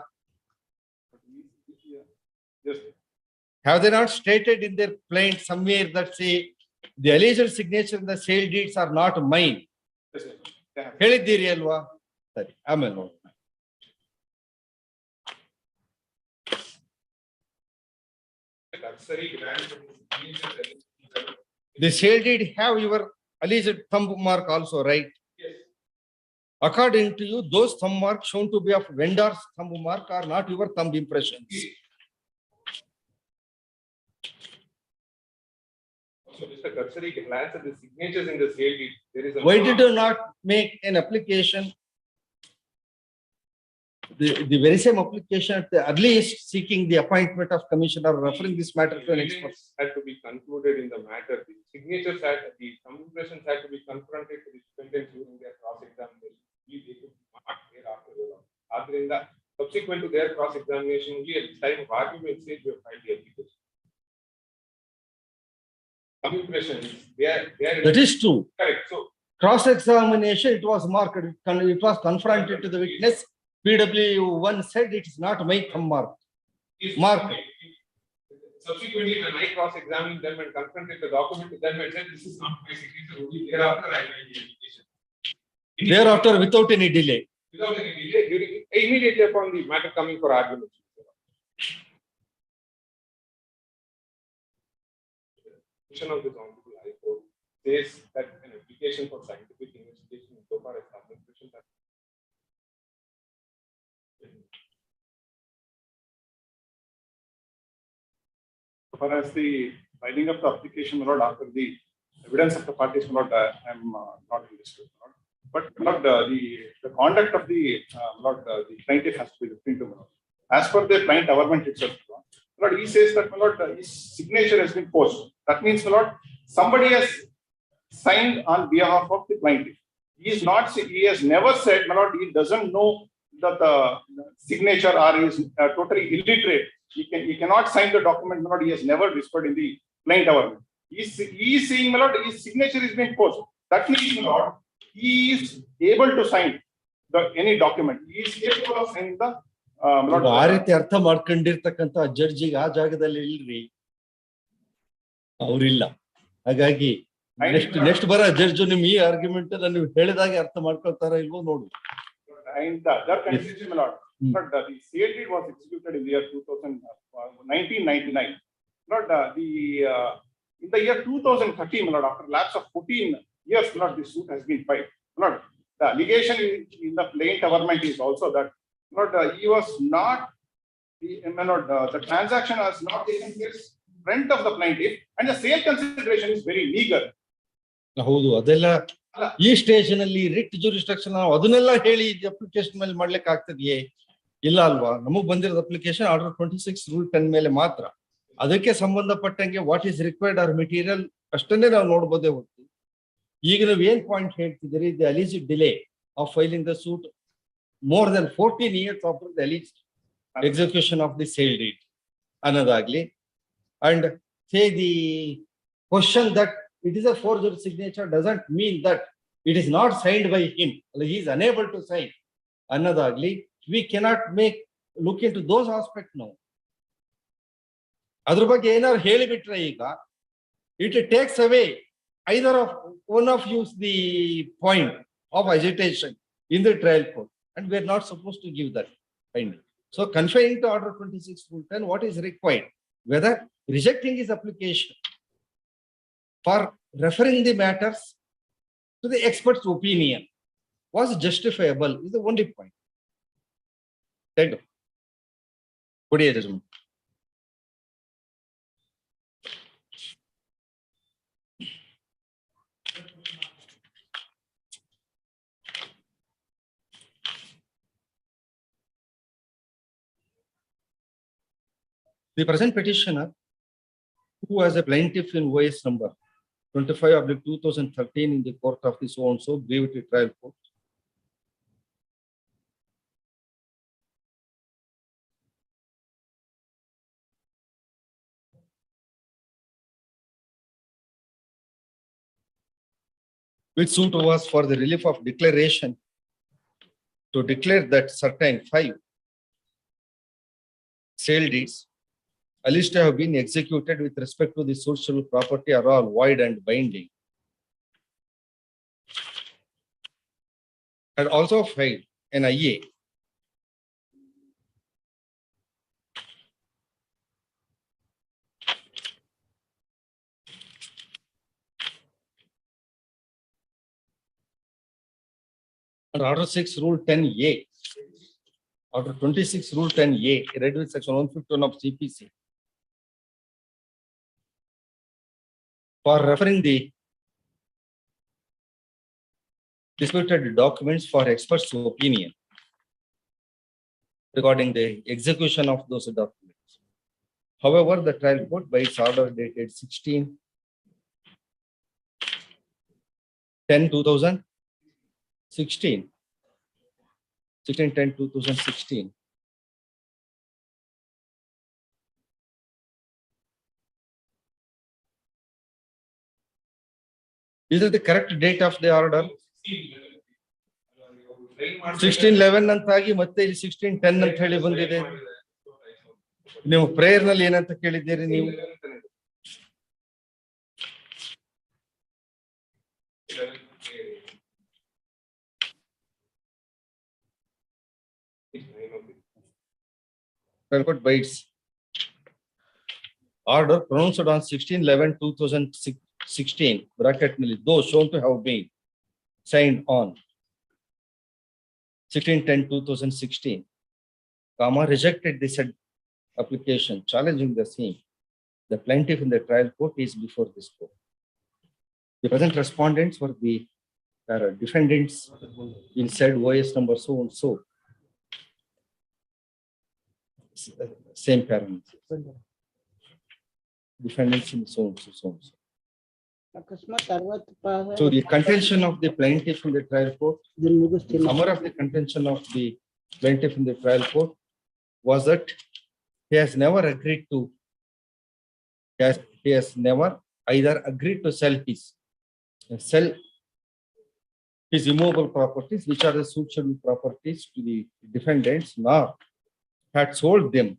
Have they not stated in their plaint somewhere that say the alleged signature in the sale deeds are not mine? ಹೇಳಿದ್ದೀರಿ ಅಲ್ವಾ? ಸರಿ, ಆಮೇಲೆ ನೋಡಿ. The sale deed have your alleged thumb mark also, right? Yes. According to you, those thumb marks shown to be of vendor's thumb mark are not your thumb impressions. So, Mr. Karsari, glance at the signatures in the sale deed. There is a Why did you not make an application the very same application at the earliest seeking the appointment of commissioner, referring this matter to an expert. Had to be concluded in the matter. The signatures had, the communications had to be confronted to the defendants during their cross-examination. They could not thereafter. After subsequent to their cross-examination, only at the time of argument stage, we have filed the application. Communications, they are. That is true. Correct. So Cross-examination, it was marked, it was confronted to the witness. PW1 said it is not my thumb mark. Mark. Subsequently, when I cross-examined them and confronted the document to them and said, this is not my signature, only thereafter I filed the application. Thereafter, without any delay. Without any delay, immediately upon the matter coming for argument. Of this Honorable High Court says that an application for scientific investigation so far as communications are. As far as the filing of the application, my lord, after the evidence of the parties, my lord, I am not in this case, but not the conduct of the the plaintiff has to be looked into, my lord. As per the client government itself, my lord, he says that, my lord, his signature has been posted. That means, my lord, somebody has signed on behalf of the plaintiff. He has never said, my lord, he doesn't know that the signature or is totally illiterate. He cannot sign the document, my lord. He has never whispered in the plain government. He is saying, my lord, his signature is being posted. That means, my lord, he is able to sign any document. He is capable of signing the. ಆ ರೀತಿ ಅರ್ಥ ಮಾಡ್ಕೊಂಡಿರ್ತಕ್ಕಂಥ ಜಡ್ಜಿಗೆ ಆ ಜಾಗದಲ್ಲಿ ಇಲ್ರಿ ಅವ್ರಿಲ್ಲ. ಹಾಗಾಗಿ next ಬರೋ judge ನಿಮ್ ಈ ಆರ್ಗ್ಯುಮೆಂಟ್ ನೀವು ಹೇಳಿದಾಗೆ ಅರ್ಥ ಮಾಡ್ಕೊಳ್ತಾರ ಇಲ್ವೋ ನೋಡಿ. And the other condition, my lord, but the CH-10 was executed in the year 1999. Not in the year 2013, my lord, after lapse of 14 years, my lord, this suit has been filed. My lord, the allegation in the plain government is also that, my lord, he was not, my lord, the transaction has not taken place in front of the plaintiff, and the sale consideration is very meager. ಹೌದು, ಅದೆಲ್ಲ ಈ stage ನಲ್ಲಿ writ ಜೂರಿಸ್ಟ್ರಕ್ಷನ್ ನಾವು ಅದನ್ನೆಲ್ಲ ಹೇಳಿ application ಮೇಲೆ ಮಾಡ್ಲಿಕ್ಕೆ ಆಗ್ತದೆಯೇ? ಇಲ್ಲ ಅಲ್ವಾ? ನಮಗ್ ಬಂದಿರೋದು ಅಪ್ಲಿಕೇಶನ್ ಆರ್ಡರ್ 26 ರೂಲ್ 10 ಮೇಲೆ ಮಾತ್ರ. ಅದಕ್ಕೆ ಸಂಬಂಧಪಟ್ಟಂಗೆ what is required or material ಅಷ್ಟನ್ನೇ ನಾವು ನೋಡ್ಬೋದೇ ಹೊರತು ಈಗ ನೀವು ಏನ್ ಪಾಯಿಂಟ್ ಹೇಳ್ತಿದ್ದೀರಿ, the alleged delay of filing the suit more than 14 years after the alleged execution of the sale deed ಅನ್ನೋದಾಗ್ಲಿ, and say the question that it is a forged signature doesn't mean that it is not signed by him, he is unable to sign ಅನ್ನೋದಾಗ್ಲಿ, we cannot look into those aspects now. ಅದ್ರ ಬಗ್ಗೆ ಏನಾದ್ರು ಹೇಳಿಬಿಟ್ರೆ ಈಗ it takes away either of one of you the point of agitation in the trial court, and we are not supposed to give that finding. So confining to order 26 rule 10, what is required, whether rejecting his application for referring the matters to the expert's opinion was justifiable is the only point. Thank you. Good day, judgment. The present petitioner, who has a plaintiff in OS number 25/2013 in the court of the so and so Gravity Trial Court, which suit was for the relief of declaration to declare that certain 5 sale deeds alleged to have been executed with respect to the social property are all void and binding, and also filed an IA and order 6 rule 10A, order 26 rule 10A, read with section 151 of CPC, for referring the disputed documents for experts' opinion. regarding the execution of those documents. However, the trial court by its order dated 16/10/2016, 16/10/2016, is it the correct date of the order? 16/11 ಅಂತ ಆಗಿ ಮತ್ತೆ ಇಲ್ಲಿ 16/10 ಅಂತ ಹೇಳಿ ಬಂದಿದೆ. ನೀವು prayer ನಲ್ಲಿ ಏನಂತ ಕೇಳಿದ್ದೀರಿ ನೀವು? By its order pronounced on 16/11/2016 bracket ನಲ್ಲಿ those shown to have been signed on 16/10/2016, comma, rejected the said application challenging the same. The plaintiff in the trial court is before this court. The present respondents were the defendants in said OS number so and so. Same parameters. Defendants in so and so, so and so. So the contention of the plaintiff in the trial court, summary of the contention of the plaintiff in the trial court was that he has never agreed to, he has never either agreed to sell his immovable properties, which are the suitable properties, to the defendants, nor had sold them.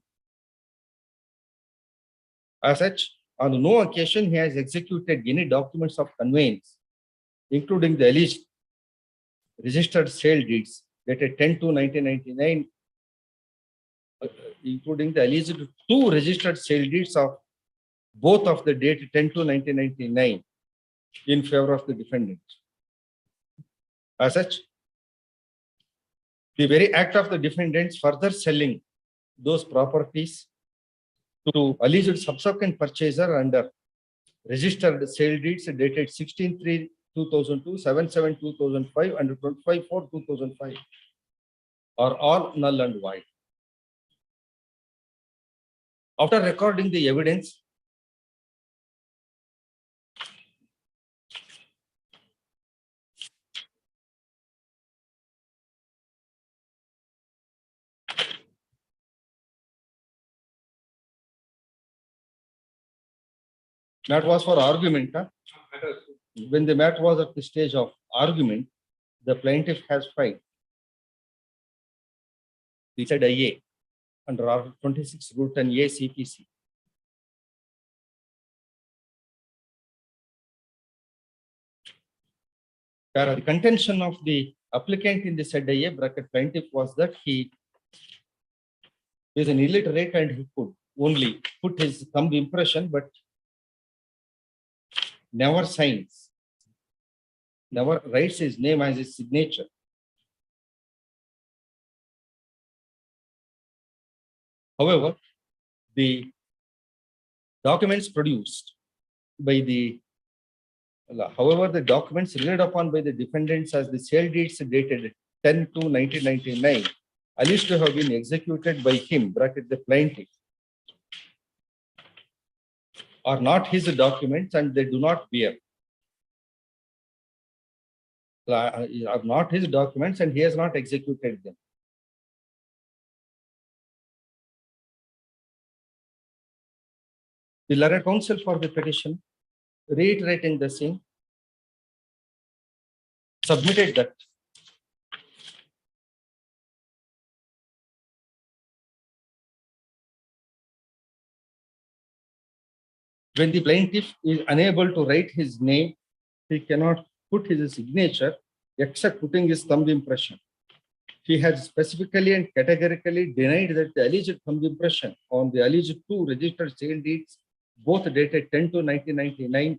As such, on no occasion he has executed any documents of conveyance, including the alleged registered sale deeds dated 10/2/1999, including the alleged 2 registered sale deeds of both of the date 10/2/1999 in favor of the defendant. As such, the very act of the defendants further selling those properties to alleged subsequent purchaser under registered sale deeds dated 16/3/2002, 7/7/2005, and 25/4/2005 are all null and void. After recording the evidence, that was for argument. When the matter was at the stage of argument, the plaintiff has filed, he said IA under Article 26 Rule 10A CPC. The contention of the applicant in the said IA bracket plaintiff was that he is an illiterate and he could only put his thumb impression, but never signs, never writes his name as his signature. However, the documents produced by the, however, the documents relied upon by the defendants as the sale deeds dated 10/2/1999 alleged to have been executed by him, bracket the plaintiff, are not his documents and they do not bear. Are not his documents and he has not executed them. The learned counsel for the petition, reiterating the same, submitted that when the plaintiff is unable to write his name, he cannot put his signature except putting his thumb impression. He has specifically and categorically denied that the alleged thumb impression on the alleged 2 registered sale deeds, both dated 10/2/1999,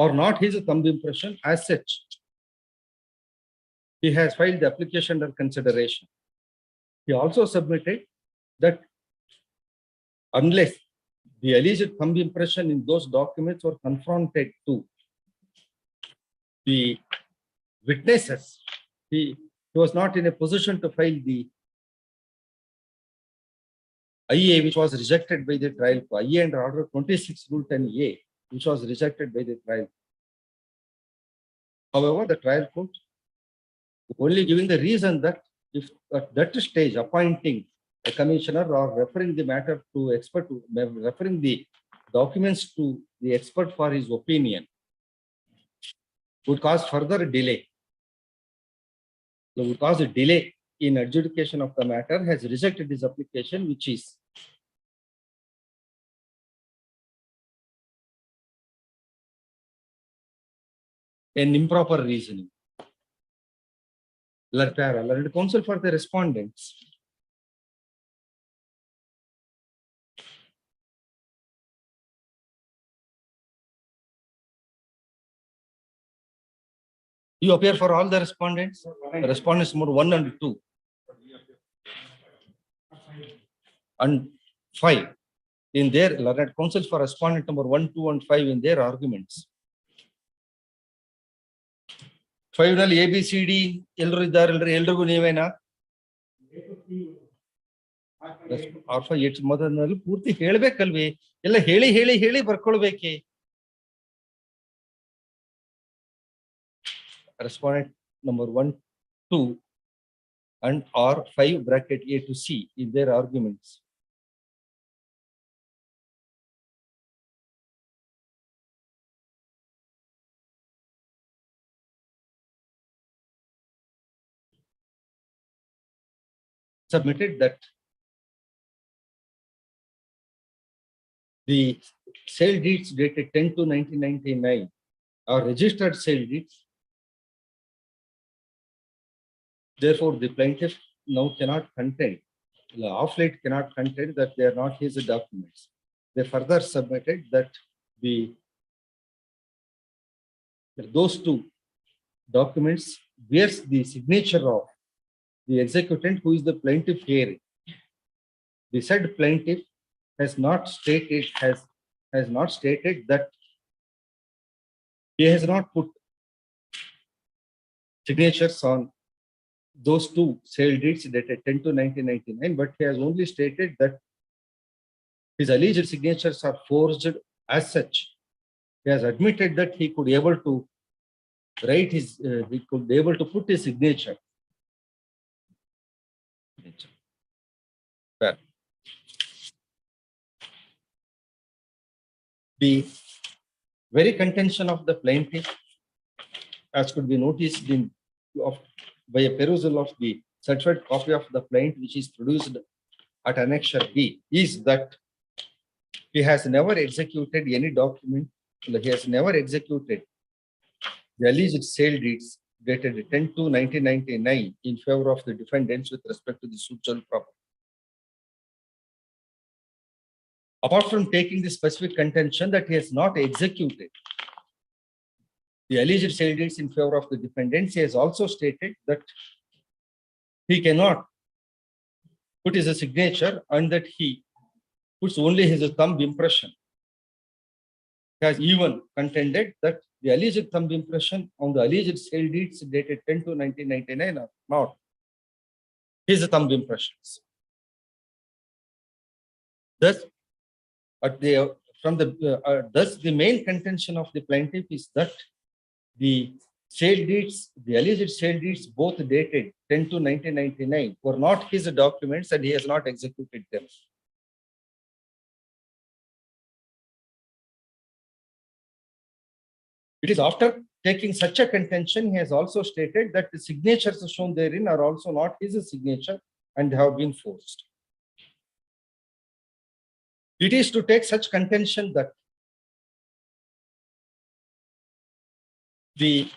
are not his thumb impression. As such, he has filed the application under consideration. He also submitted that unless the alleged thumb impression in those documents were confronted to the witnesses, he he was not in a position to file the IA, which was rejected by the trial court. IA under Order 26 Rule 10A, which was rejected by the trial. However, the trial court only giving the reason that if at that stage appointing a commissioner or referring the matter to expert, referring the documents to the expert for his opinion would cause further delay. So would cause a delay in adjudication of the matter, has rejected his application, which is an improper reasoning. Learned counsel for the respondents. You appear for all the respondents, number 1 and 2. And 5 in their learned counsel for respondent number 1, 2, and 5 in their arguments. 5 ನಲ್ಲಿ ABCD ಎಲ್ಲರೂ ಇದ್ದಾರಲ್ರಿ, ಎಲ್ರಿಗೂ ನೀವೇನಾ? Alpha ಮೊದಲಿನಲ್ಲಿ ಪೂರ್ತಿ ಹೇಳ್ಬೇಕಲ್ವಿ, ಎಲ್ಲ ಹೇಳಿ ಹೇಳಿ ಹೇಳಿ ಬರ್ಕೊಳ್ಬೇಕೆ? Respondent number 1, 2 and or 5 bracket A to C in their arguments. Submitted that the sale deeds dated 10 to 1999 are registered sale deeds. Therefore, the plaintiff now cannot contend, of late cannot contend that they are not his documents. They further submitted that those two documents bears the signature of the executant, who is the plaintiff hearing. The said plaintiff has not stated that he has not put signatures on those two sale deeds dated 10 to 1999, but he has only stated that his alleged signatures are forged as such. He has admitted that he could able to write his, he could be able to put his signature. Well, the very contention of the plaintiff, as could be noticed in by a perusal of the certified copy of the plaint, which is produced at Annexure B, is that he has never executed any document. He has never executed the alleged sale deeds dated 10 to 1999 in favor of the defendants with respect to the suitable property. Apart from taking the specific contention that he has not executed the alleged sale deeds in favor of the defendants, he has also stated that he cannot put his signature and that he puts only his thumb impression. He has even contended that the alleged thumb impression on the alleged sale deeds dated 10 to 1999 are not his thumb impressions. Thus, thus the main contention of the plaintiff is that the sale deeds, the alleged sale deeds, both dated 10 to 1999, were not his documents and he has not executed them. It is after taking such a contention, he has also stated that the signatures shown therein are also not his signature and have been forged. It is to take such contention that the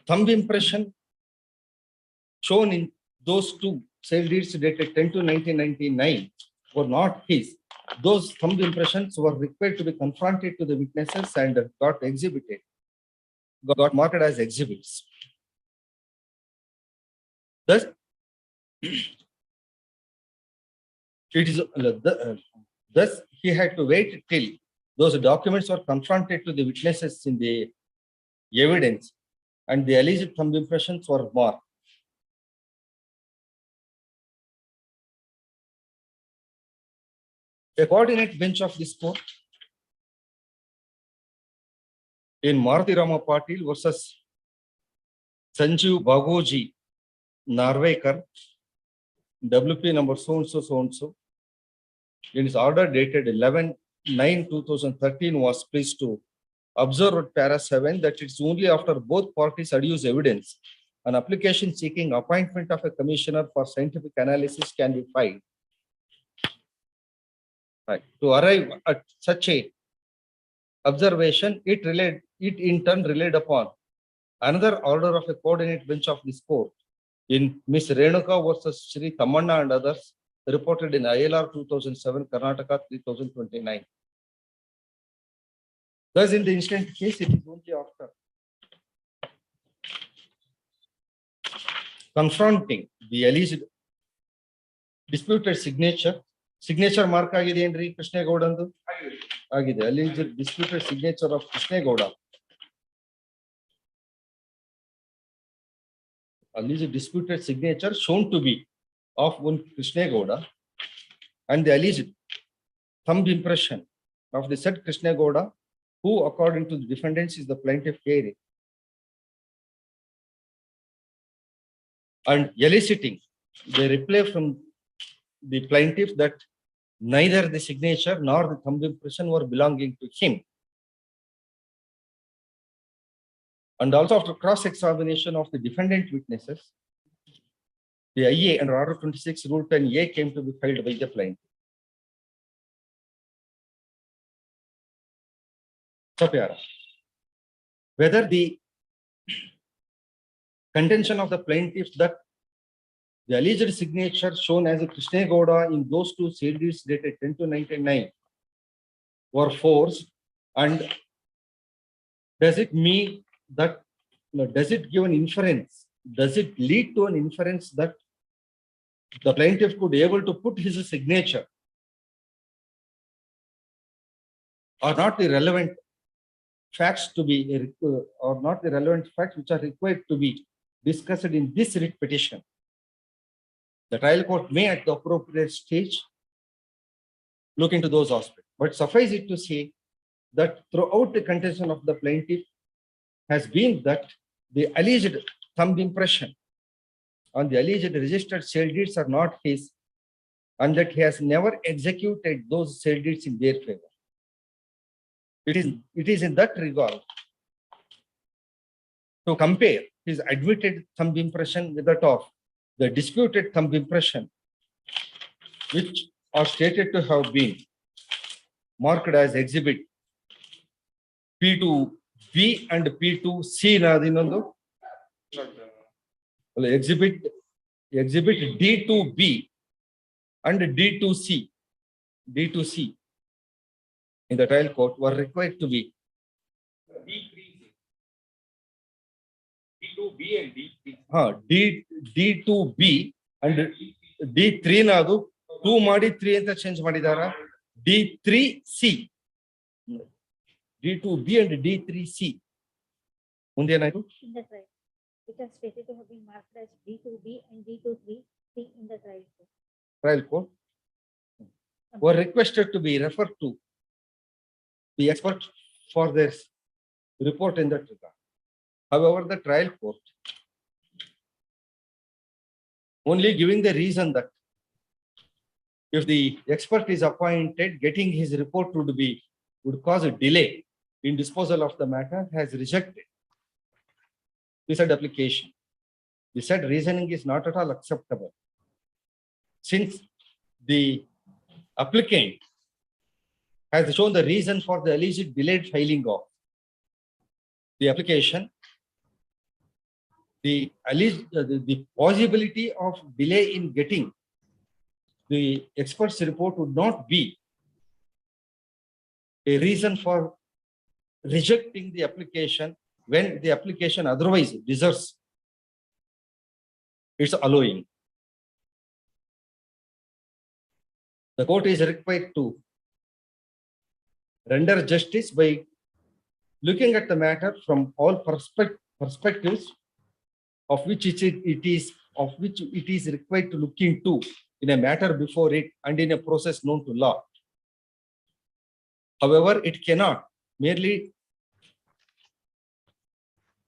thumb impression shown in those two sale deeds dated 10 to 1999 were not his. Those thumb impressions were required to be confronted to the witnesses and got exhibited, got marked as exhibits. Thus, it is thus he had to wait till those documents were confronted to the witnesses in the evidence and the alleged thumb impressions were marked. A coordinate bench of this court in Maruti Rama Patil versus Sanjeev Bagoji Narvekar, WP number so and so, in its order dated 11/9/2013 was pleased to observe at para 7 that it's only after both parties adduce evidence an application seeking appointment of a commissioner for scientific analysis can be filed. Right. To arrive at such a observation, it in turn relied upon another order of a coordinate bench of this court in Miss Renuka versus Shri Tamanna and others, reported in ILR 2007, Karnataka 3029. Thus, in the instant case, it is only after confronting the alleged disputed signature mark agide ಏನ್ರಿ ಕೃಷ್ಣೇಗೌಡಂದು ಆಗಿದೆ alleged disputed signature of Krishnegowda. Alleged disputed signature shown to be of one Krishnegowda and the alleged thumb impression of the said Krishnegowda, who according to the defendants is the plaintiff here, and eliciting the reply from the plaintiff that neither the signature nor the thumb impression were belonging to him. And also after cross-examination of the defendant witnesses, the IA under Order 26 Rule 10A came to be filed by the plaintiff. Whether the contention of the plaintiff that the alleged signature shown as a Krishnegowda in those two seal deeds dated 10/2/1999 were forged, and does it mean that, does it give an inference? Does it lead to an inference that the plaintiff could be able to put his signature, or not the relevant facts to be, or not the relevant facts which are required to be discussed in this writ petition? The trial court may at the appropriate stage look into those aspects. But suffice it to say that throughout the contention of the plaintiff has been that the alleged thumb impression on the alleged registered sale deeds are not his, and that he has never executed those sale deeds in their favor. It is in that regard to compare his admitted thumb impression with that of the disputed thumb impression, which are stated to have been marked as exhibit P2B and P2C. Exhibit D2B and D2C in the trial court were required to be D2B and D2B and D3 nadu 2 ಮಾಡಿ 3 ಅಂತ change ಮಾಡಿದಾರಾ? D3C, D2B and D3C. ಮುಂದೇನಾಯ್ತು? In the trial, it has stated to have been marked as D2B and D2C in the trial court. Trial court were requested to be referred to the expert for this report in that regard. However, the trial court only giving the reason that if the expert is appointed, getting his report would cause a delay in disposal of the matter, has rejected the said application. The said reasoning is not at all acceptable, since the applicant has shown the reason for the alleged delayed filing of the application. The possibility of delay in getting the expert's report would not be a reason for rejecting the application when the application otherwise deserves its allowing. The court is required to render justice by looking at the matter from all perspectives of which it is required to look into in a matter before it and in a process known to law. However, it cannot merely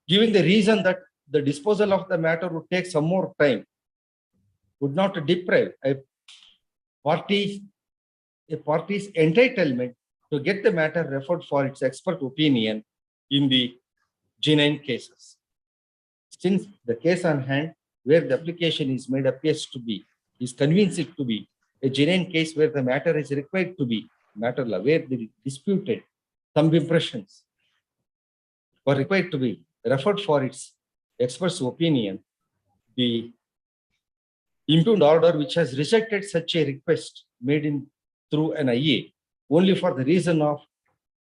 giving the reason that the disposal of the matter would take some more time, would not deprive a party's entitlement to get the matter referred for its expert opinion in the genuine cases. Since the case on hand where the application is made appears to be, is convincing to be a genuine case where the matter is required to be matter law, where the disputed thumb impressions were required to be referred for its expert's opinion, the impugned order which has rejected such a request made in through an IA only for the reason of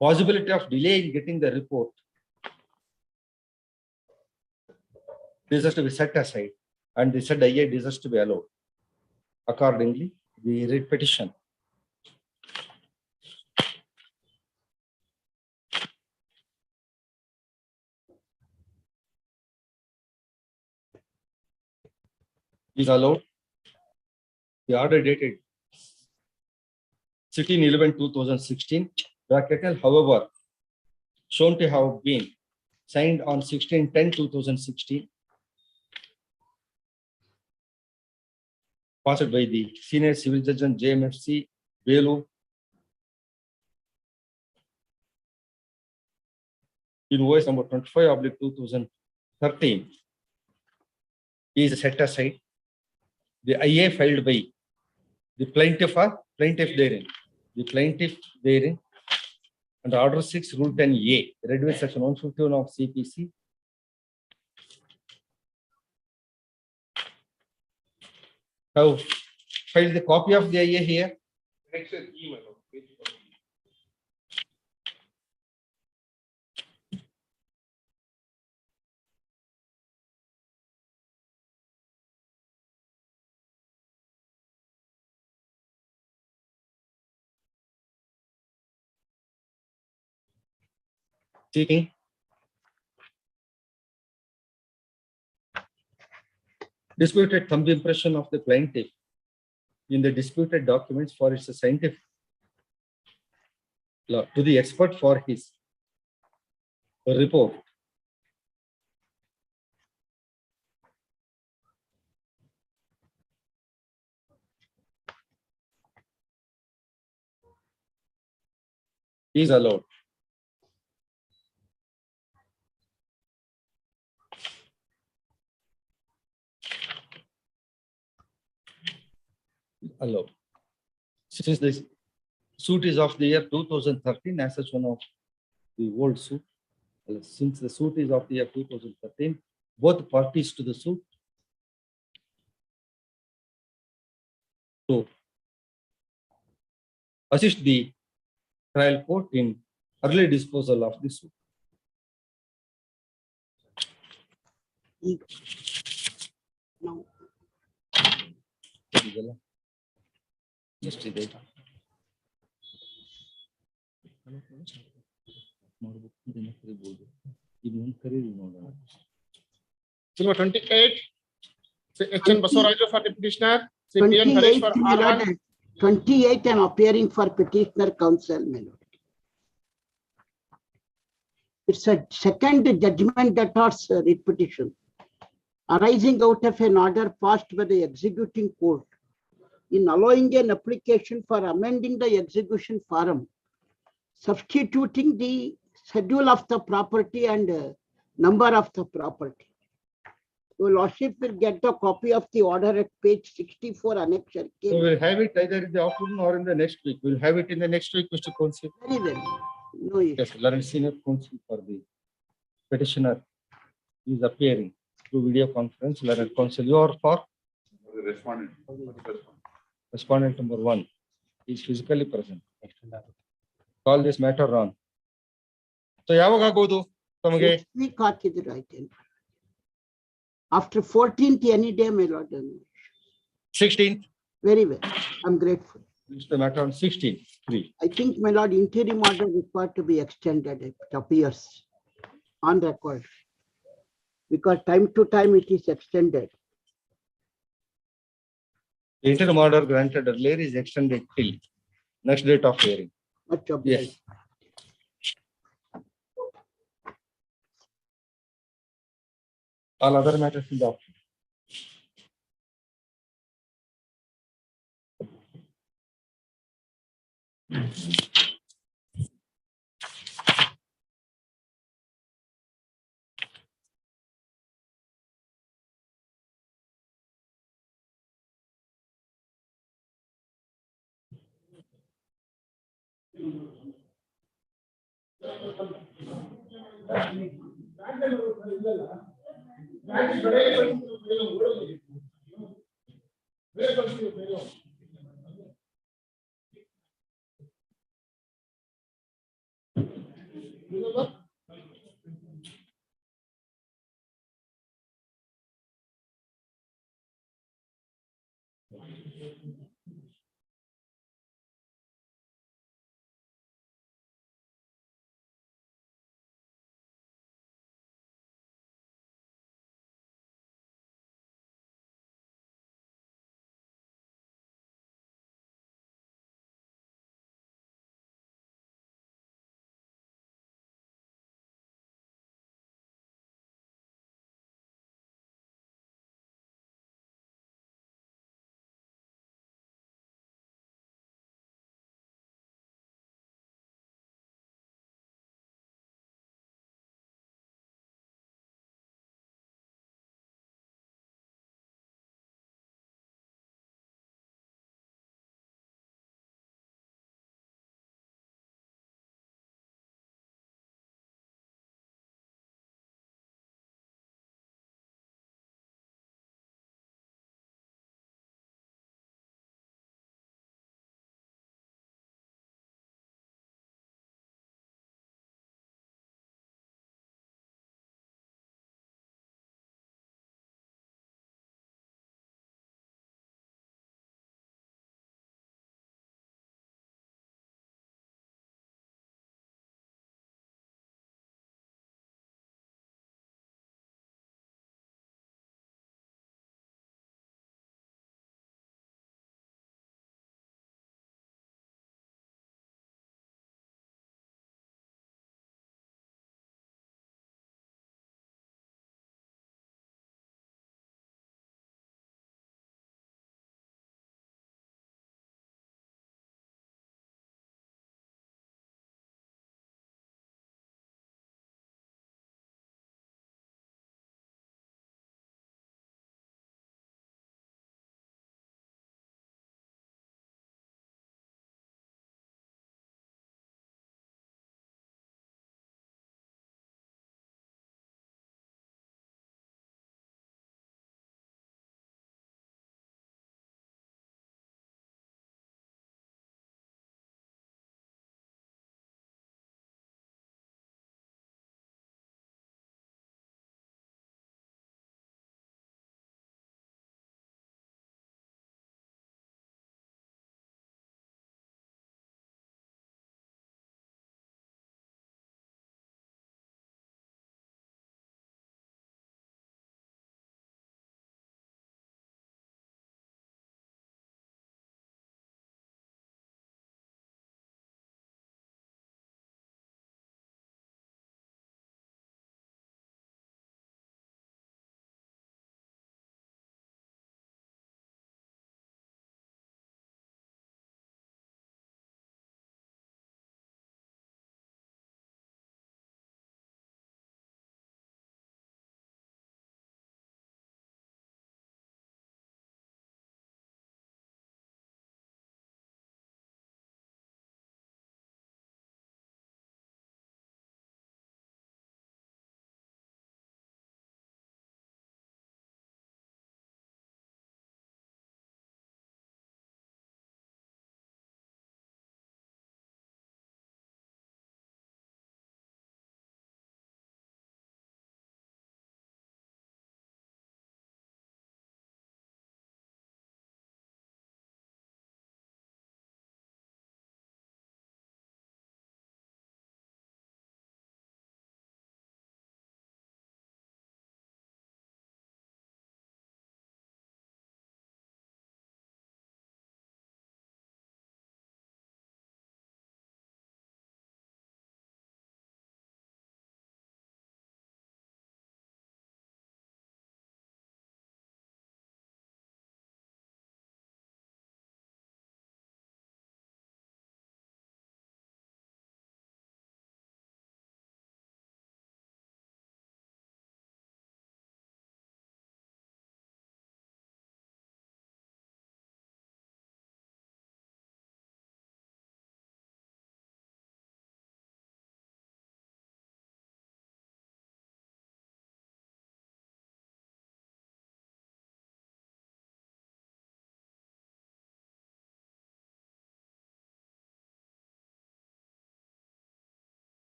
possibility of delay in getting the report, deserves to be set aside, and the said IA deserves to be allowed. Accordingly, the writ petition is allowed. The order dated 16/11/2016, bracketed, however, shown to have been signed on 16/10/2016, passed by the Senior Civil Judge and JMFC, Velu, in OS number 25/2013, is set aside. The IA filed by the plaintiff or plaintiff therein, under Order 6, Rule 10A, read with Section 151 of CPC, have filed the copy of the IA here. Section E, my lord, page 40. Seeking disputed thumb impression of the plaintiff in the disputed documents for its scientific law to the expert for his report. Is allowed. Allowed. Since this suit is of the year 2013, as such one of the old suit, since the suit is of the year 2013, both parties to the suit to assist the trial court in early disposal of the suit. No. Yesterday. Number 28, CH-10 Basuraju for the petitioner, CPN Harish 28, for my lord, R1. 28 and appearing for petitioner counsel, my lord. It's a second judgment debtor's writ petition arising out of an order passed by the executing court in allowing an application for amending the execution form, substituting the schedule of the property and number of the property. Your lordship will get the copy of the order at page 64 annexure K. So we'll have it either in the afternoon or in the next week. We'll have it in the next week, Mr. Counsel. Very well. No issue. Yes, learned senior counsel for the petitioner is appearing through video conference. Learned counsel, you are for The respondent. respondent number 1 is physically present. Call this matter on. So ಯಾವಾಗ ಆಗೋದು ತಮಗೆ? Next week ಹಾಕಿದ್ರೆ ಆಯ್ತು. After 14th, any day, my lord. 16th. Very well. I'm grateful. It's the matter on 16th. 3. I think, my lord, interim order required to be extended. It appears on record. Because time to time it is extended. The interim order granted earlier is extended till next date of hearing. Much obliged. Yes. All other matters in the option.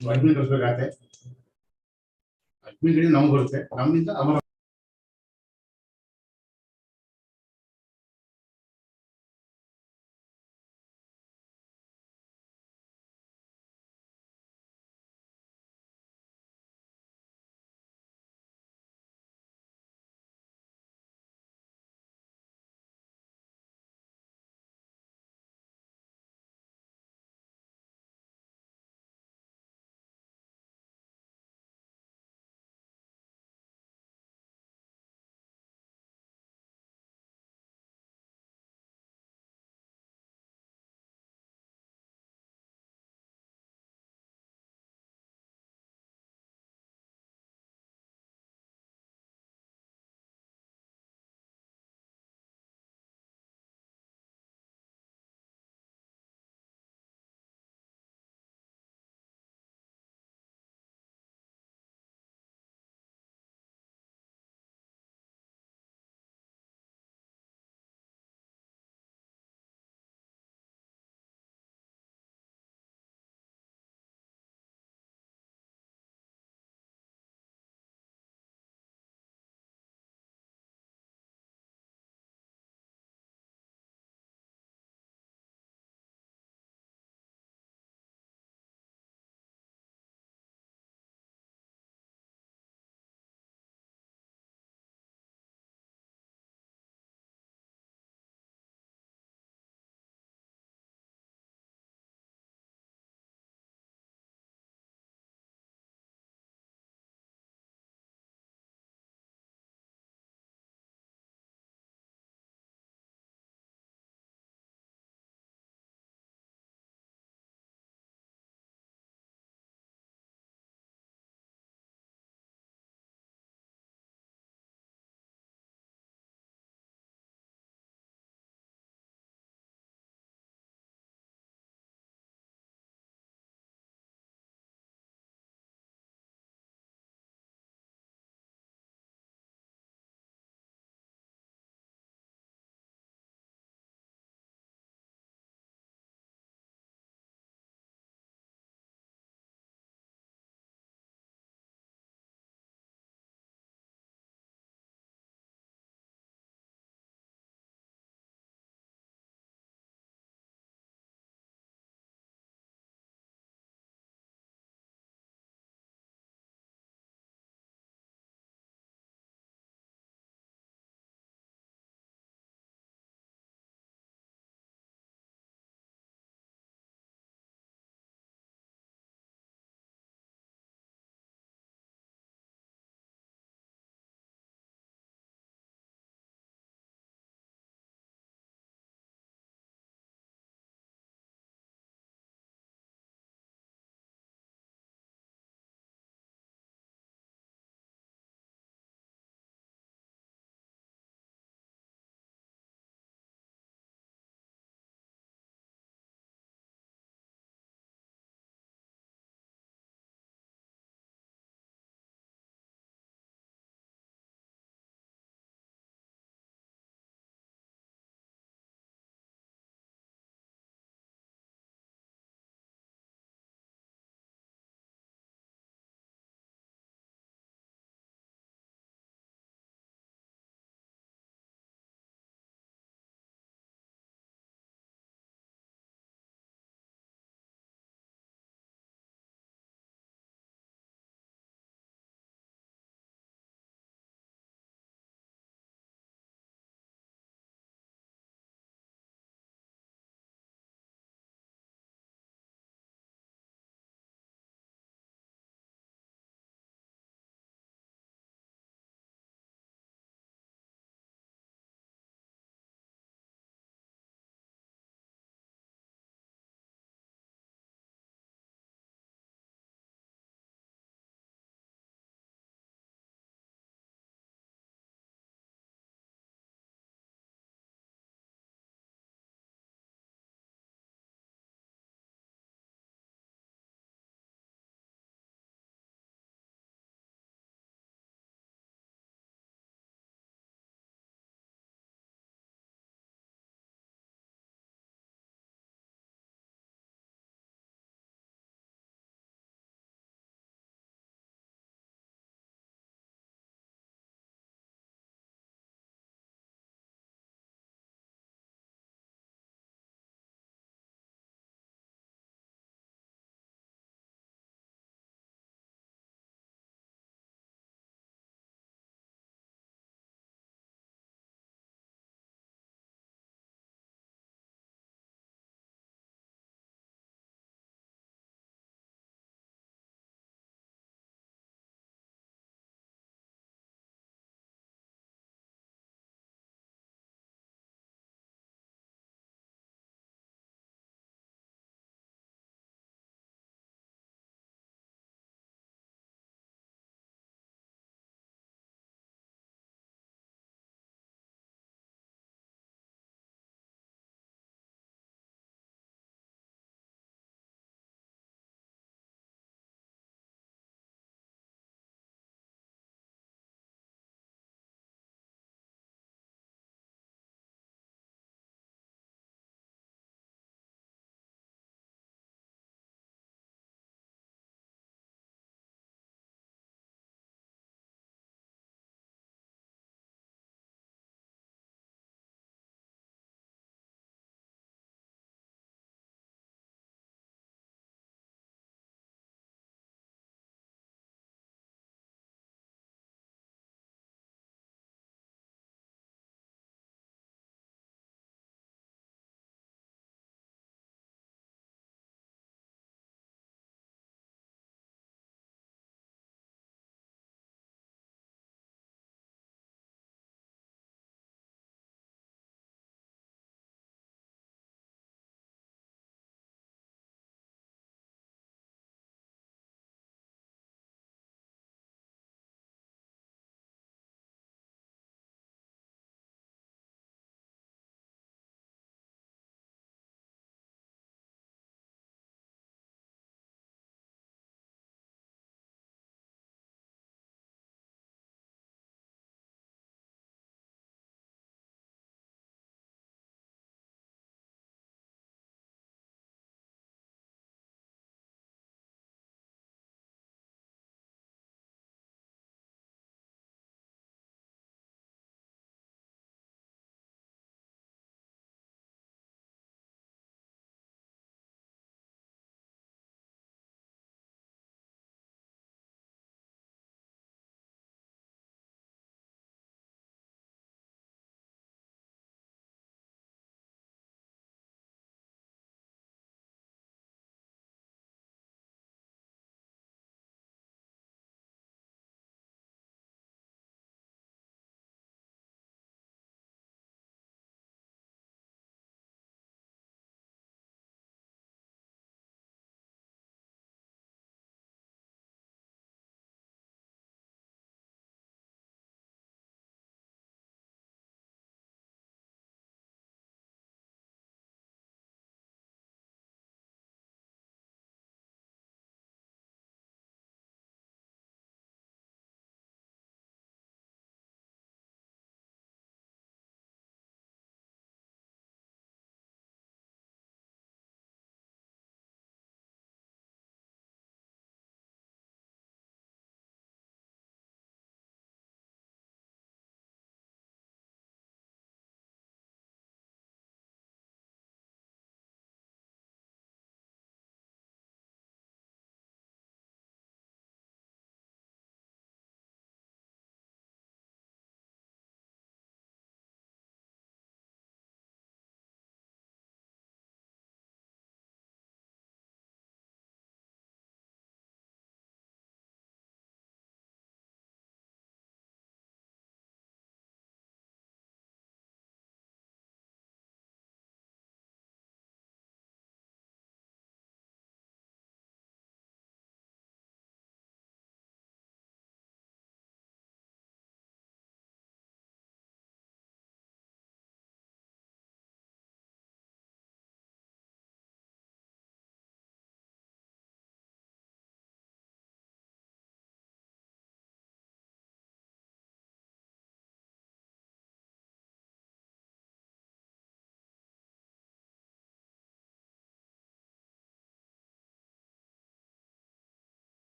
Admit ಕಳಿಸ್ಬೇಕಾಗತ್ತೆ. Admit ನಮ್ಗೆ ಬರುತ್ತೆ, ನಮ್ಮಿಂದ ಅವರ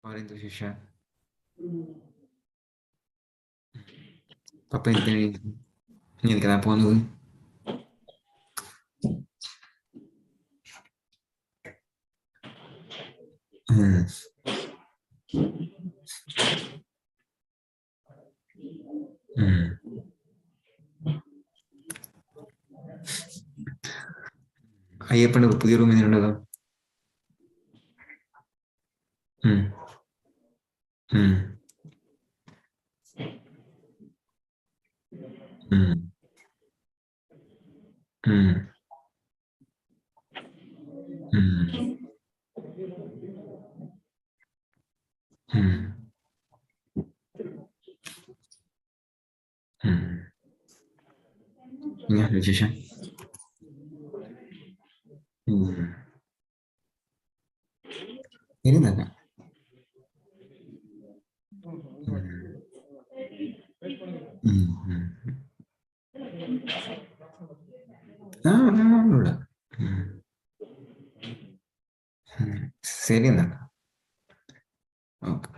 Valendo ಶಿಷ್ಯ ಪಾಪ ಇಂತೇಳಿ ನೀನು కదా పోను അയ്യപ്പൻ്റെ പുതിയ റൂം എങ്ങനെയുണ്ടോ? വിശേഷം ഇരുന്നല്ല ശരി എന്നാ ഓക്കെ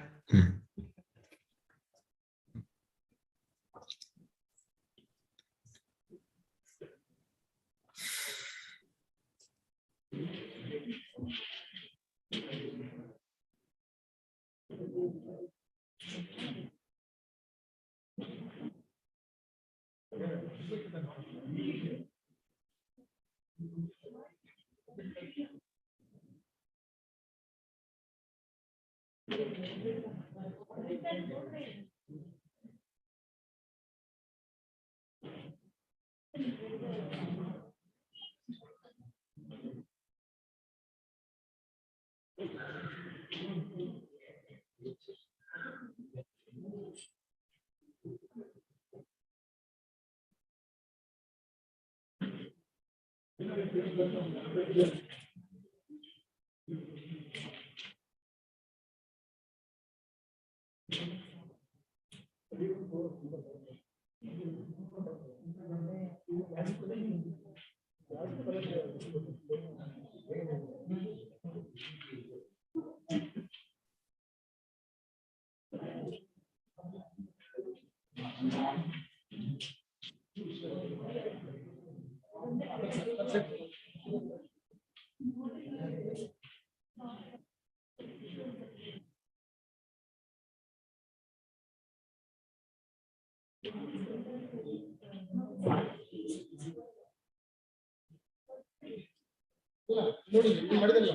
ನೋಡಿ ಇಲ್ಲಿ ಮಾಡಿದಲ್ಲ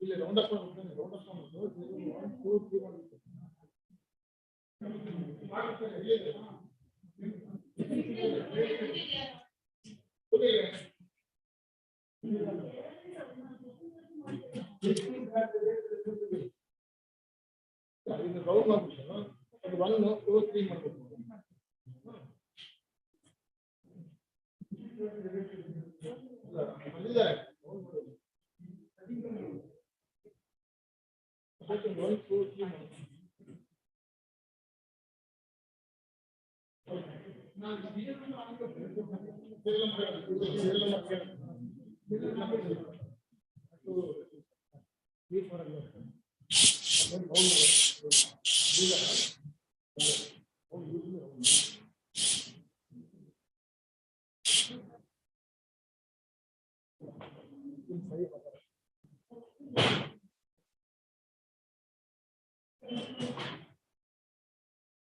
ಇಲ್ಲಿ round up round up 1 2 3 round ಮಾಡ್ಬಿಟ್ಟು 1 2 3 ಮಾಡ್ಬೇಕು ಅಲ್ಲಿದ್ದಾರೆ 1 2 3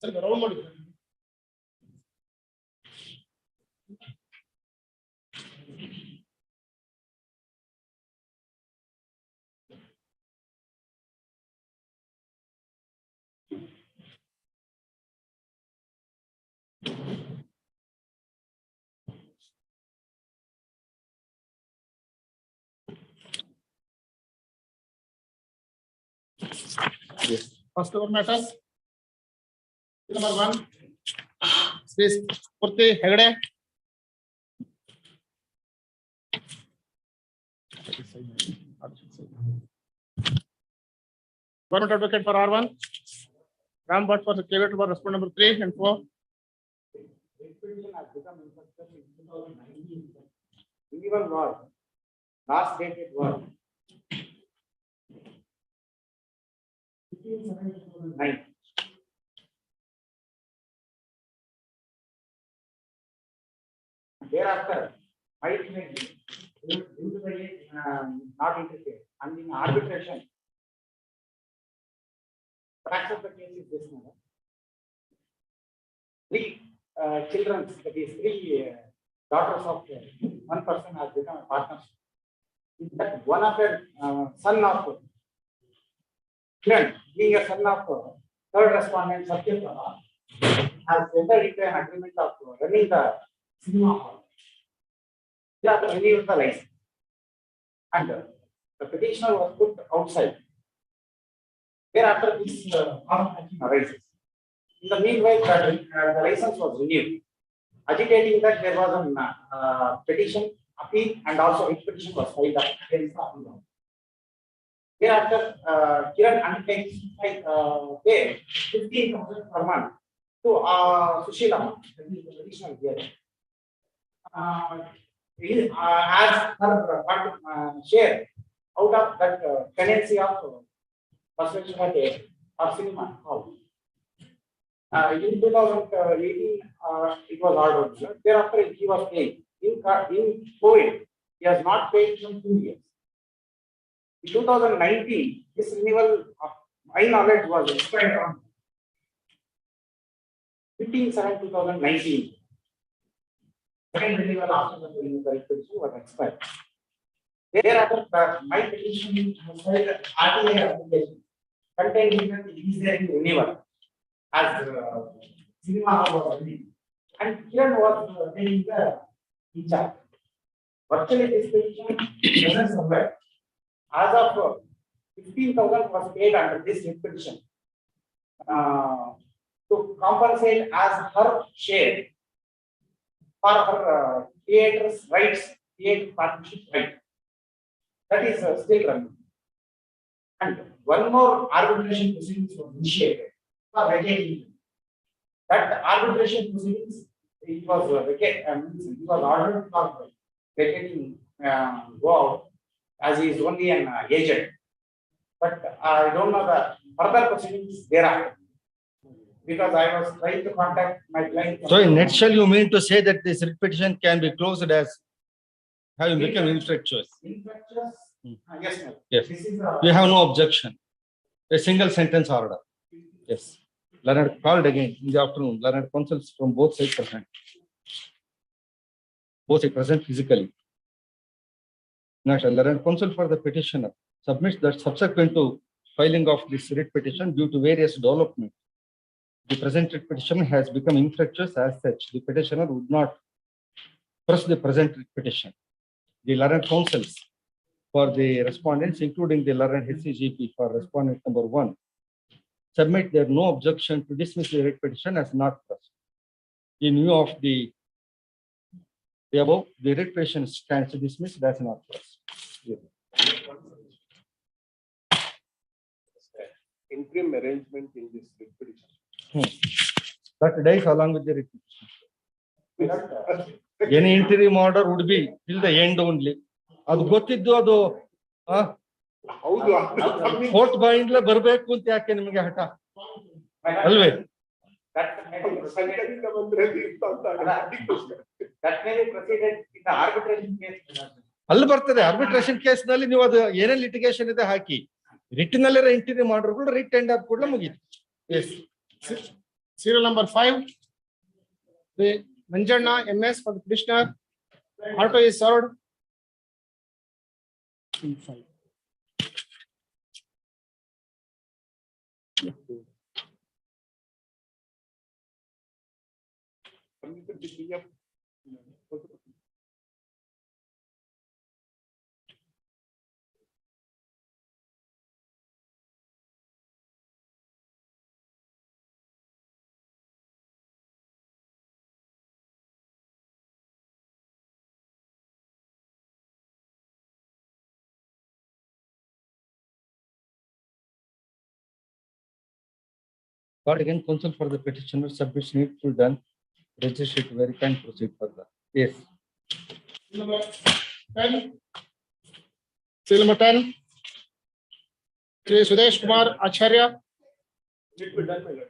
ಸರ್ ರೌಂಡ್ ಮಾಡಿ First our matters. Number 1. Sri Spurti Hegde. Government advocate for R1. Ram Bhatt for the caveat for respondent number 3 and 4. Renewal was last dated was 15/7/2009. Thereafter, ultimately, not interested, and in arbitration, facts of the case is this manner. Three children, that is three daughters of one person has become a partner. In fact, one of the son of Kiran, being a son of third respondent, Satyam, has entered into an agreement of running the cinema hall. They are renewing the license. And the petitioner was put outside. Thereafter, this conflict arises. In the meanwhile, the license was renewed, agitating that there was a petition, appeal, and also a petition was filed against the appeal. Thereafter, Kiran undertakes pay 15,000 per month to Sushila, the petitioner here. As her share out of that tenancy of persuasion or cinema hall. In 2018, it was ordered. Thereafter, he was paid. In COVID, he has not paid from 2 years. In 2019, this renewal of my knowledge was expired on 15/7/2019. Second renewal after the petition was expired. Thereafter, my petition was filed RTA application containing that it is there in renewal as cinema hall was renewed. And Kiran was taking the in charge. Virtually, this petition doesn't survive. As of 15,000 was paid under this petition to compensate as her share for her theatre's rights, theatre partnership right. That is still running. And one more arbitration proceedings was initiated for vacating. That arbitration proceedings, it was ordered for vacating go out as he is only an agent. But I don't know the further proceedings thereafter. Because I was trying to contact my client. So in nutshell, you mean to say that this writ petition can be closed as having become infructuous? Infructuous? Yes, ma'am. Yes. This is We have no objection. A single sentence order. Yes. Learned called again in the afternoon. Learned counsels from both sides present. Both sides present physically. Next, learned counsel for the petitioner submits that subsequent to filing of this writ petition due to various developments, the present writ petition has become infructuous. As such, the petitioner would not press the present writ petition. The learned counsels for the respondents, including the learned HCGP for respondent number 1, submit their no objection to dismiss the writ petition as not pressed. In view of the above, the writ petition stands dismissed as not pressed. Interim arrangement in this writ petition. That dies along with the writ petition. Any interim order would be till the end only. ಅದು ಗೊತ್ತಿದ್ದು ಅದು court ಬಾಯಿಂದಲೇ ಬರಬೇಕು ಅಂತ ಯಾಕೆ ನಿಮಗೆ ಹಠ ಅಲ್ವೇ? ಅಲ್ಲಿ ಬರ್ತದೆ ಆರ್ಬಿಟ್ರೇಷನ್ ಕೇಸ್ ನಲ್ಲಿ ನೀವು ಅದು ಏನೇನ್ ಲಿಟಿಗೇಷನ್ ಇದೆ ಹಾಕಿ ರಿಟ್ಟಿನಲ್ಲಿರೋ ಇಂಟೀರಿಯರ್ ಮಾಡಿದ್ರು ರಿಟ್ ಎಂಡ್ ಆದ ಕೂಡಲೇ ಮುಗೀತು. Serial number 5. The Manjana MS for the petitioner. Auto is served. In 5. Court again counsel for the petitioner submits needful done, registry to verify and proceed further. Yes. Number 10. Serial number 10. Shri Sudesh Kumar Acharya. Needful done, my lord.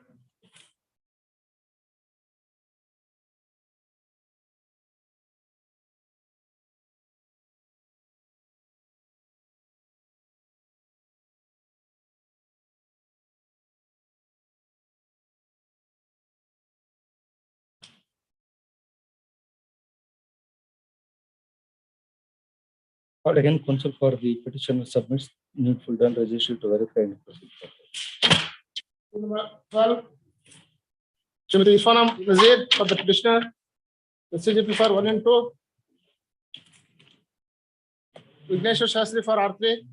Court again counsel for the petitioner submits needful done, registry to verify and proceed further. Number 12. Shrimati Irfana Nazir for the petitioner. The CGP for 1 and 2. Vigneshwar Shastri for R3.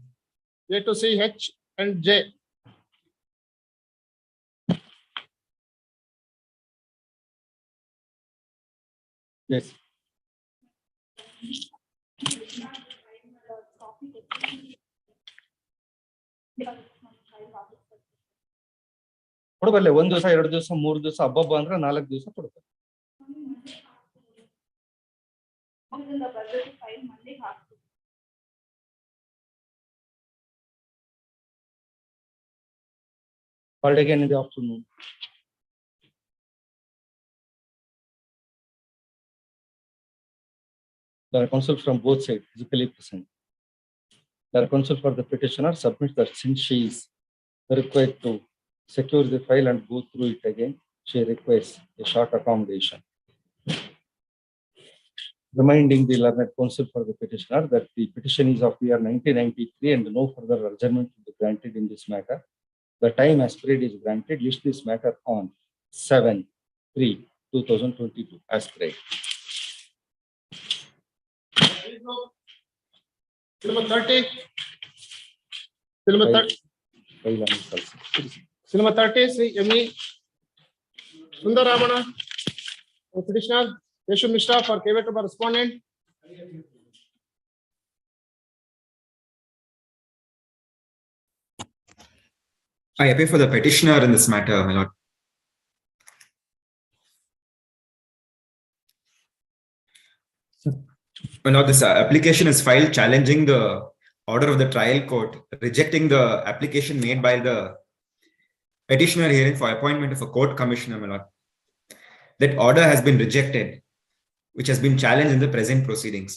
A to C, H and J. Yes. ಕೊಡಬಲ್ಲೆ ಒಂದು ದಿವಸ 2 ದಿವಸ 3 ದಿವಸ ಹಬ್ಬ ಅಂದ್ರೆ 4 ದಿವಸ ಕೊಡ್ತಾರೆ. Called again in the afternoon. The counsel from both sides physically present. The counsel for the petitioner submits that since she is required to secure the file and go through it again, she requests a short accommodation. Reminding the learned counsel for the petitioner that the petition is of year 1993 and no further adjournment will be granted in this matter. The time as period is granted. List this matter on 7/3/2022 as period. Number 30. Number 30. Number 30. Sri M.E. Sundaramana, petitioner. Yeshu Mishra for caveat of respondent. I appear for the petitioner in this matter, my lord. My lord, this application is filed challenging the order of the trial court, rejecting the application made by the petitioner hearing for appointment of a court commissioner, my lord. That order has been rejected, which has been challenged in the present proceedings.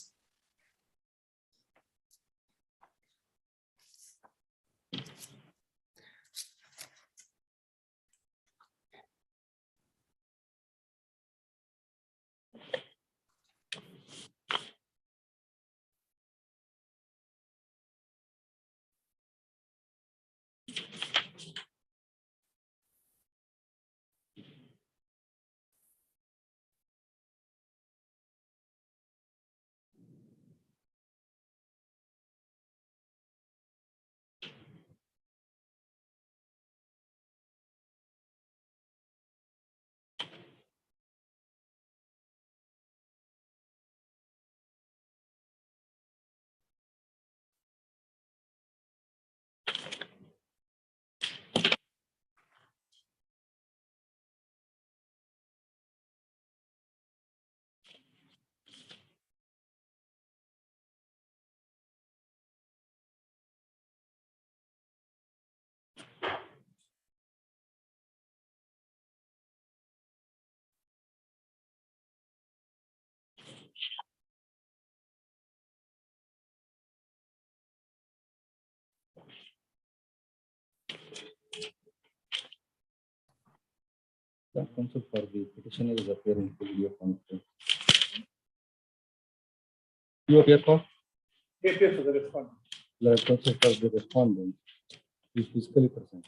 The counsel for the petitioner is appearing to video conference. You appear for? Appear for the respondent. The counsel for the respondent is physically present.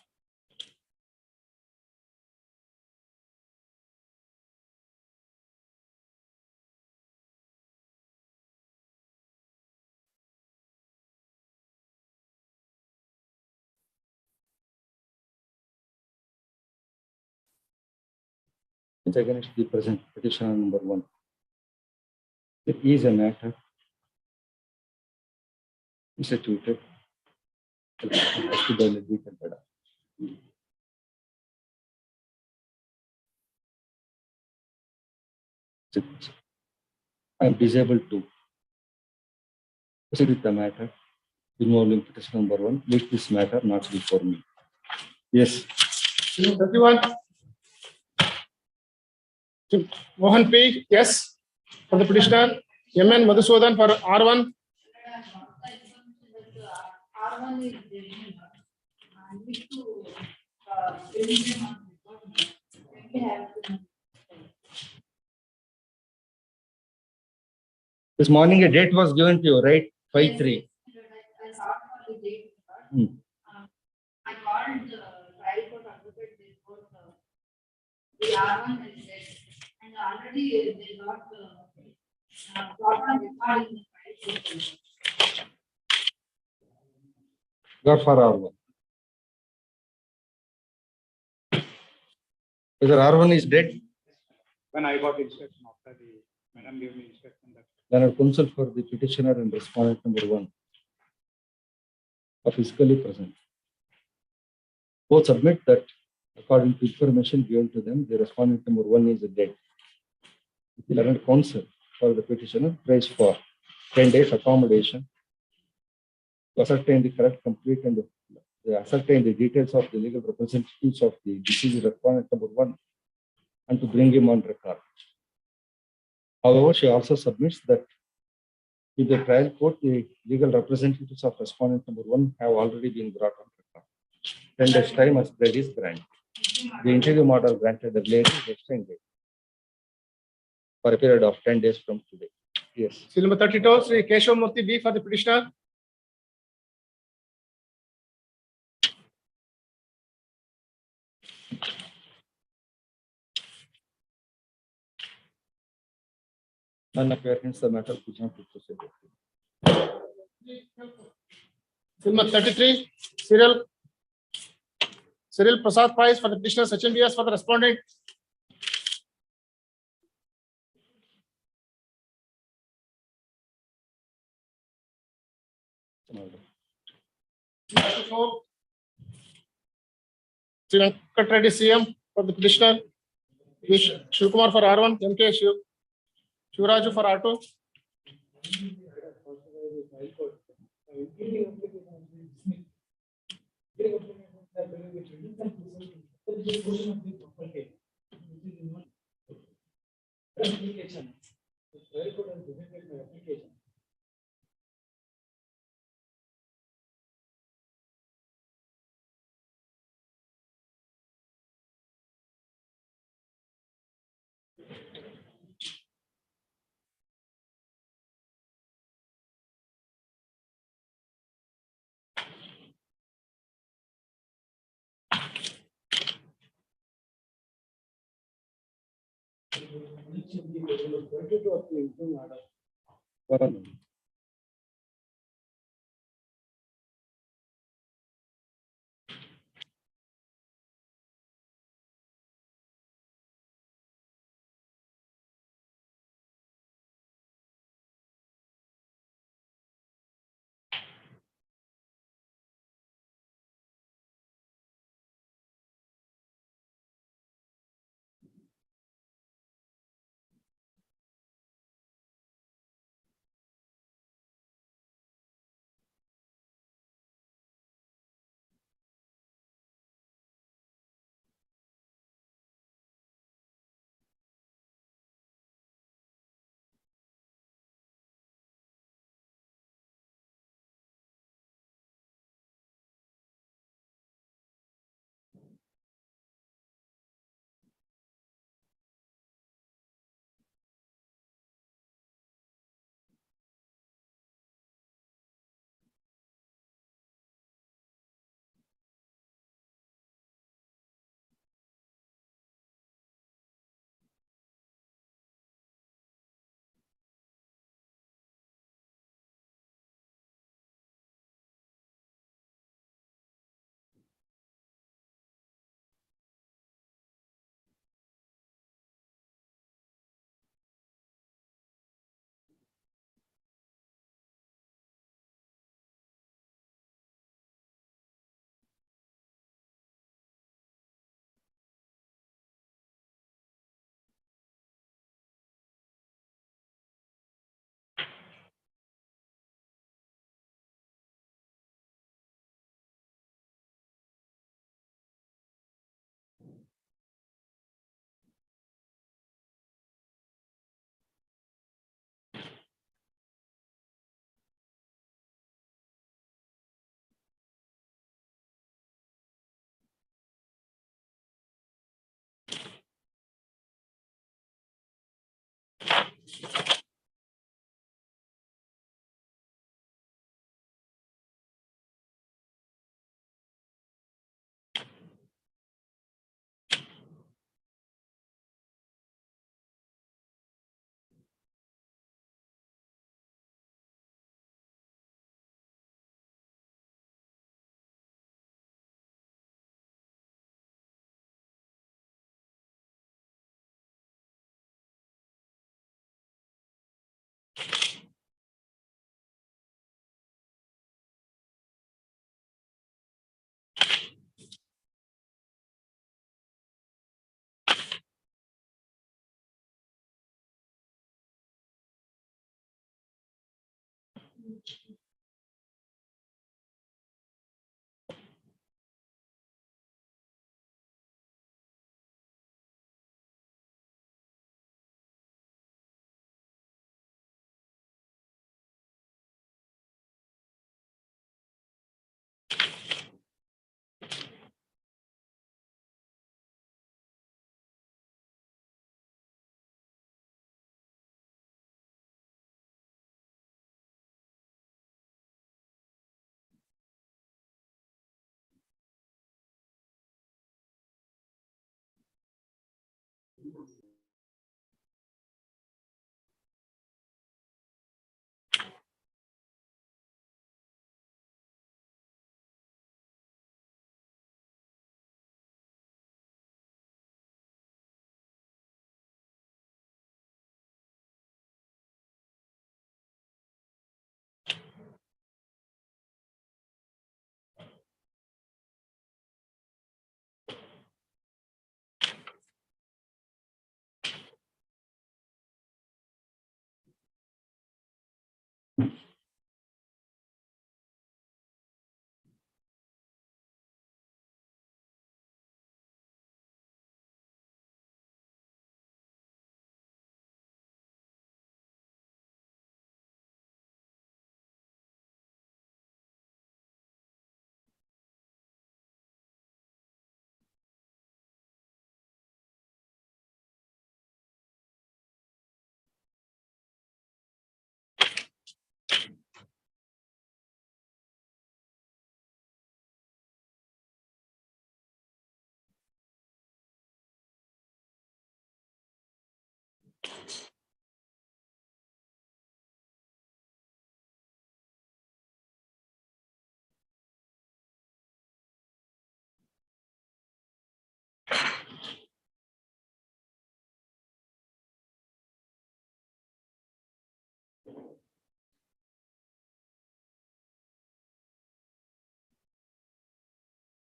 It's against the present petitioner number 1. It is a matter instituted I am disabled to proceed with the matter involving petition number 1. Leave this matter not before me. Yes. 31. Mohan P. Yes. For the petitioner. M.N. Madhusudan for R1. R1 is need to This morning a date was given to you, right? 5/3. I called the trial court advocate before the R1 is there, and already they got problem recording the trial court. Got for R1. Whether R1 is dead, When I got instruction after the madam gave me instruction that then I counsel for the petitioner and respondent number 1 are physically present. Both submit that according to information given to them, the respondent number 1 is dead. The learned counsel for the petitioner prays for 10 days accommodation to ascertain the correct, complete, and ascertain the details of the legal representatives of the deceased respondent number 1 and to bring him on record. However, she also submits that in the trial court, the legal representatives of respondent number 1 have already been brought on record. 10 days time as that is granted. The interview model granted earlier is extended for a period of 10 days from today. Yes. Seal number 32. Sri Keshav Murthy B. for the petitioner. None appear, hence the matter could not be proceeded. Seal number 33. Cyril Prasad Price for the petitioner. Sachin B.S. for the respondent. Sri Venkat Reddy CM for the petitioner. Shivkumar for R1. M.K. Shivraju for R2.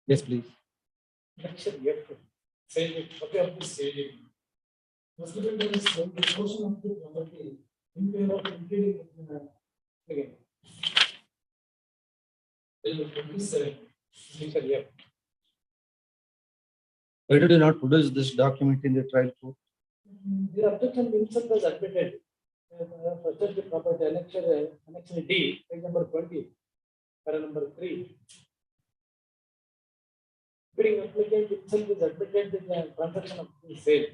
Yes, please. Section F, saving, copy of the saving. Hospital is the portion of the property in favor of including again. 27, Section F. Why did you not produce this document in the trial court? The objection himself was admitted. First the property annexure D, page number 20, para number 3. Bidding applicant itself is admitted in the transaction of the sale.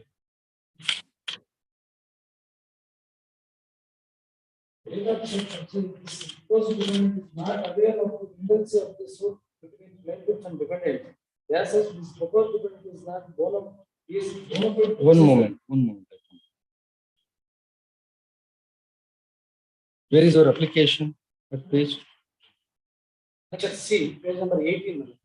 Suppose defendant is not aware of the tendency of the suit between plaintiff and defendant. As such, this proposed defendant is not bona fide. One moment. Where is your application? What page? Section C, page number 18.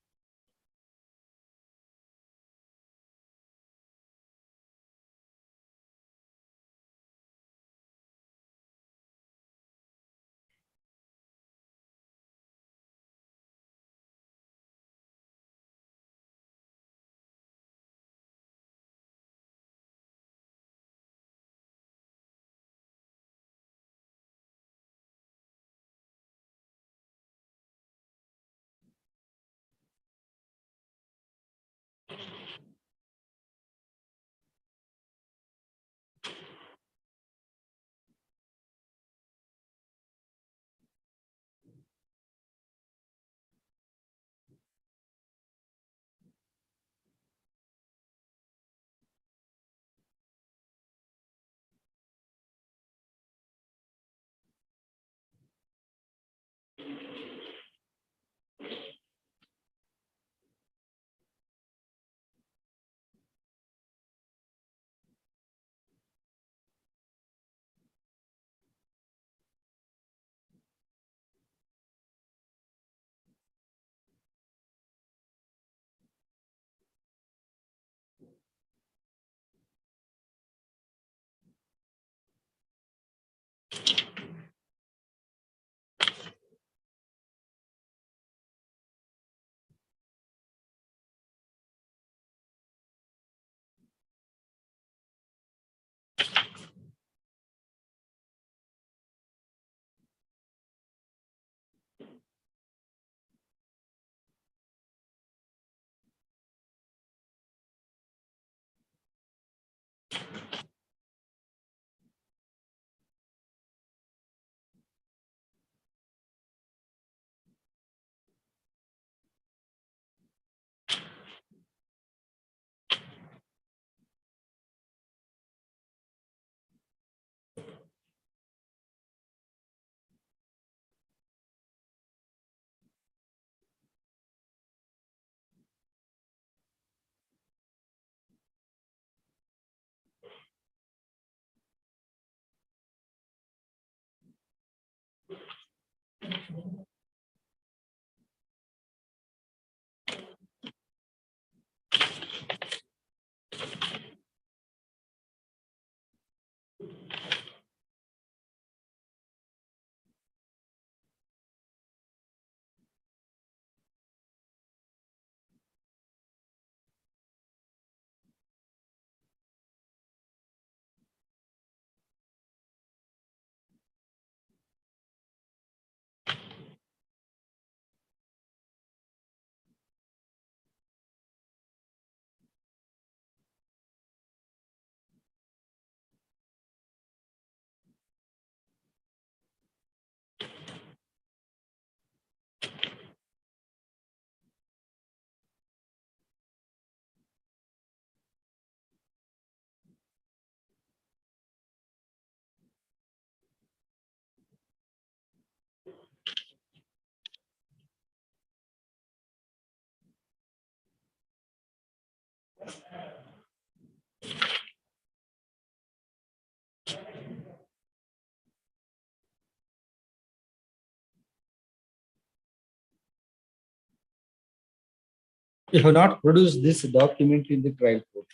You have not produced this document in the trial court,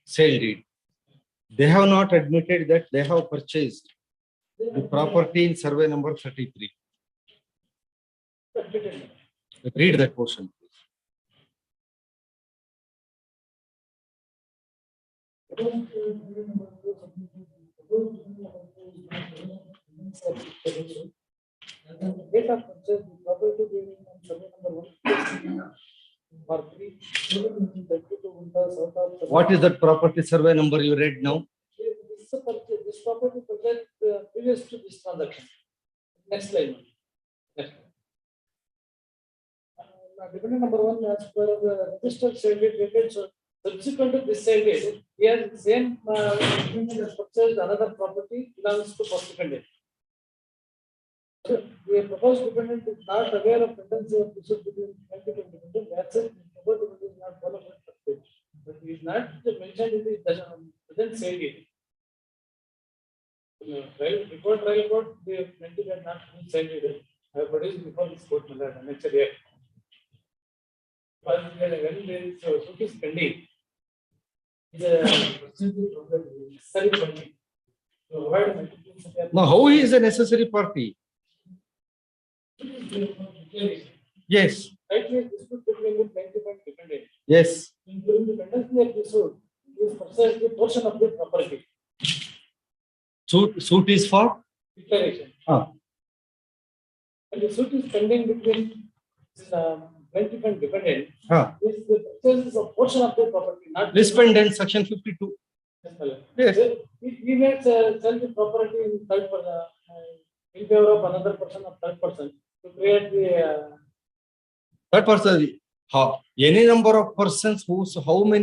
sale deed. They have not admitted that they have purchased the property in survey number 33. Read that portion. Date of purchase, the property being on survey number 1 or 3, south of. What is that property survey number you read now? This property purchased previous to this transaction. Next line. Next line. Dependent number 1, as per the registered sale date dated, so subsequent to this sale date, he has the same agreement has purchased another property belongs to first dependent. The proposed dependent is not aware of tendency of dispute between dependent. That's it. The proposed dependent is not followed by the but he is not mentioned in the present sale date. Before trial court, the plaintiff had not been sale date. I have produced before this court, actually. When there is suit is pending, Now, how he is a necessary party? Yes. Yes. During the pendency of the suit, he is purchased the portion of the property. Suit is for? Declaration. And the suit is pending between plaintiff and dependent. This the purchase is a portion of the property, not Respondent section 52. Yes. He may sell the property in third person, in favor of another person or third person to create the. Third person. Any number of persons whosoever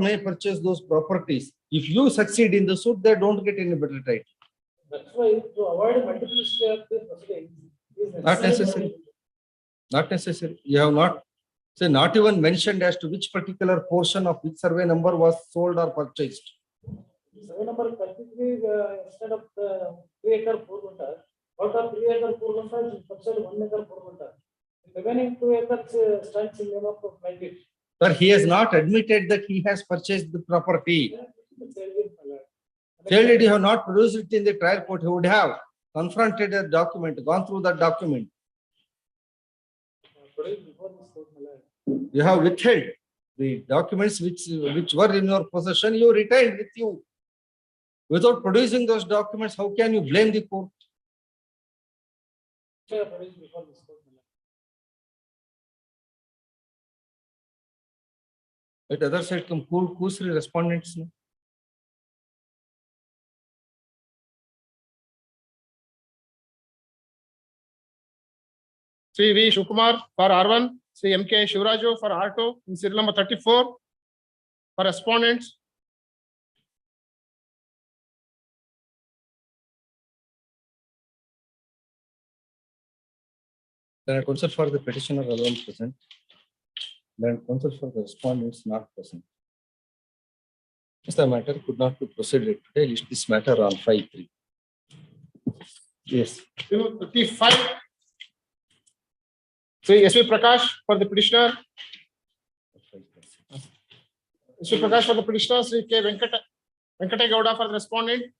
may purchase those properties. If you succeed in the suit, they don't get any better title. That's why to avoid multiplicity of the proceedings is Not necessary. Not necessary. You have not even mentioned as to which particular portion of which survey number was sold or purchased. Survey number 33, instead of the 3 acre 4 gunta, out of 3 acre 4 gunta, is purchased 1 acre 4 gunta. The remaining 2 acres stands in name of plaintiff. But he has not admitted that he has purchased the property. Sale deed, you have not produced it in the trial court. He would have confronted the document, gone through the document. You have withheld the documents which were in your possession, you retained with you. Without producing those documents, how can you blame the court? At the other side, come who's the respondents? Sri V. Shukumar for R1, Sri M.K. Shivraju for R2, in serial number 34 for respondents. Then counsel for the petitioner alone present. Then counsel for the respondents not present. As the matter could not be proceeded today, list this matter on 5-3. Yes. 35. Sri S.V. Prakash for the petitioner. S.V. Prakash for the petitioner, Sri K. Venkata Gowda for the respondent.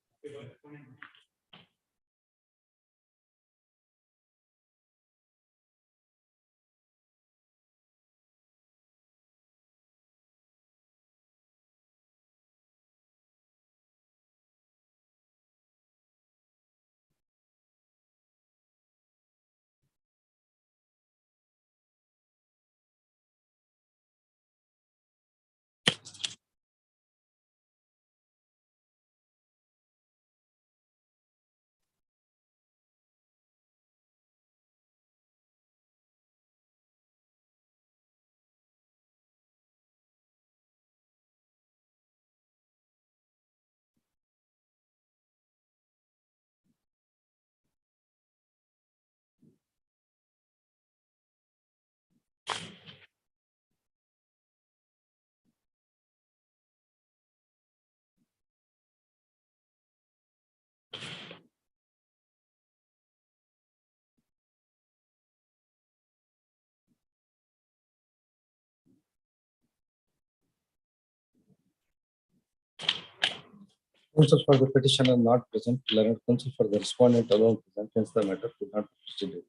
Counsel for the petitioner not present, learned counsel for the respondent alone present, hence the matter could not be proceeded.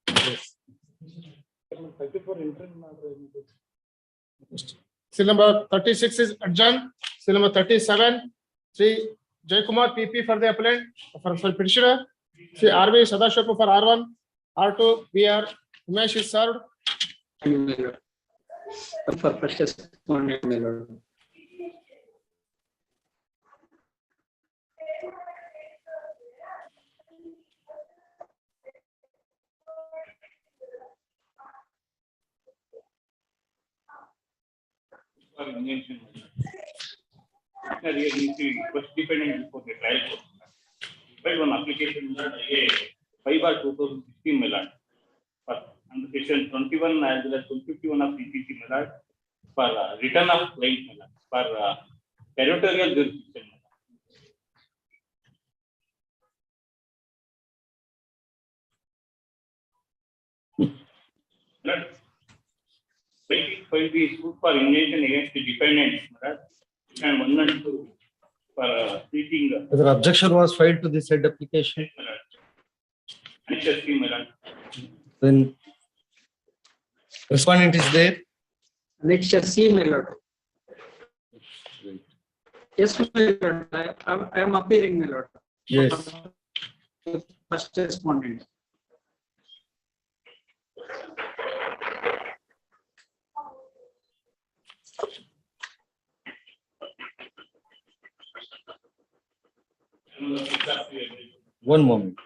Yes. Thank you for interim. Seal number 36 is adjourned. Seal number 37, Sri Jaykumar PP for the appellant, for petitioner. Sri RV Sadashiva for R1, R2, BR Umesh is served. For first respondent, my lord. For injunction. First dependent before the trial court. Filed one application 5/2016, my lord. For under section 21 as well as 151 of CCC, my lord, for return of claim, my lord, for territorial jurisdiction. File the suit for injunction against the defendants, my lord, and 1 and 2 for seeking. Whether objection was filed to the said application, HSC, my lord. then respondent is there. Let's just see, my lord. Yes, my lord. I am appearing, my lord. Yes. First respondent. One moment.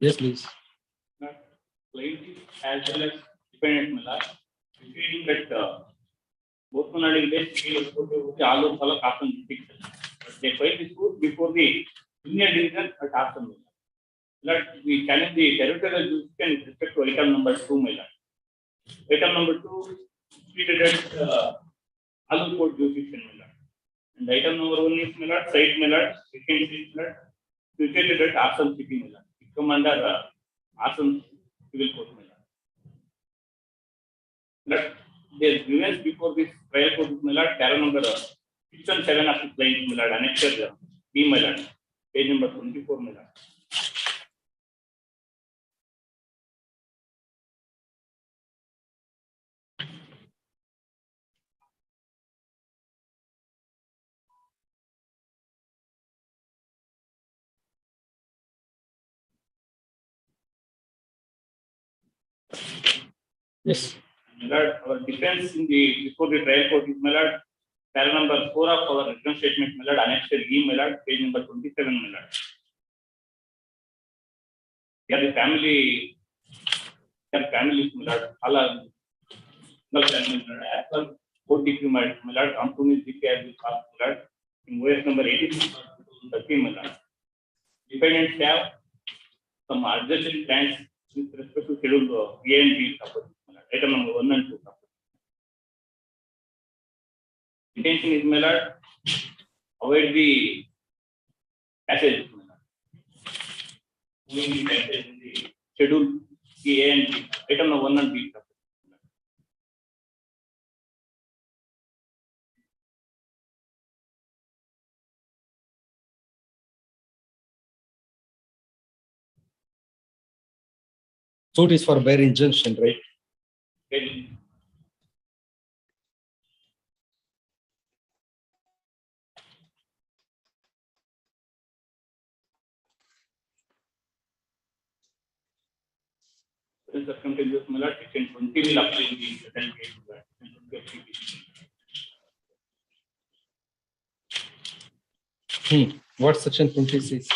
Yes, please. Plaintiff as well as defendant, my lord, feeling that both my lord in this case, all of follow custom jurisdiction. But they filed this suit before the junior division at Assam. Lord, we challenge the territorial jurisdiction with respect to item number 2, my lord. Item number 2 treated as Alur court jurisdiction, my lord. And item number 1 is, my lord, site, my lord, second is, my lord, situated at Assam city, my lord. It come under Assam civil court, my lord. Lord, their grievance before this trial court, my lord, para number 6 and 7 of the plaintiff, my lord, annexure B, my lord, page number 24, my lord. Yes. My lord, our defense in the before the trial court is, my lord, para number 4 of our return statement, my lord, annexure E, my lord, page number 27, my lord. They are the family, my lord, all are single family, my lord, as per court decree, my lord, compromise decree as we pass, my lord, in OS number 86, 13, my lord. Defendants have some adjacent plans with respect to schedule A and B properties, my lord, item number 1 and 2 properties. Intention is, my lord, avoid the passage, my lord. Moving the passage in the schedule A and B, item number 1 and B properties. Suit is for bare injunction, right? Then the circumstances, my lord, section 20 will apply in the present case, my lord, section 20 of CPC. What section 20 says?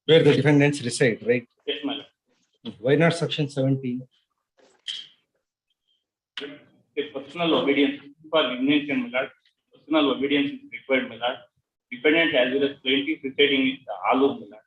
Where the defendants reside, right? Yes, my lord. Why not section 17? A personal obedience for ignition, my lord. Personal obedience is required, my lord. Defendant as well as plaintiff residing in the Alur, my lord.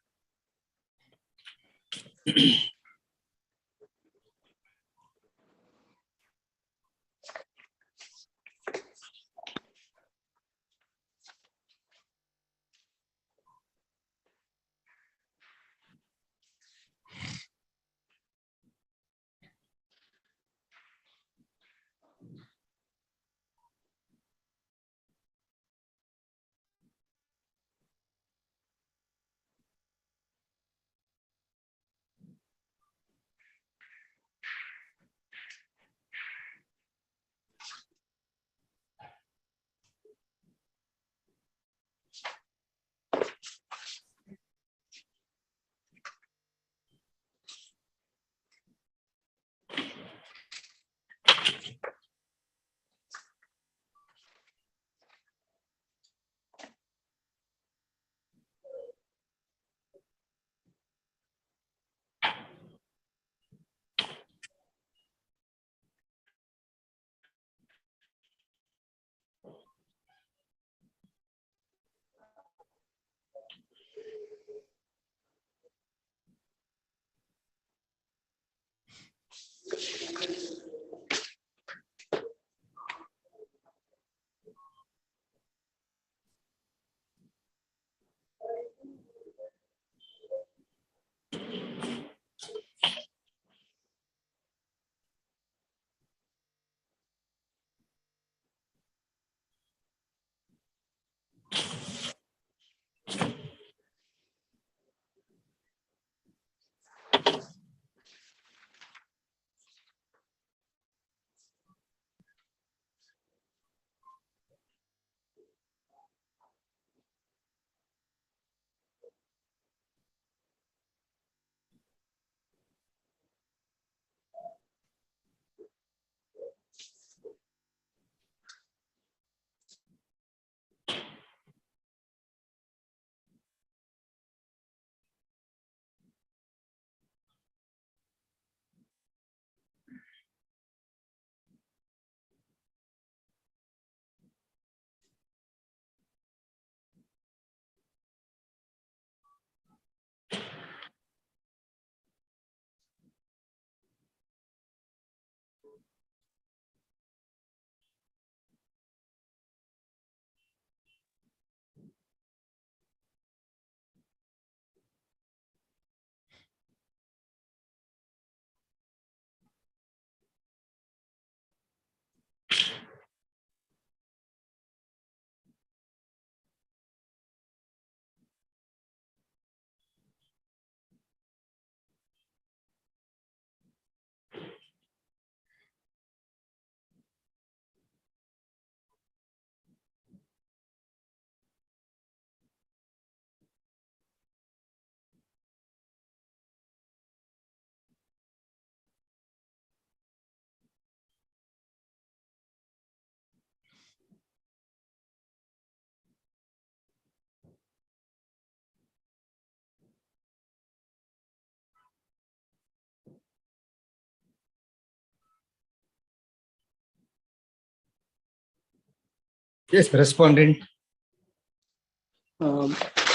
Yes, respondent.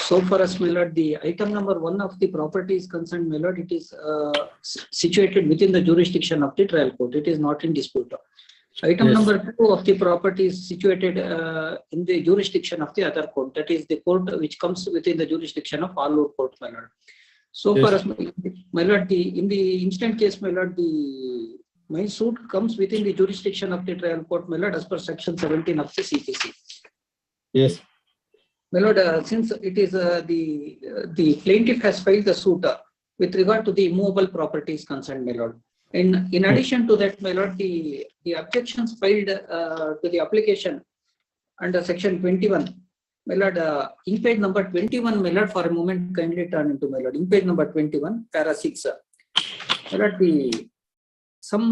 So far as, my lord, the item number 1 of the property is concerned, my lord, it is situated within the jurisdiction of the trial court. It is not in dispute. Item Yes. number 2 of the property is situated in the jurisdiction of the other court. That is the court which comes within the jurisdiction of all court, my lord. So Yes. far as, my lord, in the instant case, my lord, my suit comes within the jurisdiction of the trial court, my lord, as per section 17 of the CPC. Yes. My lord, since it is the plaintiff has filed the suit with regard to the immovable properties concerned, my lord. In addition to that, my lord, the objections filed to the application under section 21, my lord, in page number 21, my lord, for a moment kindly turn into, my lord, in page number 21, para 6, my lord, some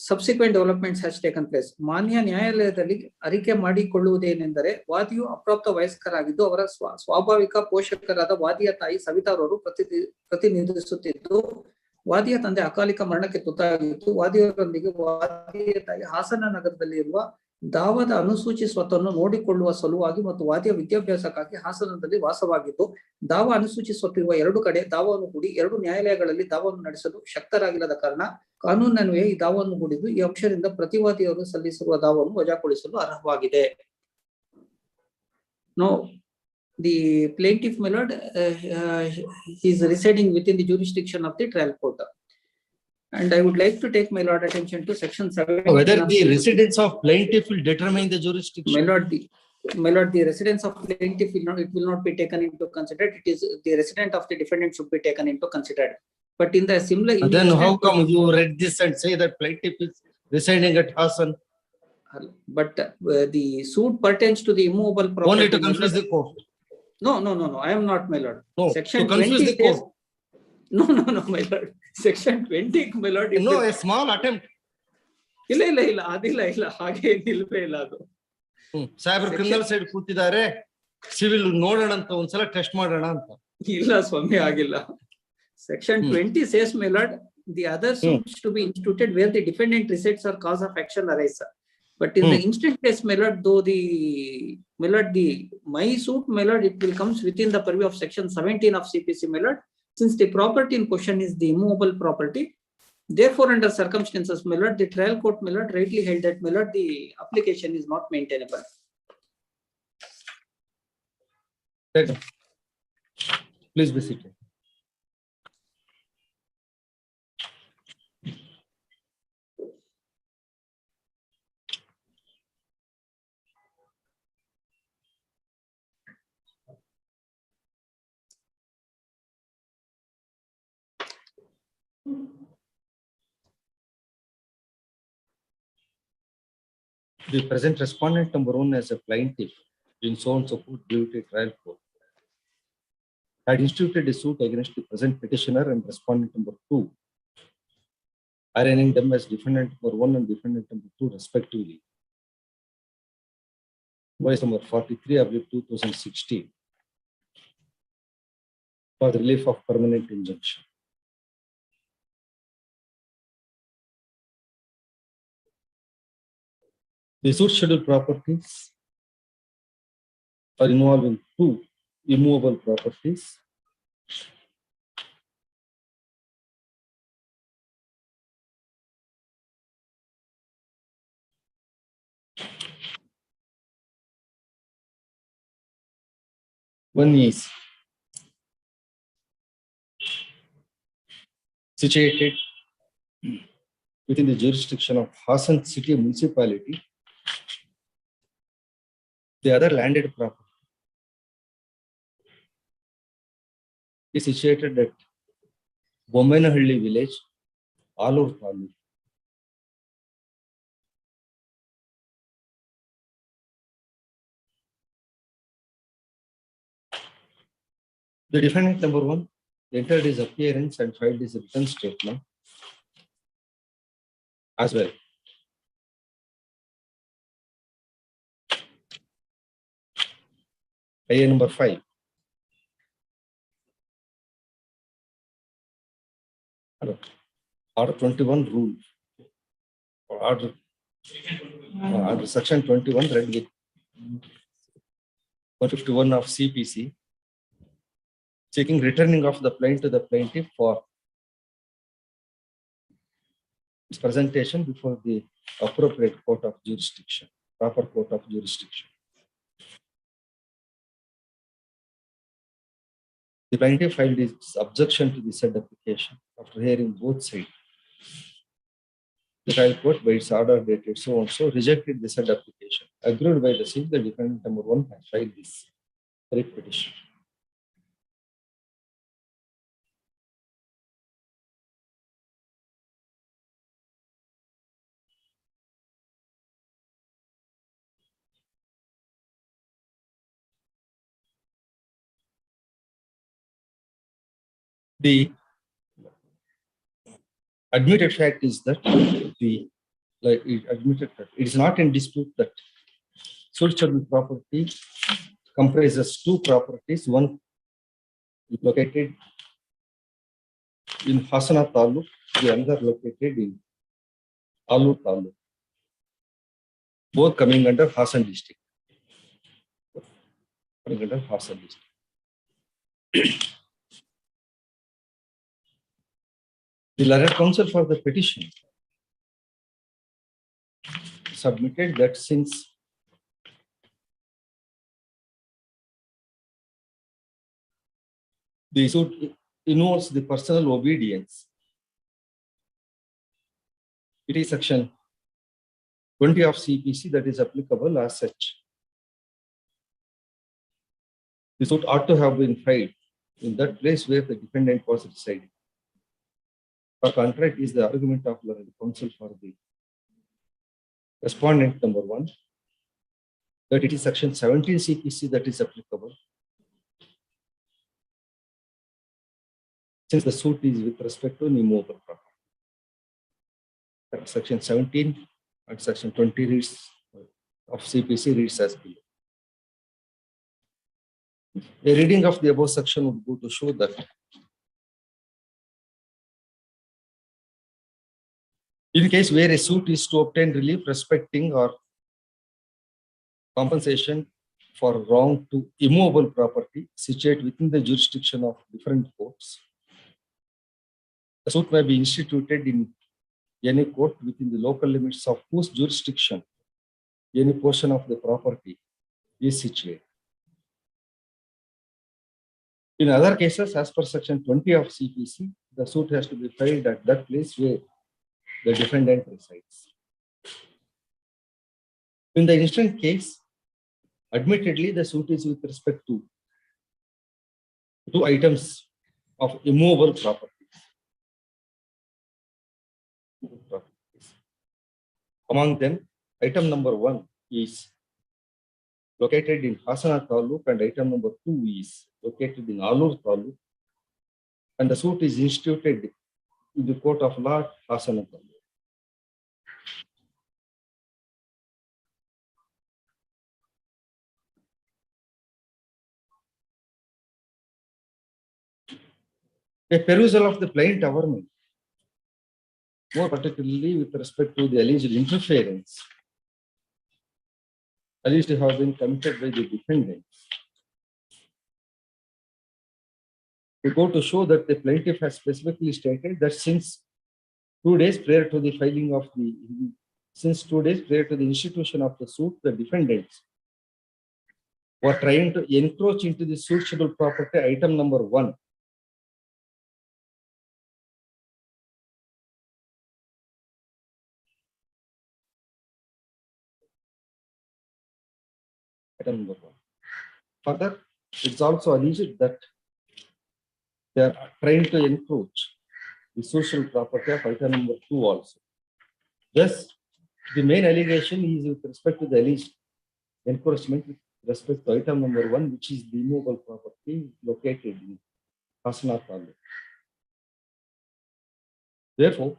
subsequent developments has taken place. ಮಾನ್ಯ ನ್ಯಾಯಾಲಯದಲ್ಲಿ ಅರಿಕೆ ಮಾಡಿಕೊಳ್ಳುವುದೇನೆಂದರೆ ವಾದಿಯು ಅಪ್ರಾಪ್ತ ವಯಸ್ಕರಾಗಿದ್ದು ಅವರ ಸ್ವಾಭಾವಿಕ ಪೋಷಕರಾದ ವಾದಿಯ ತಾಯಿ ಸವಿತಾರವರು ಪ್ರತಿನಿಧಿಸುತ್ತಿದ್ದು ವಾದಿಯ ತಂದೆ ಅಕಾಲಿಕ ಮರಣಕ್ಕೆ ತುತ್ತಾಗಿದ್ದು ವಾದಿಯವರೊಂದಿಗೆ ವಾದಿಯ ತಾಯಿ ಹಾಸನ ನಗರದಲ್ಲಿ ಇರುವ ದಾವದ ಅನುಸೂಚಿ ಸ್ವತ್ತನ್ನು ನೋಡಿಕೊಳ್ಳುವ ಸಲುವಾಗಿ ಮತ್ತು ವಾದಿಯ ವಿದ್ಯಾಭ್ಯಾಸಕ್ಕಾಗಿ ಹಾಸನದಲ್ಲಿ ವಾಸವಾಗಿದ್ದು ದಾವ ಅನುಸೂಚಿ ಸ್ವತ್ತಿರುವ 2 ಕಡೆ ದಾವವನ್ನು ಹೂಡಿ 2 ನ್ಯಾಯಾಲಯಗಳಲ್ಲಿ ದಾವವನ್ನು ನಡೆಸಲು ಶಕ್ತರಾಗಿಲ್ಲದ ಕಾರಣ ಕಾನೂನನ್ವಯ ಈ ದಾವವನ್ನು ಹೂಡಿದ್ದು ಈ ಅಂಶದಿಂದ ಪ್ರತಿವಾದಿಯವರು ಸಲ್ಲಿಸಿರುವ ದಾವವನ್ನು ವಜಾಗೊಳಿಸಲು ಅರ್ಹವಾಗಿದೆ. Now, the plaintiff, my lord, is residing within the jurisdiction of the trial court. And I would like to take, my lord, attention to section 7. Whether the residence of plaintiff will determine the jurisdiction. My lord, the residence of plaintiff will not be taken into considered. It is the resident of the defendant should be taken into considered. But in the similar, Then how come you read this and say that plaintiff is residing at Hassan? But the suit pertains to the immovable property. Only to confuse the court. No. I am not, my lord. No, section to confuse 20 the court. No, my lord. Section 20, my lord. No, a small attempt. ಇಲ್ಲ ಅದಿಲ್ಲ ಹಾಗೆ ನಿಲ್ವೇ ಇಲ್ಲ ಅದು. ಸಾಹೇಬ್ರು criminal side ಕೂತಿದ್ದಾರೆ, civil ನೋಡೋಣ ಅಂತ ಒಂದ್ಸಲ ಟೆಸ್ಟ್ ಮಾಡೋಣ ಅಂತ. ಇಲ್ಲ ಸ್ವಾಮಿ, ಆಗಿಲ್ಲ. Section 20 says, my lord, the other suits to be instituted where the defendant resides or cause of action arise. But in the instant case, my lord, though my suit, my lord, it will comes within the purview of section 17 of CPC, my lord, since the property in question is the immovable property. Therefore, under circumstances, my lord, the trial court, my lord, rightly held that, my lord, the application is not maintainable. Please be seated. The present respondent number 1 as a plaintiff in so and so court due to trial court had instituted a suit against the present petitioner and respondent number 2, arraigning them as defendant number 1 and defendant number 2 respectively. Voice number 43 of 2016 for the relief of permanent injunction. The suit schedule properties are involving 2 immovable properties. One is situated within the jurisdiction of Hassan City Municipality. The other landed property is situated at Bommenahalli village, Alur Taluk. The defendant number 1 entered his appearance and filed his written statement as well. IA number 5. Order 21 rule. Order section 21 read with 151 of CPC, seeking returning of the plaintiff to the plaintiff for its presentation before the appropriate court of jurisdiction, proper court of jurisdiction. The plaintiff filed his objection to the said application after hearing both sides. The trial court, by its order dated so and so, rejected the said application. Agreed by the same, the defendant number 1 has filed this writ petition. The admitted fact is that it is not in dispute that suitable property comprises two properties. One is located in Hasana Taluk, the other located in Alur Taluk, both coming under Hasan district. The learned counsel for the petition submitted that since the suit involves the personal obedience, it is section 20 of CPC that is applicable as such. The suit ought to have been filed in that place where the defendant was residing. For contract is the argument of learned counsel for the respondent number 1, that it is section 17 CPC that is applicable, since the suit is with respect to an immovable property. Section 17 and section 20 reads of CPC reads as below. A reading of the above section would go to show that in case where a suit is to obtain relief respecting or compensation for wrong to immovable property situated within the jurisdiction of different courts, the suit may be instituted in any court within the local limits of whose jurisdiction any portion of the property is situated. In other cases, as per section 20 of CPC, the suit has to be filed at that place where the defendant resides. In the instant case, admittedly, the suit is with respect to two items of immovable properties. Among them, item number 1 is located in Hasana Taluk and item number 2 is located in Alur Taluk, and the suit is instituted in the court of law Hasana Taluk. A perusal of the plaint averment, more particularly with respect to the alleged interference alleged to have been committed by the defendant, we go to show that the plaintiff has specifically stated that since 2 days prior to the filing of the, since 2 days prior to the institution of the suit, the defendants were trying to encroach into the suitable property item number 1. Item number 1. Further, it's also alleged that they are trying to encroach the social property of item number 2 also. Thus, the main allegation is with respect to the alleged encroachment with respect to item number 1, which is the immovable property located in Hasana Taluk. Therefore,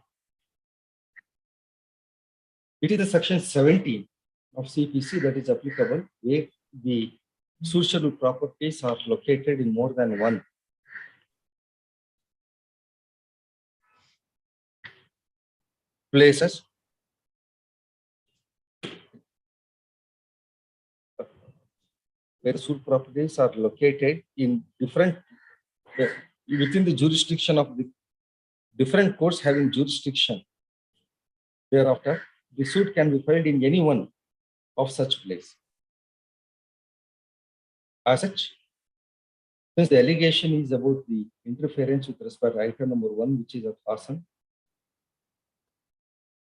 it is the section 17 of CPC that is applicable, where the suitable properties are located in more than one places. where suit properties are located in different, within the jurisdiction of the different courts having jurisdiction. Thereafter, the suit can be filed in any one of such place. As such, since the allegation is about the interference with respect to item number 1, which is of Hassan,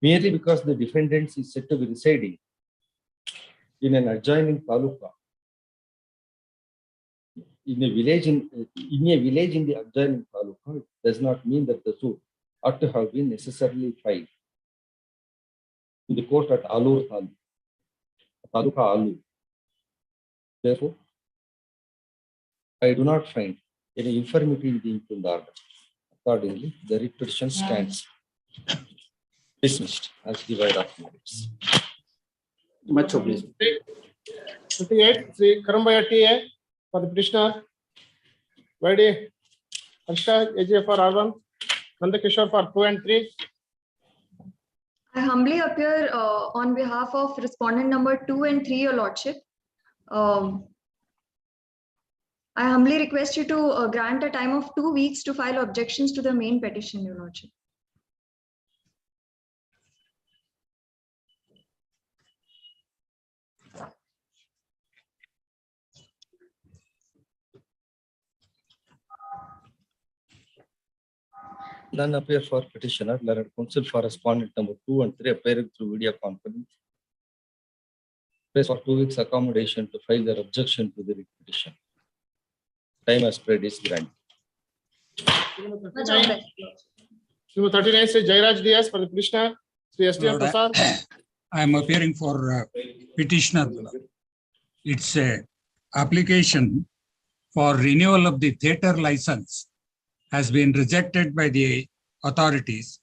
merely because the defendant is said to be residing in an adjoining taluka, in a village in the adjoining taluka, it does not mean that the suit ought to have been necessarily filed in the court at Alur taluka Alur. Therefore, I do not find any infirmity in the impugned order. Accordingly, the writ petition stands dismissed as devoid of merits. Much obliged. 58, Sri Karambaya TA for the petitioner. YD Harsha, AJ for R1, Nandakishore for 2 and 3. I humbly appear on behalf of respondent number 2 and 3, Your Lordship. I humbly request you to grant a time of 2 weeks to file objections to the main petition, Your Lordship. None appear for petitioner. Learned counsel for respondent number 2 and 3 appearing through video conference. Place for 2 weeks accommodation to file their objection to the writ petition. Time as spread is granted. Much obliged. Number 39, Sri Jairaj DS for the petitioner. Sri STM Prasad. I am appearing for petitioner. It's a application for renewal of the theatre license has been rejected by the authorities.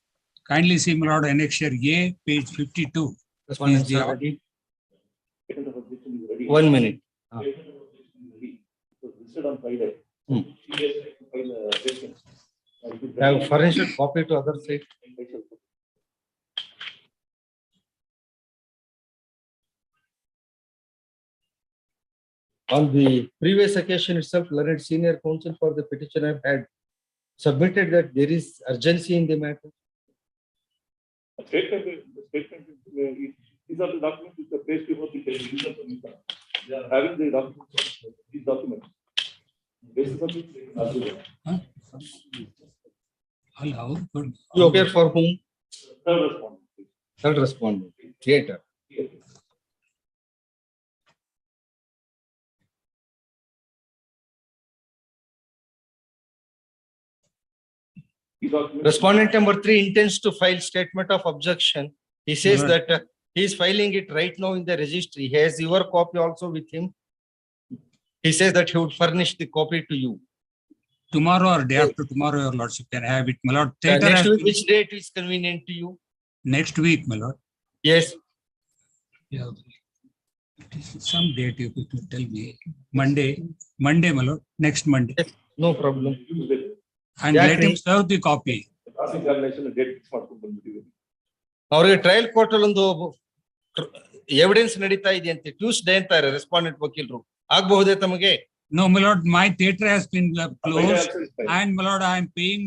Kindly see, my lord, annexure A, page 52. Respondents are ready. 1 minute. On Friday. I have furnished a copy to other side. On the previous occasion itself, learned senior counsel for the petitioner had submitted that there is urgency in the matter. These are the documents which are placed before the judge. They are having the documents, these documents. Basis of it, Hello. You appear for whom? third respondent. Third respondent. Theatre. Respondent number 3 intends to file statement of objection. He says that he is filing it right now in the registry. He has your copy also with him. He says that he would furnish the copy to you. Tomorrow or day after tomorrow, Your Lordship can have it, my lord. Next week, which date is convenient to you? Next week, my lord. Yes. Yeah. Some date you could tell me. Monday, my lord. Next Monday. Yes, no problem. And let him serve the copy. ಅವ್ರಿಗೆ trial court ಅಲ್ಲಿ ಒಂದು evidence ನಡೀತಾ ಇದೆ ಅಂತೆ Tuesday ಅಂತಾರೆ respondent ವಕೀಲರು ಆಗಬಹುದೇ ತಮಗೆ? No, my lord, my theatre has been closed, and my lord, I am paying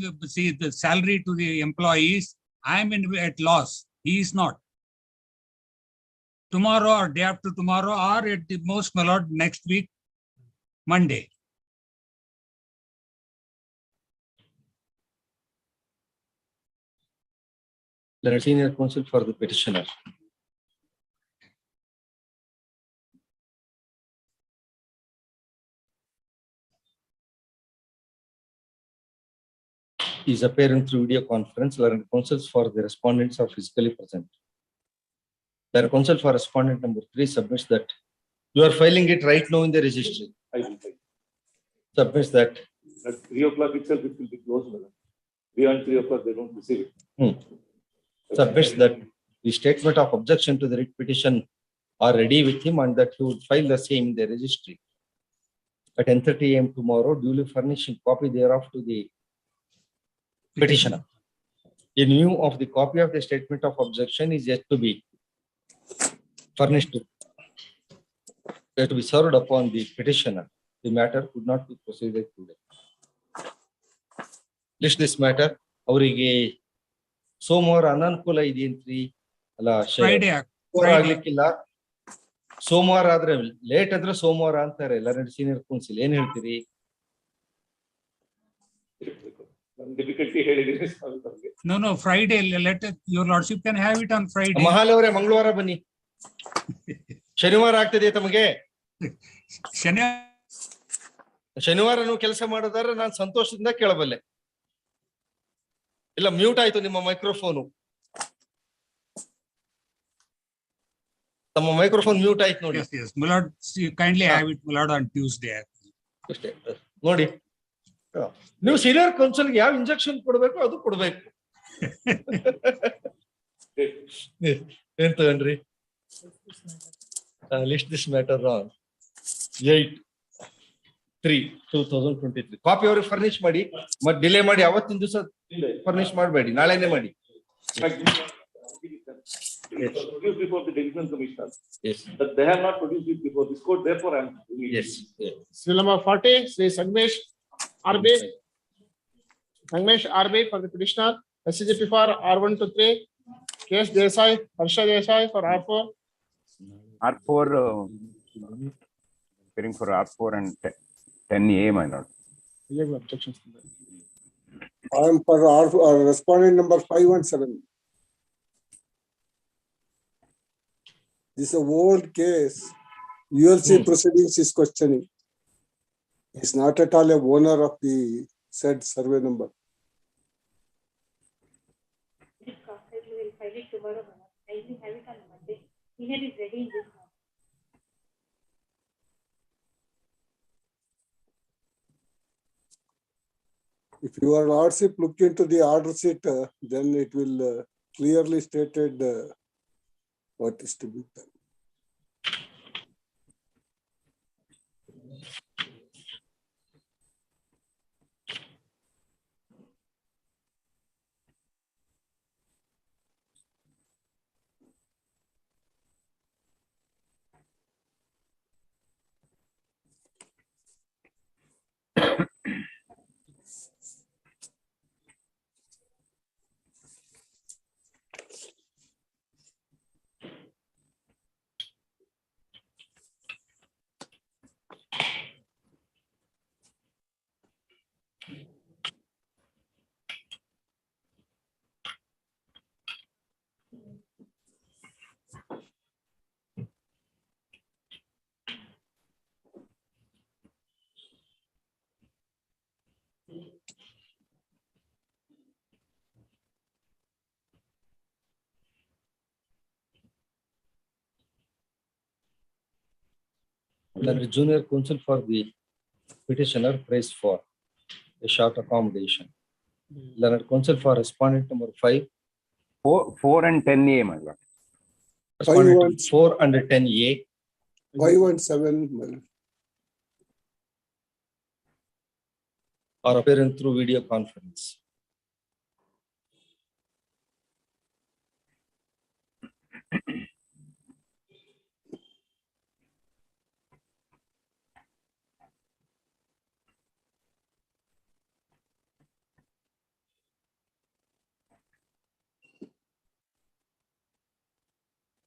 the salary to the employees. I am at loss. He is not. Tomorrow or day after tomorrow, or at the most, my lord, next week, Monday. The senior counsel for the petitioner. Is appearing through video conference. Learned counsels for the respondents are physically present. The counsel for respondent number 3 submits that you are filing it right now in the registry. Submits that. At 3 o'clock itself, it will be closed. Beyond 3 o'clock, they don't receive it. Submits that the statement of objection to the writ petition are ready with him and that he would file the same in the registry. At 10:30 AM tomorrow, duly furnishing copy thereof to the petitioner. In view of the copy of the statement of objection is yet to be furnished to to be served upon the petitioner. The matter could not be proceeded today. List this matter. ಅವರಿಗೆ ಸೋಮವಾರ ಅನಾನುಕೂಲ ಇದೆಯಂತ್ರಿ ಅಲ್ಲ Friday. ಆಗ್ಲಿಕ್ಕಿಲ್ಲ. ಸೋಮವಾರ ಆದ್ರೆ late ಆದ್ರೆ ಸೋಮವಾರ ಅಂತಾರೆ ಎಲ್ಲ ಸೀನಿಯರ್ ಕೌನ್ಸಿಲ್. ಏನ್ ಹೇಳ್ತೀರಿ? ಡಿಫಿಕಲ್ಟಿ ಹೇಳಿದ್ರೆ No, Friday. Let it, your lordship can have it on Friday. ಮಹಾಲ್ ಅವರೇ ಮಂಗಳವಾರ ಬನ್ನಿ. ಶನಿವಾರ ಆಗ್ತದೆ ತಮಗೆ? ಶನಿವಾರನು ಕೆಲಸ ಮಾಡೋದಾದ್ರೆ ನಾನು ಸಂತೋಷದಿಂದ ಕೇಳಬಲ್ಲೆ. ಇಲ್ಲ ಮ್ಯೂಟ್ ಆಯ್ತು ನಿಮ್ಮ ಮೈಕ್ರೋಫೋನು. ತಮ್ಮ ಮೈಕ್ರೋಫೋನ್ ಮ್ಯೂಟ್ ಆಯ್ತು ನೋಡಿ. Yes. My lord, kindly have it, my lord, on Tuesday. ಅಷ್ಟೇ ನೋಡಿ. ನೀವು ಸೀನಿಯರ್ ಕೌನ್ಸಿಲ್ಗೆ ಯಾವ ಇಂಜೆಕ್ಷನ್ ಕೊಡ್ಬೇಕು ಅದು ಕೊಡ್ಬೇಕು. ಏನ್ ತಗೊಂಡ್ರಿ? List this matter on 8/3/2023. Copy ಅವ್ರಿಗೆ ಫರ್ನಿಶ್ ಮಾಡಿ, ಮತ್ತೆ ಡಿಲೇ ಮಾಡಿ ಅವತ್ತಿನ ದಿವಸ ಫರ್ನಿಶ್ ಮಾಡಬೇಡಿ, ನಾಳೆನೆ ಮಾಡಿ. Produced before the division commissioner. Yes. But they have not produced it before this court. Therefore, I am. Yes. Serial number 40, Sri Sangesh RB. Sangesh RB for the petitioner. SCGP for R1 to 3. Case Desai, Harsha Desai for R4. R4, hearing for R4 and 10A, my lord. You have objections to that. I am for respondent number 517. This is a old case. ULC proceedings is questioning. He's not at all a owner of the said survey number. We will file it tomorrow. I will have it on Monday. Senior is ready in this month. If your lordship look into the order sheet, then it will clearly stated what is to be done. The junior counsel for the petitioner prays for a short accommodation. Learned counsel for respondent number 5. 4 and 10A, my lord. Respondent 4 and 10A. 517. Or appearing through video conference.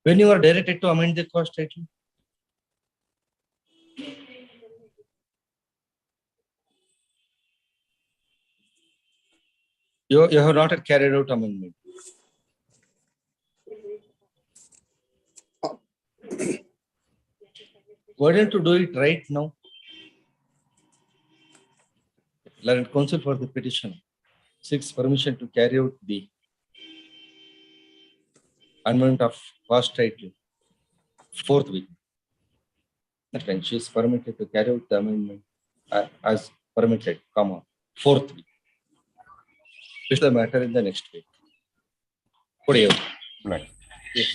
When you are directed to amend the cost title, you have not carried out amendment. Why don't you do it right now? Learned counsel for the petition seeks permission to carry out the amendment of cost title 4th week. And she is permitted to carry out the amendment as permitted, 4th week. Is the matter in the next week? What do you? Right. Yes.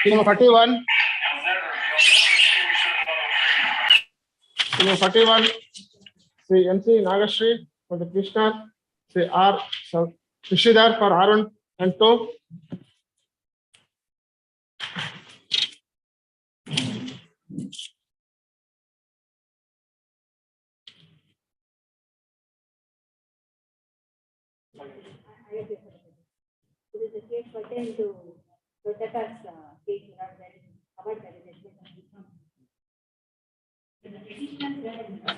Number 41. Number 41. Sri MC Nagashri for the petitioner. Sri R. Krishidar for R1 and 2. It is a case pertaining to Karnataka's case, where it is covered by the legislation. The petition where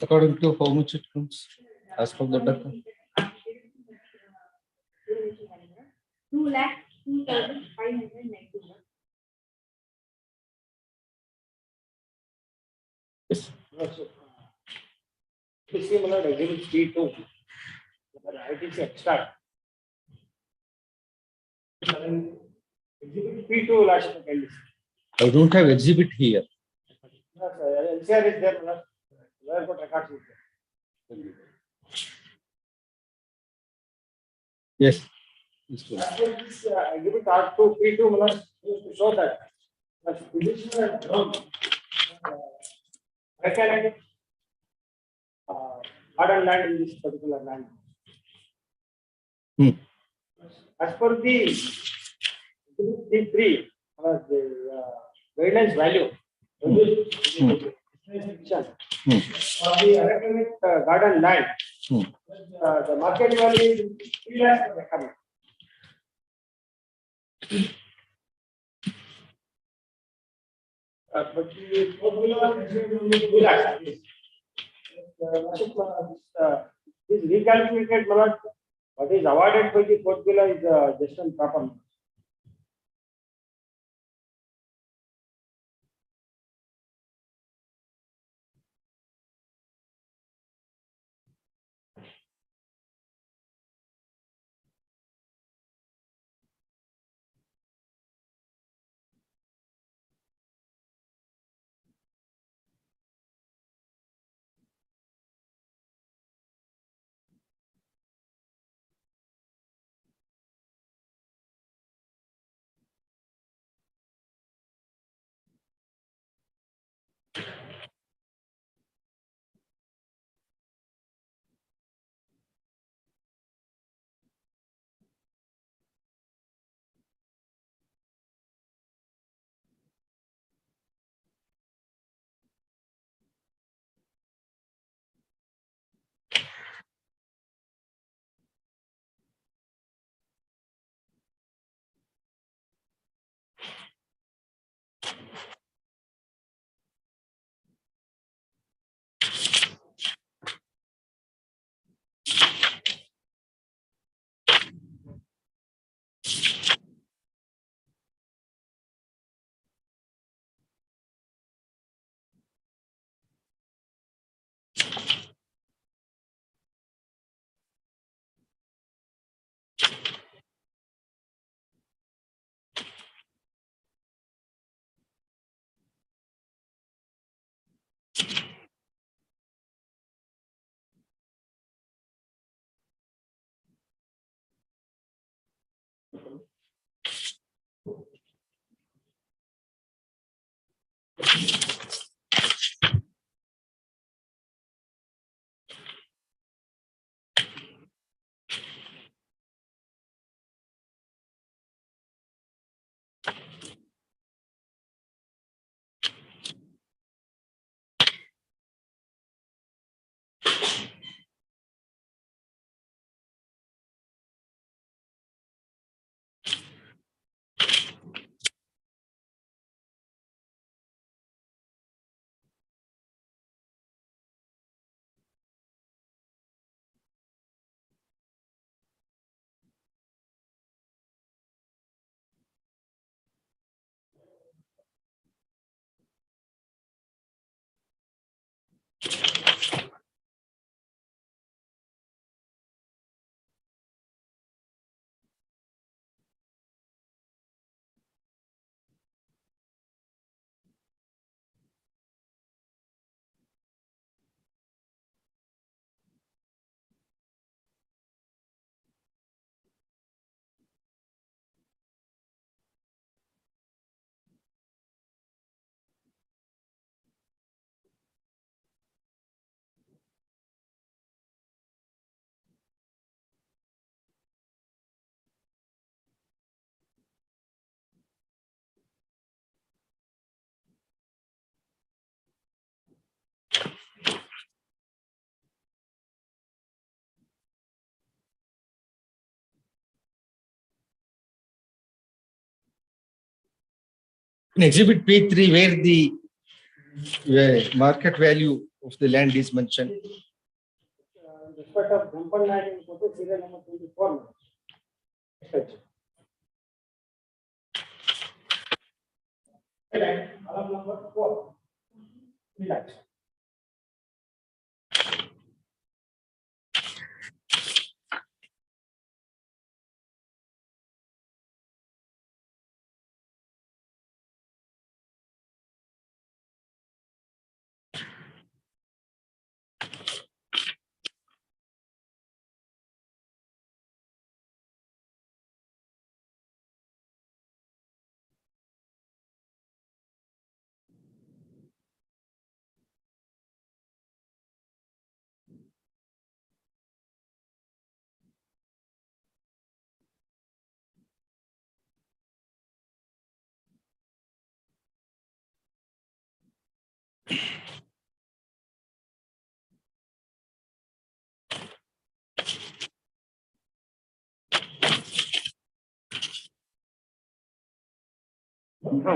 According to how much it comes as per the data? 2,02,591. Yes. Similar exhibit C2. ITC extract. Exhibit P2 last time. I don't have exhibit here. LCR is there. Where got records is there. Yes. This exhibit R2 P2 used to show that mechanic garden land in this particular land. As per the D3, the guidelines value of the electronic garden land, the market value is 3 lakhs per acre. But the formula is 2 lakhs. This recalculated, what is awarded by the formula is just and proper. In exhibit P3, where the market value of the land is mentioned. Respect of Gampal land in photo serial number 24. Column number 4. 3 lakhs.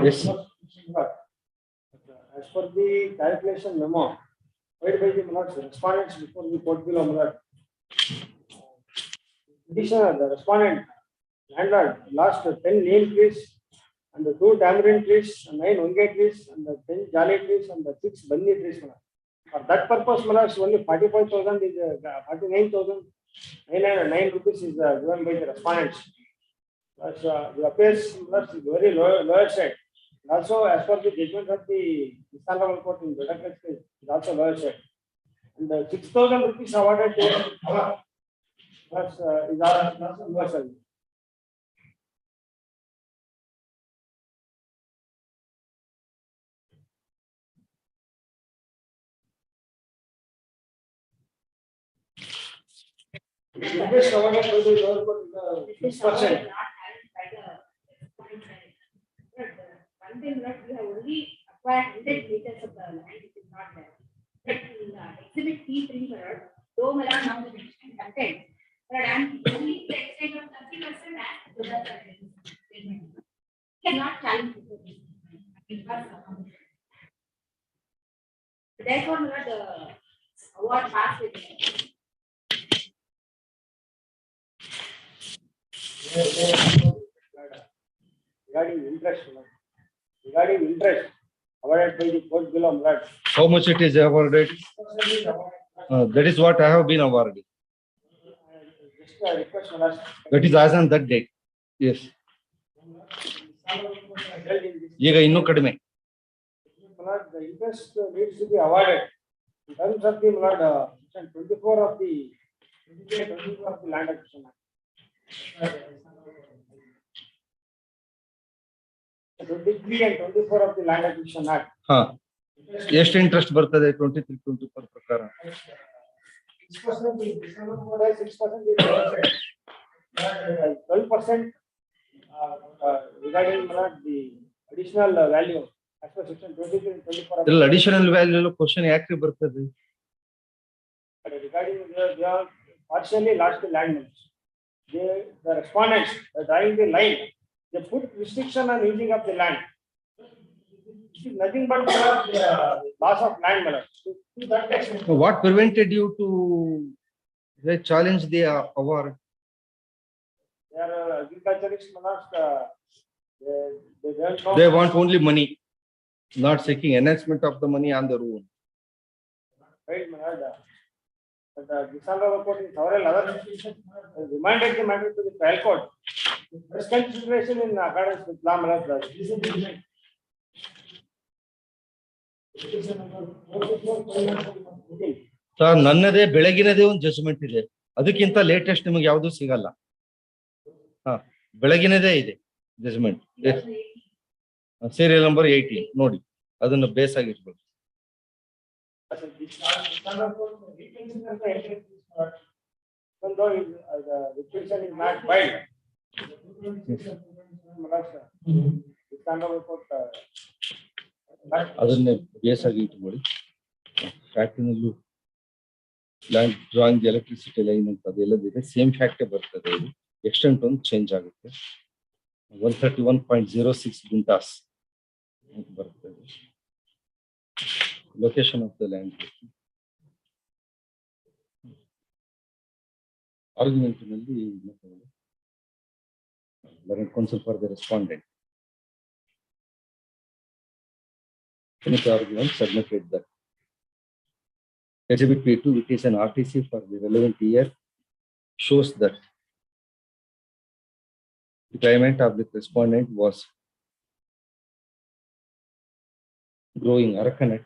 Yes. As per the calculation memo, made by the respondents before the court below, petitioner, the respondent, landlord, lost 10 neem trees and the 2 tamarind trees, and 9 ongay trees, and the 10 jali trees, and the 6 banni trees. For that purpose, only 45,000 is 49,909 rupees is given by the respondents. The appears is very lower side. Also, as per the judgment of the Honorable Court in Proceedings case, is also lower side. And the 6,000 rupees awarded to Amar plus is also lower side. Rupees awarded to the lower court is 6%. One thing that we have only acquired 100 meters of the land, it is not there. But in exhibit T3, though now the petition content, but I'm only the extent of 30% as to that statement. Cannot challenge it. Therefore, the award passed with regarding interest awarded by the court below. How much it is awarded? That is what I have been awarded. Just request That is as on that date. Yes. ಈಗ ಇನ್ನೂ ಕಡಿಮೆ. The interest needs to be awarded in terms of the section 24 of the land acquisition act. 23 and 24 of the land acquisition act. ಎಷ್ಟು interest ಬರ್ತದೆ 23-24 ಪ್ರಕಾರ? 6% is 12% regarding the additional value as per section 23 and 24. Additional value question ಯಾಕೆ ಬರ್ತದೆ? Regarding they are partially lost the land. The respondents drawing the line, they put restriction on using of the land. It is nothing but loss of land. To that extent. What prevented you to challenge the award? They are agriculturists, They want only money, not seeking enhancement of the money on their own. Right, but the Honorable Court in several other institutions reminded the matter to the trial court. This consideration in accordance with law. Sir, ನನ್ನದೇ ಬೆಳಗಿನದೇ ಒಂದು judgement ಇದೆ, ಅದಕ್ಕಿಂತ latest ನಿಮಗೆ ಯಾವುದು ಸಿಗಲ್ಲ. ಬೆಳಗಿನದೇ ಇದೆ judgement, serial number 18 ನೋಡಿ, ಅದನ್ನು ಬೇಸ್ ಆಗಿ ಇಟ್ಕೊಳ್ಳಿ. Even though the restriction is not filed, ಅದನ್ನೇ ಬೇಸ್ ಆಗಿ ಇಟ್ಕೊಳ್ಳಿ. ಫ್ಯಾಕ್ಟ್ರಿನಲ್ಲೂ ಲ್ಯಾಂಡ್ ಡ್ರಾಯಿಂಗ್ ಎಲೆಕ್ಟ್ರಿಸಿಟಿ ಲೈನ್ ಅಂತ ಅದೆಲ್ಲದಿದೆ, ಸೇಮ್ ಫ್ಯಾಕ್ಟೇ ಬರ್ತದೆ. ಇದು ಎಕ್ಸ್ಟೆಂಟ್ ಒಂದು ಚೇಂಜ್ ಆಗುತ್ತೆ. 131.06 ಗುಂಟಾಸ್ ಬರ್ತದೆ. Location of the land argumentinally learned counsel for the respondent. Finish the argument submitted that Exhibit P2, which is an RTC for the relevant year, shows that the payment of the respondent was growing Arakanat.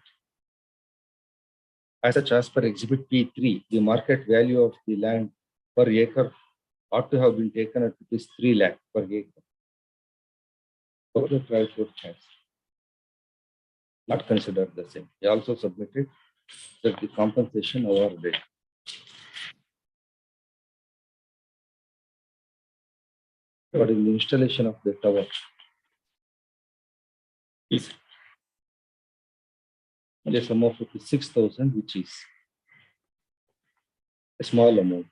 As such, as per Exhibit P3, the market value of the land per acre ought to have been taken at rupees 3 lakh per acre. So the trial court has not considered the same. He also submitted that the compensation awarded for the installation of the tower is only a sum of 6,000, which is a small amount.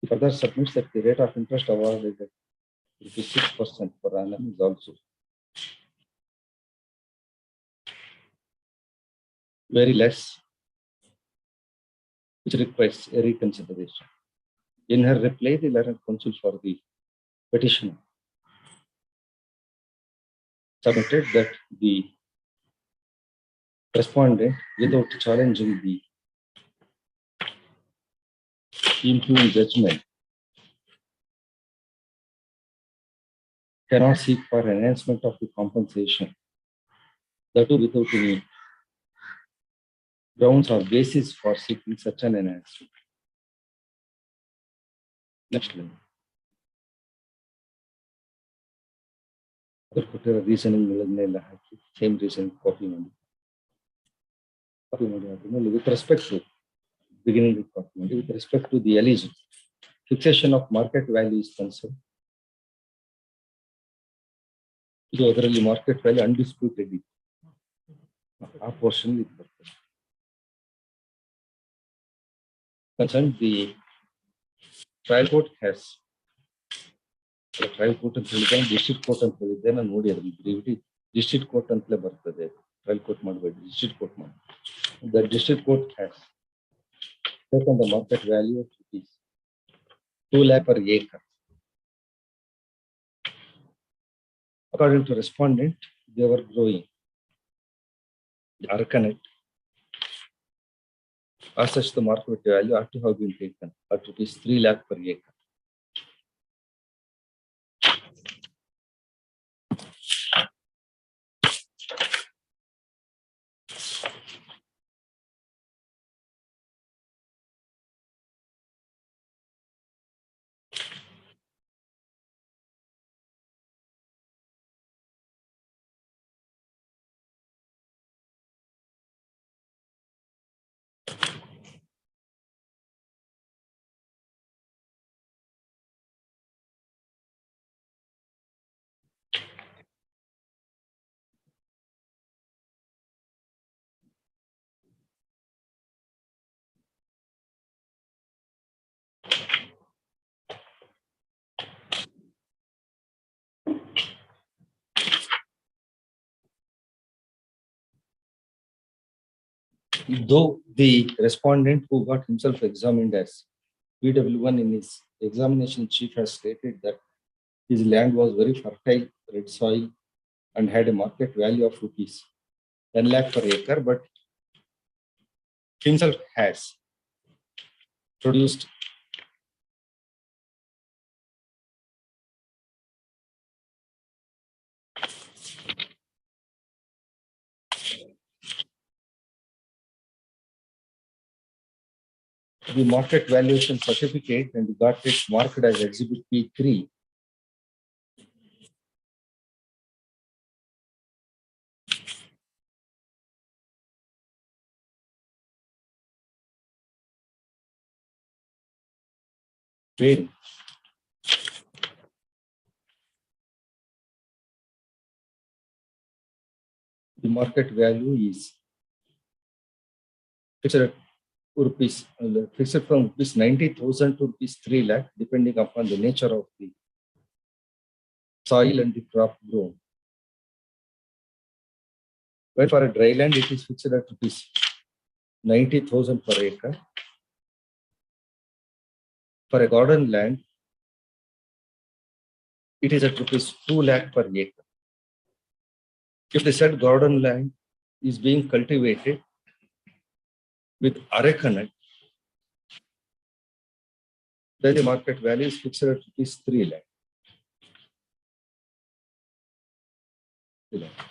He further submits that the rate of interest awarded at 6% per annum is also very less, which requires a reconsideration. In her reply, the learned counsel for the petitioner submitted that the respondent, without challenging the impugned judgment, cannot seek for enhancement of the compensation, that too without any grounds or basis for seeking such an enhancement. Next line. Reasoning same reasoning copy with respect to beginning with copy with respect to the alleged fixation of market value is concerned. ಇದು ಅದರಲ್ಲಿ market value undisputed ಇತ್ತು ಆ portion ಇದು ಬರ್ತದೆ. Concerned the trial court has trial court ಅಂತ ಹೇಳಿದ್ರೆ district court ಅಂತ ಹೇಳಿದ್ದೆ ನಾನು ನೋಡಿ ಅದ್ರ ಗ್ರೇವಿಟಿ ಡಿಸ್ಟ್ರಿಕ್ಟ್ ಕೋರ್ಟ್ ಅಂತಲೇ ಬರ್ತದೆ. ಟ್ರಯಲ್ ಕೋರ್ಟ್ ಮಾಡಬೇಡಿ, ಡಿಸ್ಟ್ರಿಕ್ಟ್ ಕೋರ್ಟ್ ಮಾಡಿ. The district court has taken the market value of rupees 2 lakh per acre. According to respondent, they were growing the Arakanat. As such, the market value ought to have been taken at rupees 3 lakh per acre. Though the respondent who got himself examined as PW1 in his examination chief has stated that his land was very fertile, red soil, and had a market value of rupees 10 lakh per acre, but himself has produced the market valuation certificate and got it marked as Exhibit P3. Where the market value is fixed at rupees, fixed from rupees 90,000 to rupees 3 lakh, depending upon the nature of the soil and the crop grown. But for a dry land, it is fixed at rupees 90,000 per acre. For a garden land, it is at rupees 2 lakh per acre. If the said garden land is being cultivated with arecanut, then the market value is fixed at rupees 3 lakh. 3 lakh.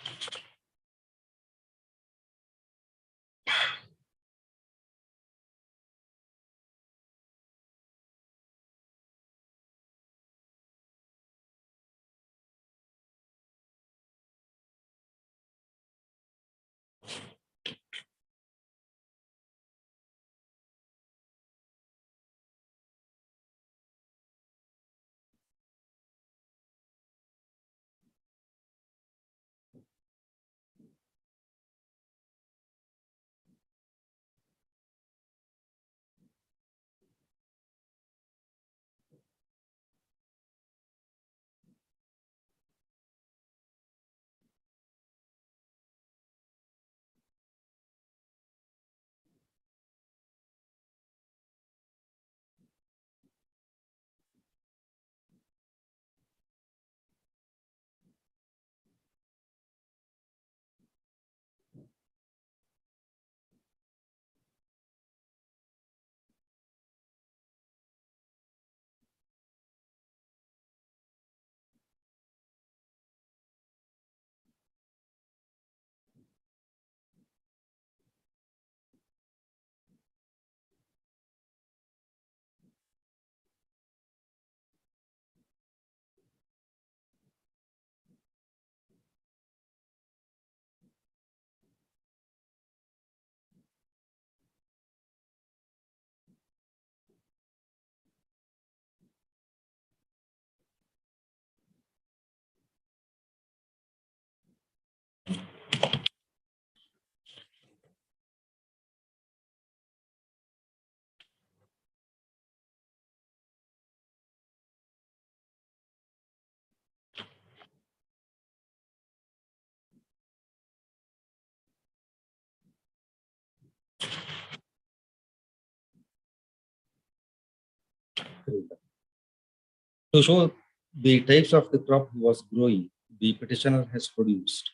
To show the types of the crop he was growing, the petitioner has produced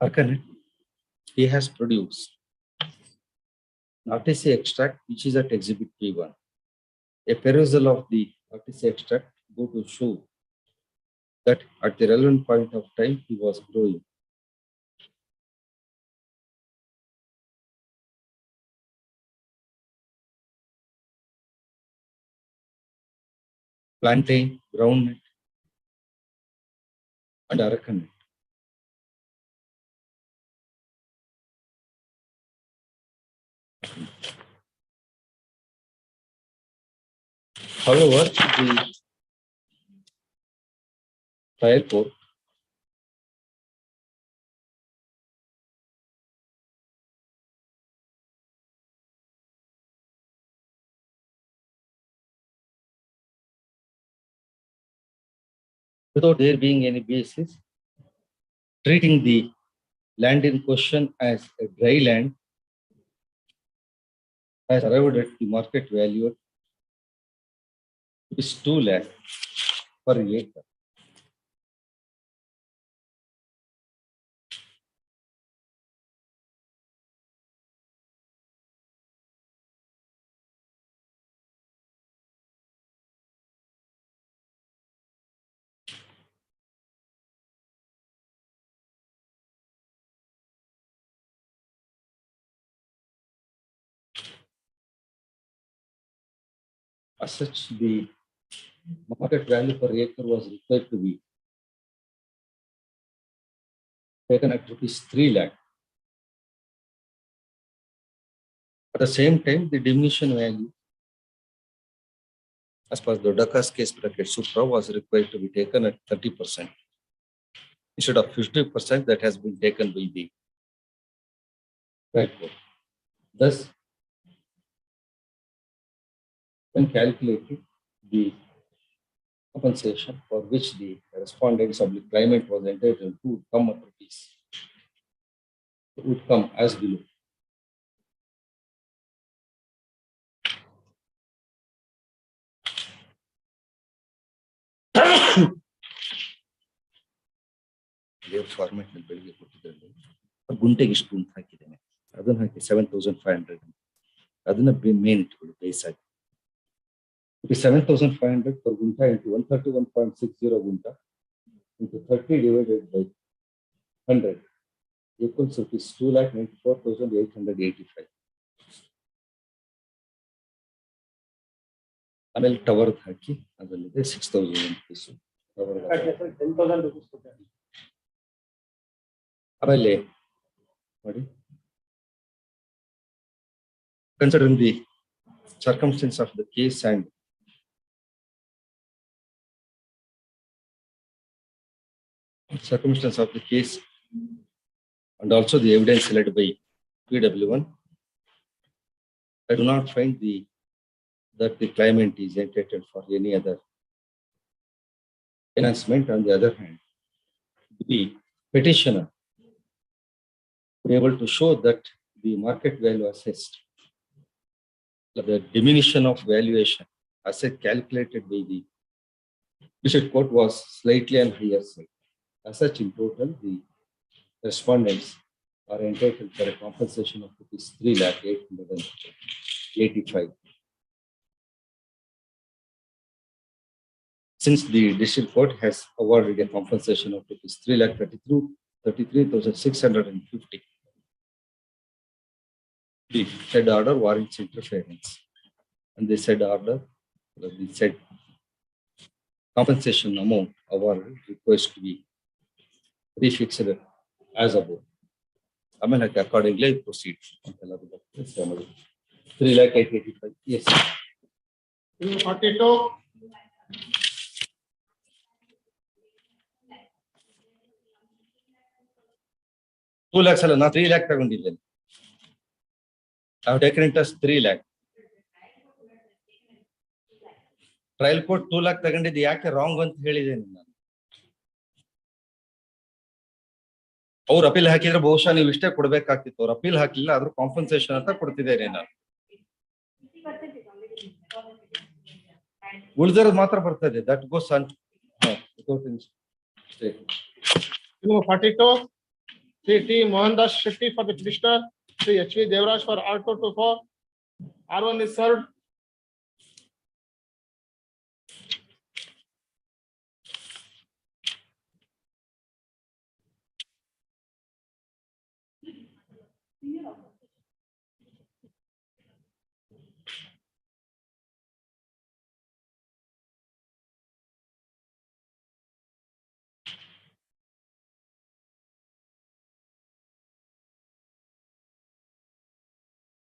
arecanut. He has produced RTC extract, which is at Exhibit P1. A perusal of the RTC extract go to show that at the relevant point of time he was growing plantain, groundnut, and arecanut. However, the trial court without there being any basis, treating the land in question as a dry land, has arrived at the market value is 2 lakh per acre. As such, the market value per acre was required to be taken at rupees 3 lakh. At the same time, the diminution value as per the Daka's case bracket Supra was required to be taken at 30% instead of 50% that has been taken by the right court. Thus, when calculated, the compensation for which the respondent public claimant was entitled to would come as below. Format ನಲ್ಲಿ ಬೆಳಿಗ್ಗೆ ಕೊಟ್ಟಿದ್ದಲ್ಲಿ ಗುಂಟೆಗೆ ಇಷ್ಟು ಅಂತ ಹಾಕಿದ್ದೇನೆ, ಅದನ್ನ ಹಾಕಿ 7,500 ಅದನ್ನ main ಇಟ್ಕೊಳ್ಳಿ base ಆಗಿ 7,500 per gunta into 131.60 gunta into 30 divided by 100 equals rupees 2,94,885. ಆಮೇಲೆ ಟವರ್ ಹಾಕಿ ಅದರಲ್ಲಿದೆ 6,000 rupees. 10,000 rupees ಕೊಟ್ಟಾರೆ. ಆಮೇಲೆ ನೋಡಿ, considering the circumstance of the case and also the evidence led by PW1, I do not find that the claimant is entitled for any other enhancement. On the other hand, the petitioner be able to show that the market value assessed, the diminution of valuation asset calculated by the district court was slightly on higher side. As such, in total, the respondents are entitled for a compensation of rupees 3,885. Since the district court has awarded a compensation of rupees 3,33,650, the said order warrants interference, and the said order, the said compensation amount awarded requires to be refixed as above. ಆಮೇಲೆ accordingly proceed. 3,885. Yes. 42. $2 lakhs ಅಲ್ಲ, ನಾ 3 lakh ತಗೊಂಡಿದ್ದೇನೆ. I have taken it as 3 lakh. Trial court 2 lakh ತಗೊಂಡಿದ್ದು ಯಾಕೆ wrong ಅಂತ ಹೇಳಿದ್ದೇನೆ ನಾನು. ಅವ್ರು ಅಪೀಲ್ ಹಾಕಿದ್ರೆ ಬಹುಶಃ ನೀವು ಇಷ್ಟೇ ಕೊಡ್ಬೇಕಾಗ್ತಿತ್ತು. ಅವ್ರು ಅಪೀಲ್ ಹಾಕಿಲ್ಲ, ಆದ್ರೂ ಕಾಂಪನ್ಸೇಷನ್ ಅಂತ ಕೊಡ್ತಿದ್ದೇನೆ ನಾನು. ಉಳಿದಿರೋದು ಮಾತ್ರ ಬರ್ತದೆ. That goes on. 42. T. Mohan Das Shetty for the petitioner. H.V. Devraj for R224. R1 is served.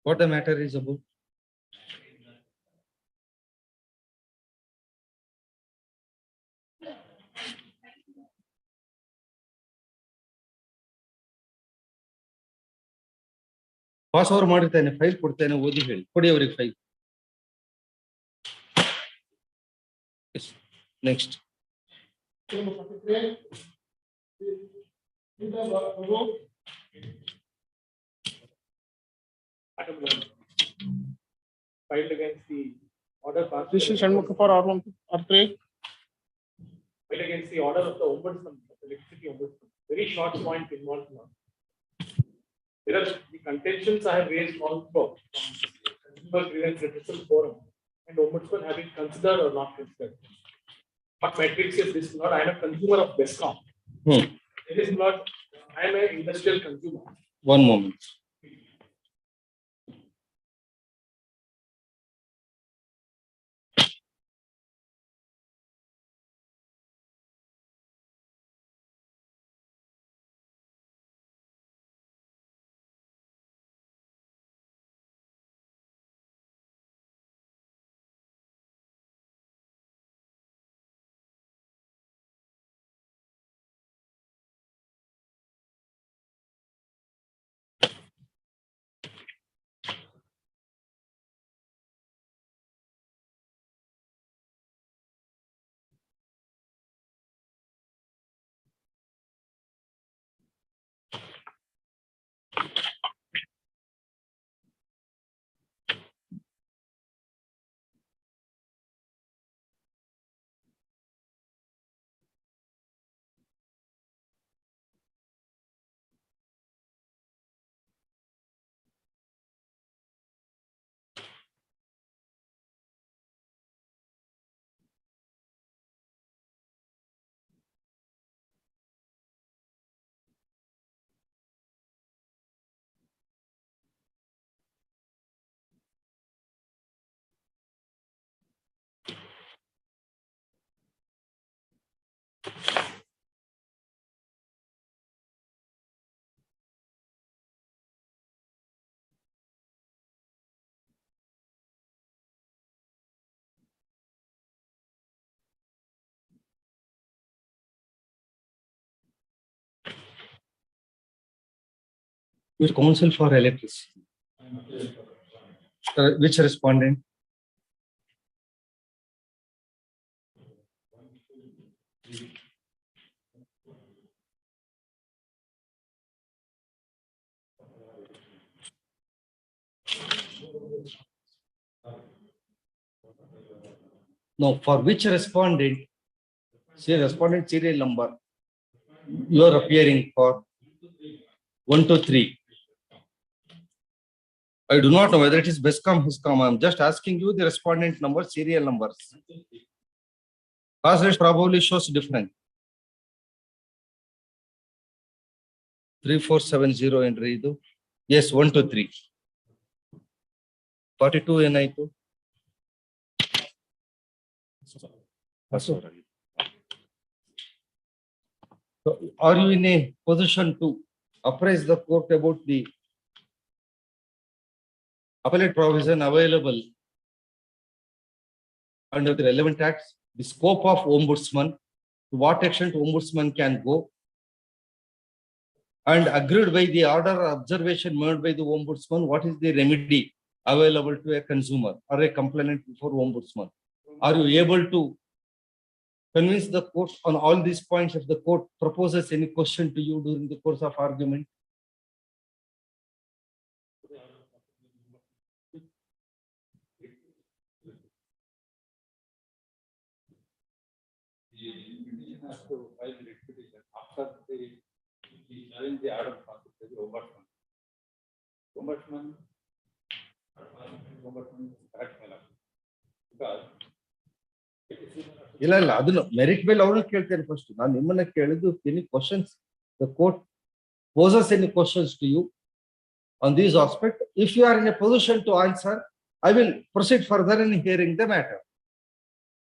What the matter is about? Pass over ಮಾಡಿರ್ತೇನೆ, ಫೈಲ್ ಕೊಡ್ತೇನೆ, ಓದಿ ಹೇಳಿ. ಕೊಡಿ ಅವರಿಗೆ file. Next. Filed against the order passed. This is Shanmukha for R1 R3. Filed against the order of the ombudsman, electricity ombudsman. Very short point involved now. There are the contentions I have raised also from Consumer Grievance Redressal Forum and ombudsman have been considered or not considered. What matrix is this? Not I am a consumer of Bescom. It is not. I am an industrial consumer. One moment. Which counsel for electricity? Which respondent? No, for which respondent? Say respondent serial number. You are appearing for 1 to 3. I do not know whether it is BESCOM, HISCOM. I am just asking you the respondent number, serial numbers. Cause rate probably shows different. 3470 entry idu. Yes, 1 to 3. 42 ಏನಾಯ್ತು? So are you in a position to apprise the court about the appellate provision available under the relevant acts, the scope of ombudsman, to what extent ombudsman can go, and agreed by the order or observation made by the ombudsman, what is the remedy available to a consumer or a complainant before ombudsman? Are you able to convince the court on all these points if the court proposes any question to you during the course of argument? After the challenge the order of the ombudsman. Ombudsman is correct, because ಇಲ್ಲ ಇಲ್ಲ ಅದನ್ನು merit ಮೇಲೆ ಅವ್ರನ್ನ ಕೇಳ್ತೇನೆ first. ನಾನು ನಿಮ್ಮನ್ನ ಕೇಳಿದ್ದು any questions the court poses any questions to you on these aspect. If you are in a position to answer, I will proceed further in hearing the matter.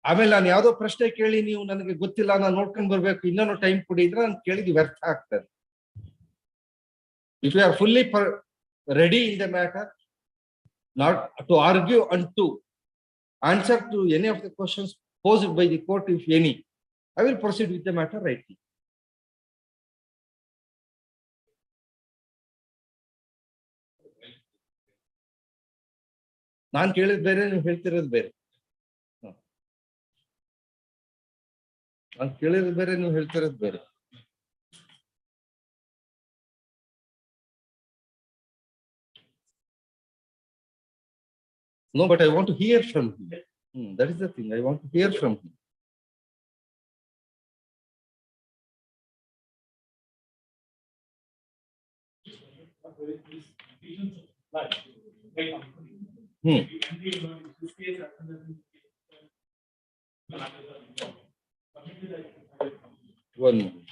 ಆಮೇಲೆ ನಾನು ಯಾವ್ದೋ ಪ್ರಶ್ನೆ ಕೇಳಿ ನೀವು ನನಗೆ ಗೊತ್ತಿಲ್ಲ, ನಾನು ನೋಡ್ಕೊಂಡು ಬರ್ಬೇಕು, ಇನ್ನೊಂದು ಟೈಮ್ ಕೊಡಿ ಇದ್ರೆ ನಾನು ಕೇಳಿದ್ದು ವ್ಯರ್ಥ ಆಗ್ತದೆ. If you are fully ready in the matter, not to argue and to answer to any of the questions posed by the court, if any, I will proceed with the matter rightly. ನಾನು ಕೇಳಿದ ಬೇರೆ, ನೀವು ಹೇಳ್ತಿರೋದು ಬೇರೆ. ನಾನು ಕೇಳಿರೋದು ಬೇರೆ, ನೀವು ಹೇಳ್ತಿರೋದು ಬೇರೆ. No, but I want to hear from him. That is the thing. I want to hear from him. One moment.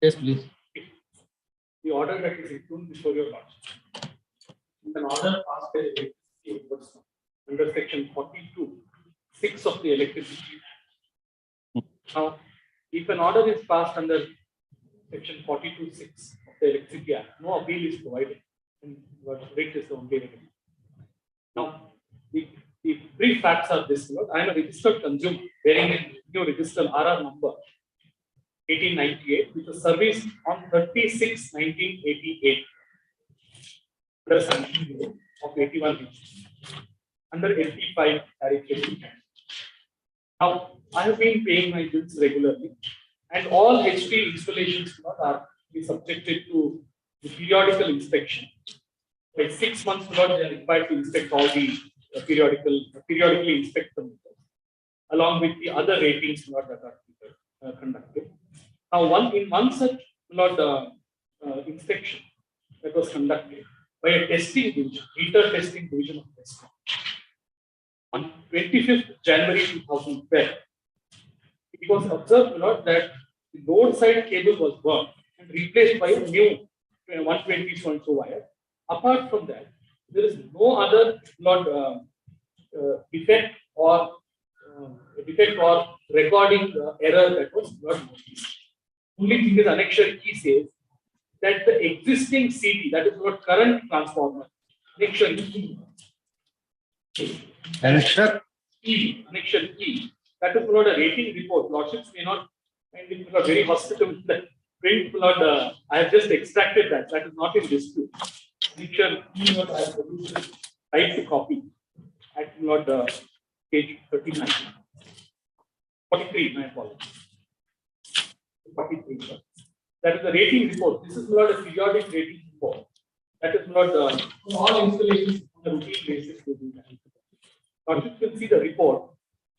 Yes, please. The order that is included before your lordship. An order passed by the Ombudsman under section 42(6) of the Electricity Act. Now, if an order is passed under section 42(6) of the Electricity Act, no appeal is provided, and what rate is the only remedy. Now, the brief facts are this: I am a registered consumer bearing a new registered RR number 1898 with a service on 36/1988 under sanction of 81 under LT5 tariff. Now, I have been paying my bills regularly, and all HP installations are subjected to the periodical inspection. By 6 months, they are required to inspect all the periodically inspect them, along with the other ratings that are conducted. Now, in one such inspection that was conducted by a testing division, meter testing division of testing, on 25th January 2012, it was observed that the load side cable was burned and replaced by a new 120 wire. Apart from that, there is no other defect or recording error that was not noticed. Only thing is annexure E says that the existing CD, that is what current transformer, annexure E, that is not a rating report. Lordships may not find it very hospitable. I have just extracted that. That is not in dispute. Annexure E, what I have produced, right to copy at page 39. 43, my apologies. 43. That is the rating report. This is not a periodic rating report. That is not all installations on a routine basis. You can see the report.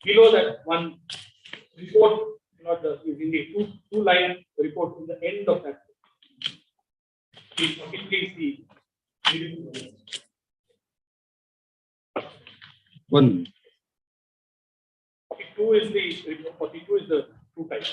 Below that one report, is in the two-line report in the end of that. Please see. One. 42 is the report. 42 is the two type.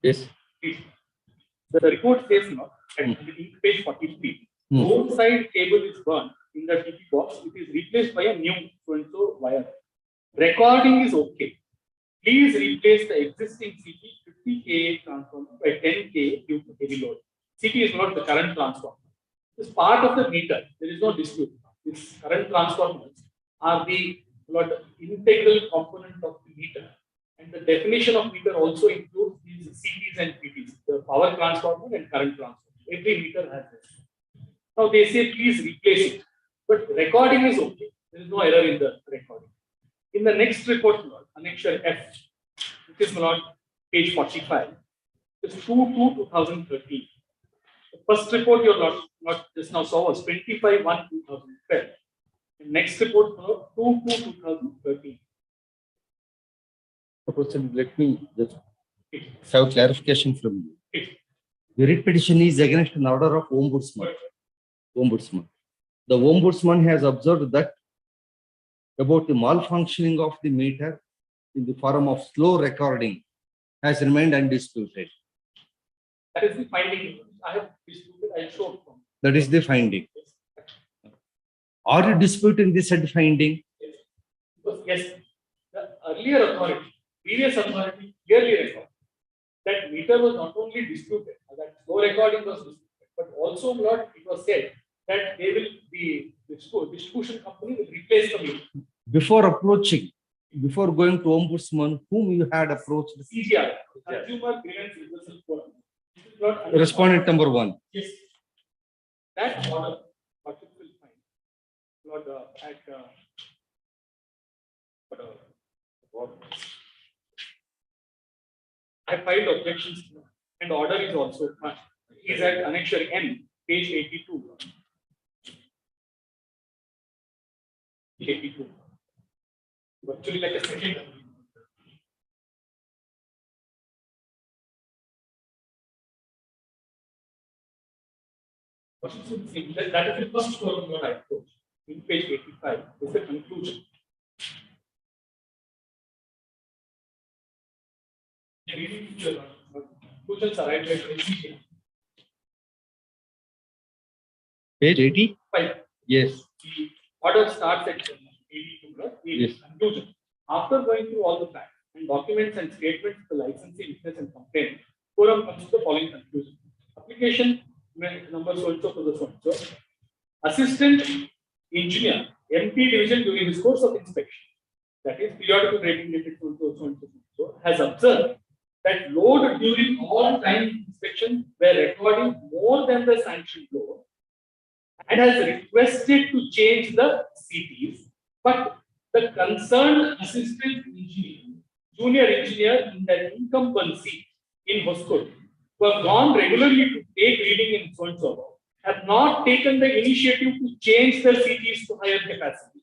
Yes. The report says at page 43, both side cable is burned in the TP box. It is replaced by a new so wire. Recording is okay. Please replace the existing CT 50 kA transformer by 10 kA due to heavy load. CT is not the current transformer. It is part of the meter. There is no dispute. These current transformers are the integral component of the meter. And the definition of meter also includes these CTs and PTs, the power transformer and current transformer. Every meter has this. Now they say please replace it, but recording is okay. There is no error in the recording. In the next report, annexure F, which is page 45, is 2/2/2013. The first report you not just now saw was 25/1/2012. The next report 2/2/2013. Let me just have clarification from you. The writ petition is against an order of Ombudsman. The Ombudsman has observed that about the malfunctioning of the meter in the form of slow recording has remained undisputed. That is the finding. I have disputed. I showed. That is the finding. Are you disputing the said finding? Because yes, the earlier authority, previous authority clearly recorded that meter was not only disputed, that slow recording was disputed, but also it was said that they will the distribution company will replace the meter. Before going to Ombudsman, whom you had approached? CGR, Consumer Grievance Reversal Forum. Respondent number 1. Yes. That order, what you will find, I filed objections and order is also is at annexure M, page 82. 82. Virtually like a second. That is the first column what I put in page 85 is the conclusion. Conclusions arrived at Page 85? Yes. The order starts at 82. Yes. Conclusion. After going through all the facts and documents and statements of the licensee, witness, and complaint, forum comes to the following conclusion. Application number so and so to the so and so. Assistant engineer, MP division during his course of inspection, that is periodical rating dated so and so, so and so, so, has observed that load during all time inspection were recording more than the sanctioned load and has requested to change the CTs, but the concerned assistant engineer, junior engineer in the incumbency in Hoskot, who have gone regularly to take reading in so and so, have not taken the initiative to change the CTs to higher capacity.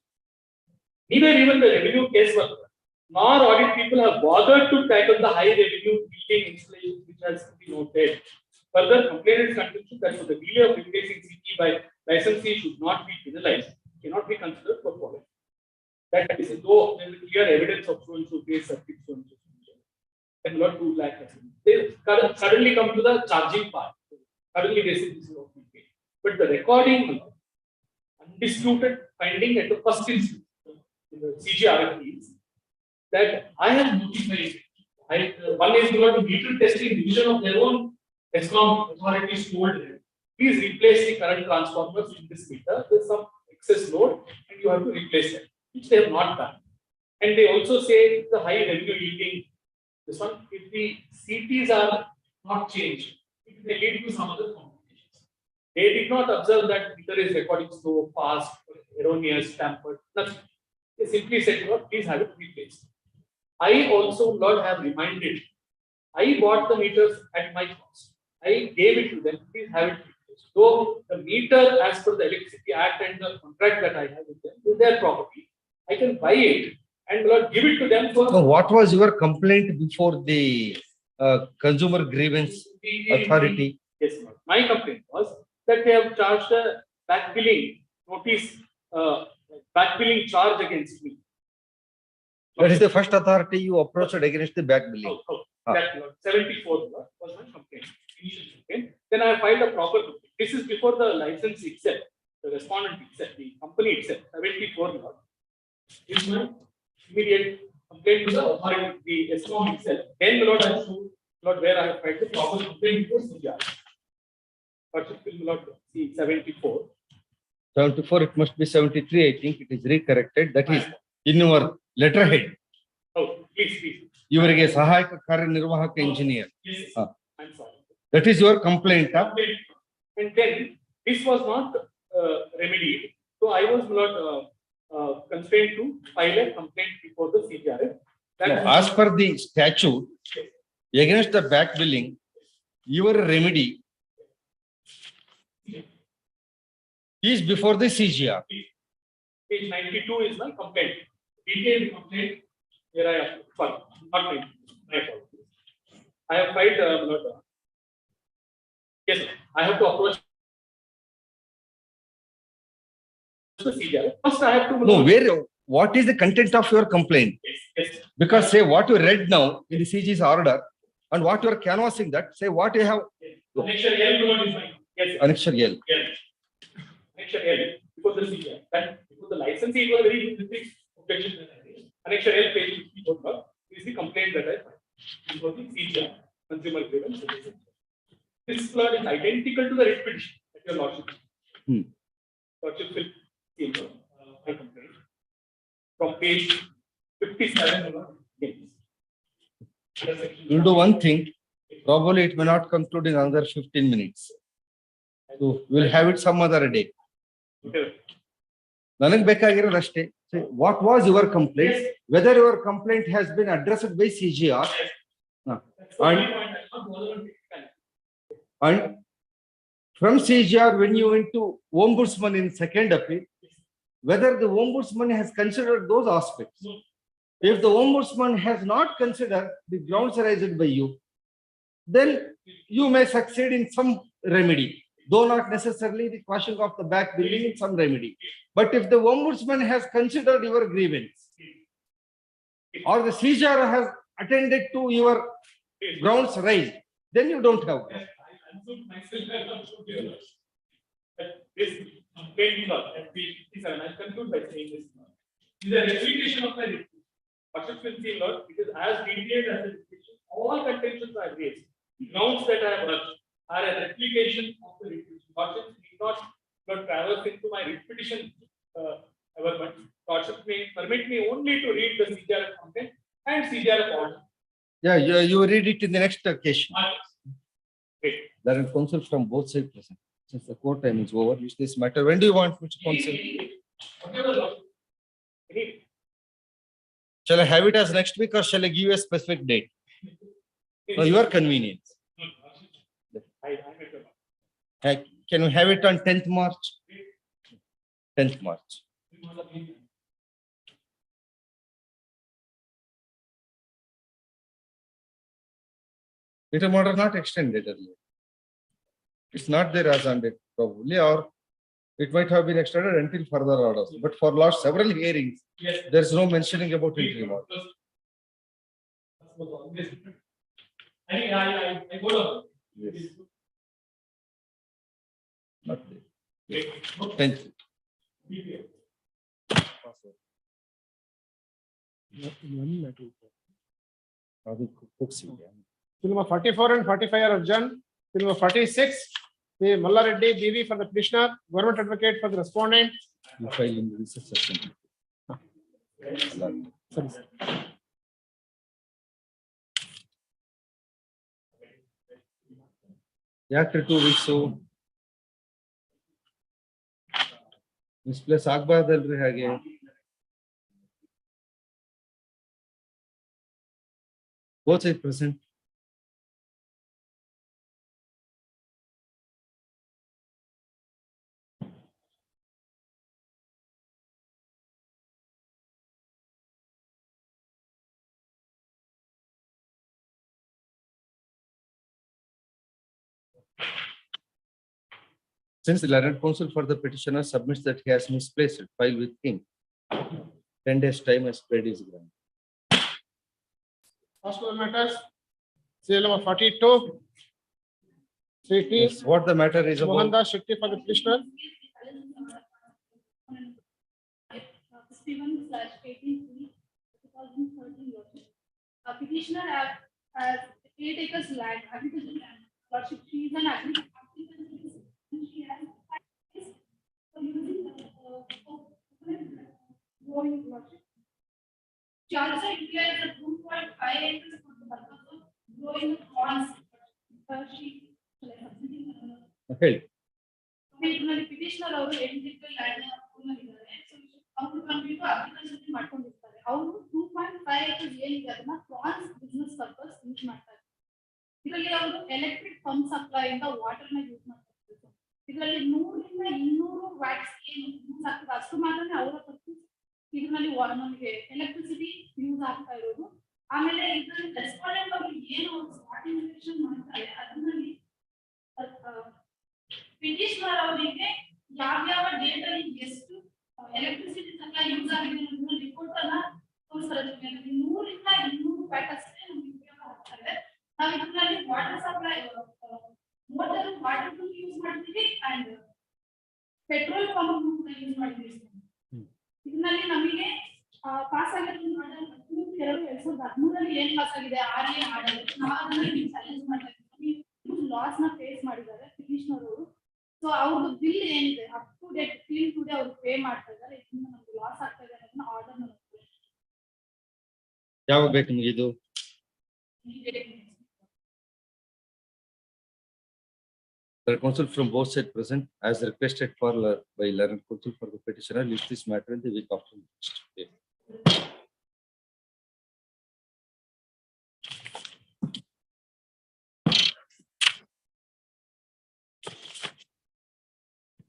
Neither even the revenue caseworker nor audit people have bothered to tackle the high revenue building installations which has been noted. Further, complainant's conclusion that for the delay of replacing CT by licensee should not be penalized, cannot be considered for quality. That is, though there is clear evidence of so and so case circuit so and so, and not 2 lakh. They suddenly come to the charging part. Suddenly they say this is what we pay. But the recording, undisputed finding at the first instance in the CGRF is that I have notified. One is the meter testing division of their own ESCOM authorities told them, please replace the current transformers in this meter. There's some excess load and you have to replace it, which they have not done. And they also say the high revenue yielding, this one, if the CTs are not changed, it may lead to some other complications. They did not observe that meter is recording slow, fast, erroneous, tampered, nothing. They simply said, please have it replaced. I also, Lord, have reminded, I bought the meters at my cost. I gave it to them, please have it replaced. So the meter, as per the Electricity Act and the contract that I have with them, is their property. I can buy it and Lord, give it to them for. So what was your complaint before the Consumer Grievance Authority? Yes, Lord. My complaint was that they have charged a back billing notice, back billing charge against me. That is the first authority you approached against the back billing. That 74 was my complaint, initial complaint. Then I filed a proper complaint. This is before the license itself, the respondent itself, the company itself, 74 law. Is my immediate complaint to the authority, the ESCOM itself. Then the Lord I showed Lord where I have filed the proper complaint before CGR. Lord, see 74. 74, it must be 73, I think it is recorrected. That is in your letterhead. Oh, please. ಇವರಿಗೆ ಸಹಾಯಕ ಕಾರ್ಯನಿರ್ವಾಹಕ engineer. Yes, I'm sorry. That is your complaint. And then this was not remedied. So I was not constrained to file a complaint before the CGRF. As per the statute, against the back billing, your remedy is before the CGR. Page 92 is my complaint. Detailed complaint. Here I have, sorry, not 92. My apologies. I have filed, yes, I have to approach the CGR. First, I have to. No, what is the content of your complaint? Yes. Because say what you read now in the CG's order and what you are canvassing that, say what you have. Annexure L is my. Yes. Annexure L. Annexure L before the CGR. That before the licensee, it was very big objection. Annexure L page 54 is the complaint that I filed before the CGR, Consumer Grievance. This law is identical to the writ petition that your lordship. Lordship will see my complaint from page 57. We'll do one thing. Probably it may not conclude in another 15 minutes. So we'll have it some other day. ನನಗೆ ಬೇಕಾಗಿರೋದಷ್ಟೇ. What was your complaint? Whether your complaint has been addressed by CGR and from CGR, when you went to Ombudsman in second appeal, whether the Ombudsman has considered those aspects. If the Ombudsman has not considered the grounds raised by you, then you may succeed in some remedy, though not necessarily the quashing of the back billing in some remedy. But if the Ombudsman has considered your grievance, or the CGR has attended to your grounds raised, then you don't have. This complaint law at P57, I conclude by saying this. Is a refutation of the refutation. Constituency law, it is as detailed as the refutation. All contentions are raised. Grounds that I have urged are a replication of the refutation. Constitution need not traverse into my repetition ever. Constitution may permit me only to read the CGR content and CGR order. Yeah, you read it in the next occasion. Okay. There are counsel from both sides present. Since the court time is over, which this matter, when do you want which counsel? Whatever law. Shall I have it as next week or shall I give you a specific date? For your convenience. Can we have it on 10th March? 10th March. Little order not extended earlier. It's not there as on date probably, or it might have been extended until further orders. But for last several hearings, there's no mentioning about interim order. I go down. Yes. Not there. 10th. Till number 44 and 45 are adjourned. Till number 46, the Malla Reddy BV for the petitioner, government advocate for the respondent. You file in the recess session. Sorry. After 2 weeks, so misplace ಆಗಬಾರ್ದಲ್ರಿ ಹಾಗೆ. Both sides present. Since the learned counsel for the petitioner submits that he has misplaced it, file with him. 10 days time as paid is granted. Hospital matters. Serial number 42. Yes, what the matter is about? Mohandas Shetty for the petitioner. 61/18/2013. Petitioner has caretaker's land, agricultural land. Lordship, she is an agricultural. She has growing lordship. She also declares a 2.5 acres for the purpose of growing corns. Okay. Petitioner ಅವರು eligible land ಇದ್ದಾರೆ. ಅವರು complete agriculture ಮಾಡ್ಕೊಂಡಿರ್ತಾರೆ. ಅವರು 2.5 acres ಏನಿದೆ ಅದನ್ನ France business purpose use ಮಾಡ್ತಾರೆ. ಇದರಲ್ಲಿ ಅವರು ಎಲೆಕ್ಟ್ರಿಕ್ ಪಂಪ್ ಸಪ್ಲೈ ಇಂದ ವಾಟರ್ ನ ಯೂಸ್ ಮಾಡ್ತಾರೆ. ಇದರಲ್ಲಿ 100 ರಿಂದ 200 ವ್ಯಾಟ್ಸ್ ಏನು ಯೂಸ್ ಆಗ್ತದೆ ಅಷ್ಟು ಮಾತ್ರನೇ ಅವರ ಖರ್ಚು. ಇದರಲ್ಲಿ ನಮಗೆ ಎಲೆಕ್ಟ್ರಿಸಿಟಿ ಯೂಸ್ ಆಗ್ತಾ ಇರೋದು. ಆಮೇಲೆ ಇದರಲ್ಲಿ ರೆಸ್ಪಾಂಡೆಂಟ್ ಅವರು ಏನು ಸ್ಟಾರ್ಟಿಂಗ್ ಎಲೆಕ್ಷನ್ ಮಾಡ್ತಾರೆ ಅದರಲ್ಲಿ ಪಿಟಿಷನರ್ ಅವರಿಗೆ ಯಾವ ಡೇಟ್ ಅಲ್ಲಿ ಎಷ್ಟು ಎಲೆಕ್ಟ್ರಿಸಿಟಿ ಸಪ್ಲೈ ಯೂಸ್ ಆಗಿದೆ ಅನ್ನೋದನ್ನ ರಿಪೋರ್ಟ್ ಅನ್ನ ತೋರಿಸ್ತಾರೆ. 100 ರಿಂದ 200 ವ್ಯಾಟ್ ಅಷ್ಟೇ ನಮಗೆ ಉಪಯೋಗ ಆಗ್ತದೆ. ನಾವು ಇದರಲ್ಲಿ water supply motor water pump use ಮಾಡ್ತೀವಿ ಅಂಡ್ ಪೆಟ್ರೋಲ್ ಪಂಪ್ ಯೂಸ್ ಮಾಡ್ತೀವಿ. ಇದರಲ್ಲಿ ನಮಗೆ ಪಾಸ್ ಆಗಿರೋದು 2013 ಏನ್ ಪಾಸ್ ಆಗಿದೆ RA ಆರ್ಡರ್ ನಾವು ಚಾಲೆಂಜ್ ಮಾಡ್ತೀವಿ. ಲಾಸ್ ನ ಫೇಸ್ ಮಾಡಿದ್ದಾರೆ ಪಿಟಿಷನರ್ ಅವರು. ಸೊ ಅವ್ರದ್ದು ಬಿಲ್ ಏನಿದೆ up to date till today ಅವರು ಪೇ ಮಾಡ್ತಾ ಇದ್ದಾರೆ. ಇದರಿಂದ ನಮಗೆ ಲಾಸ್ ಆಗ್ತಾ ಇದೆ ಅನ್ನೋದನ್ನ ಆರ್ಡರ್ ಮಾಡ್ತೀವಿ. ಯಾವಾಗ ಬೇಕು ನಿಮಗೆ ಇದು? The counsel from both sides present as requested for by learned counsel for the petitioner list this matter in the week after next.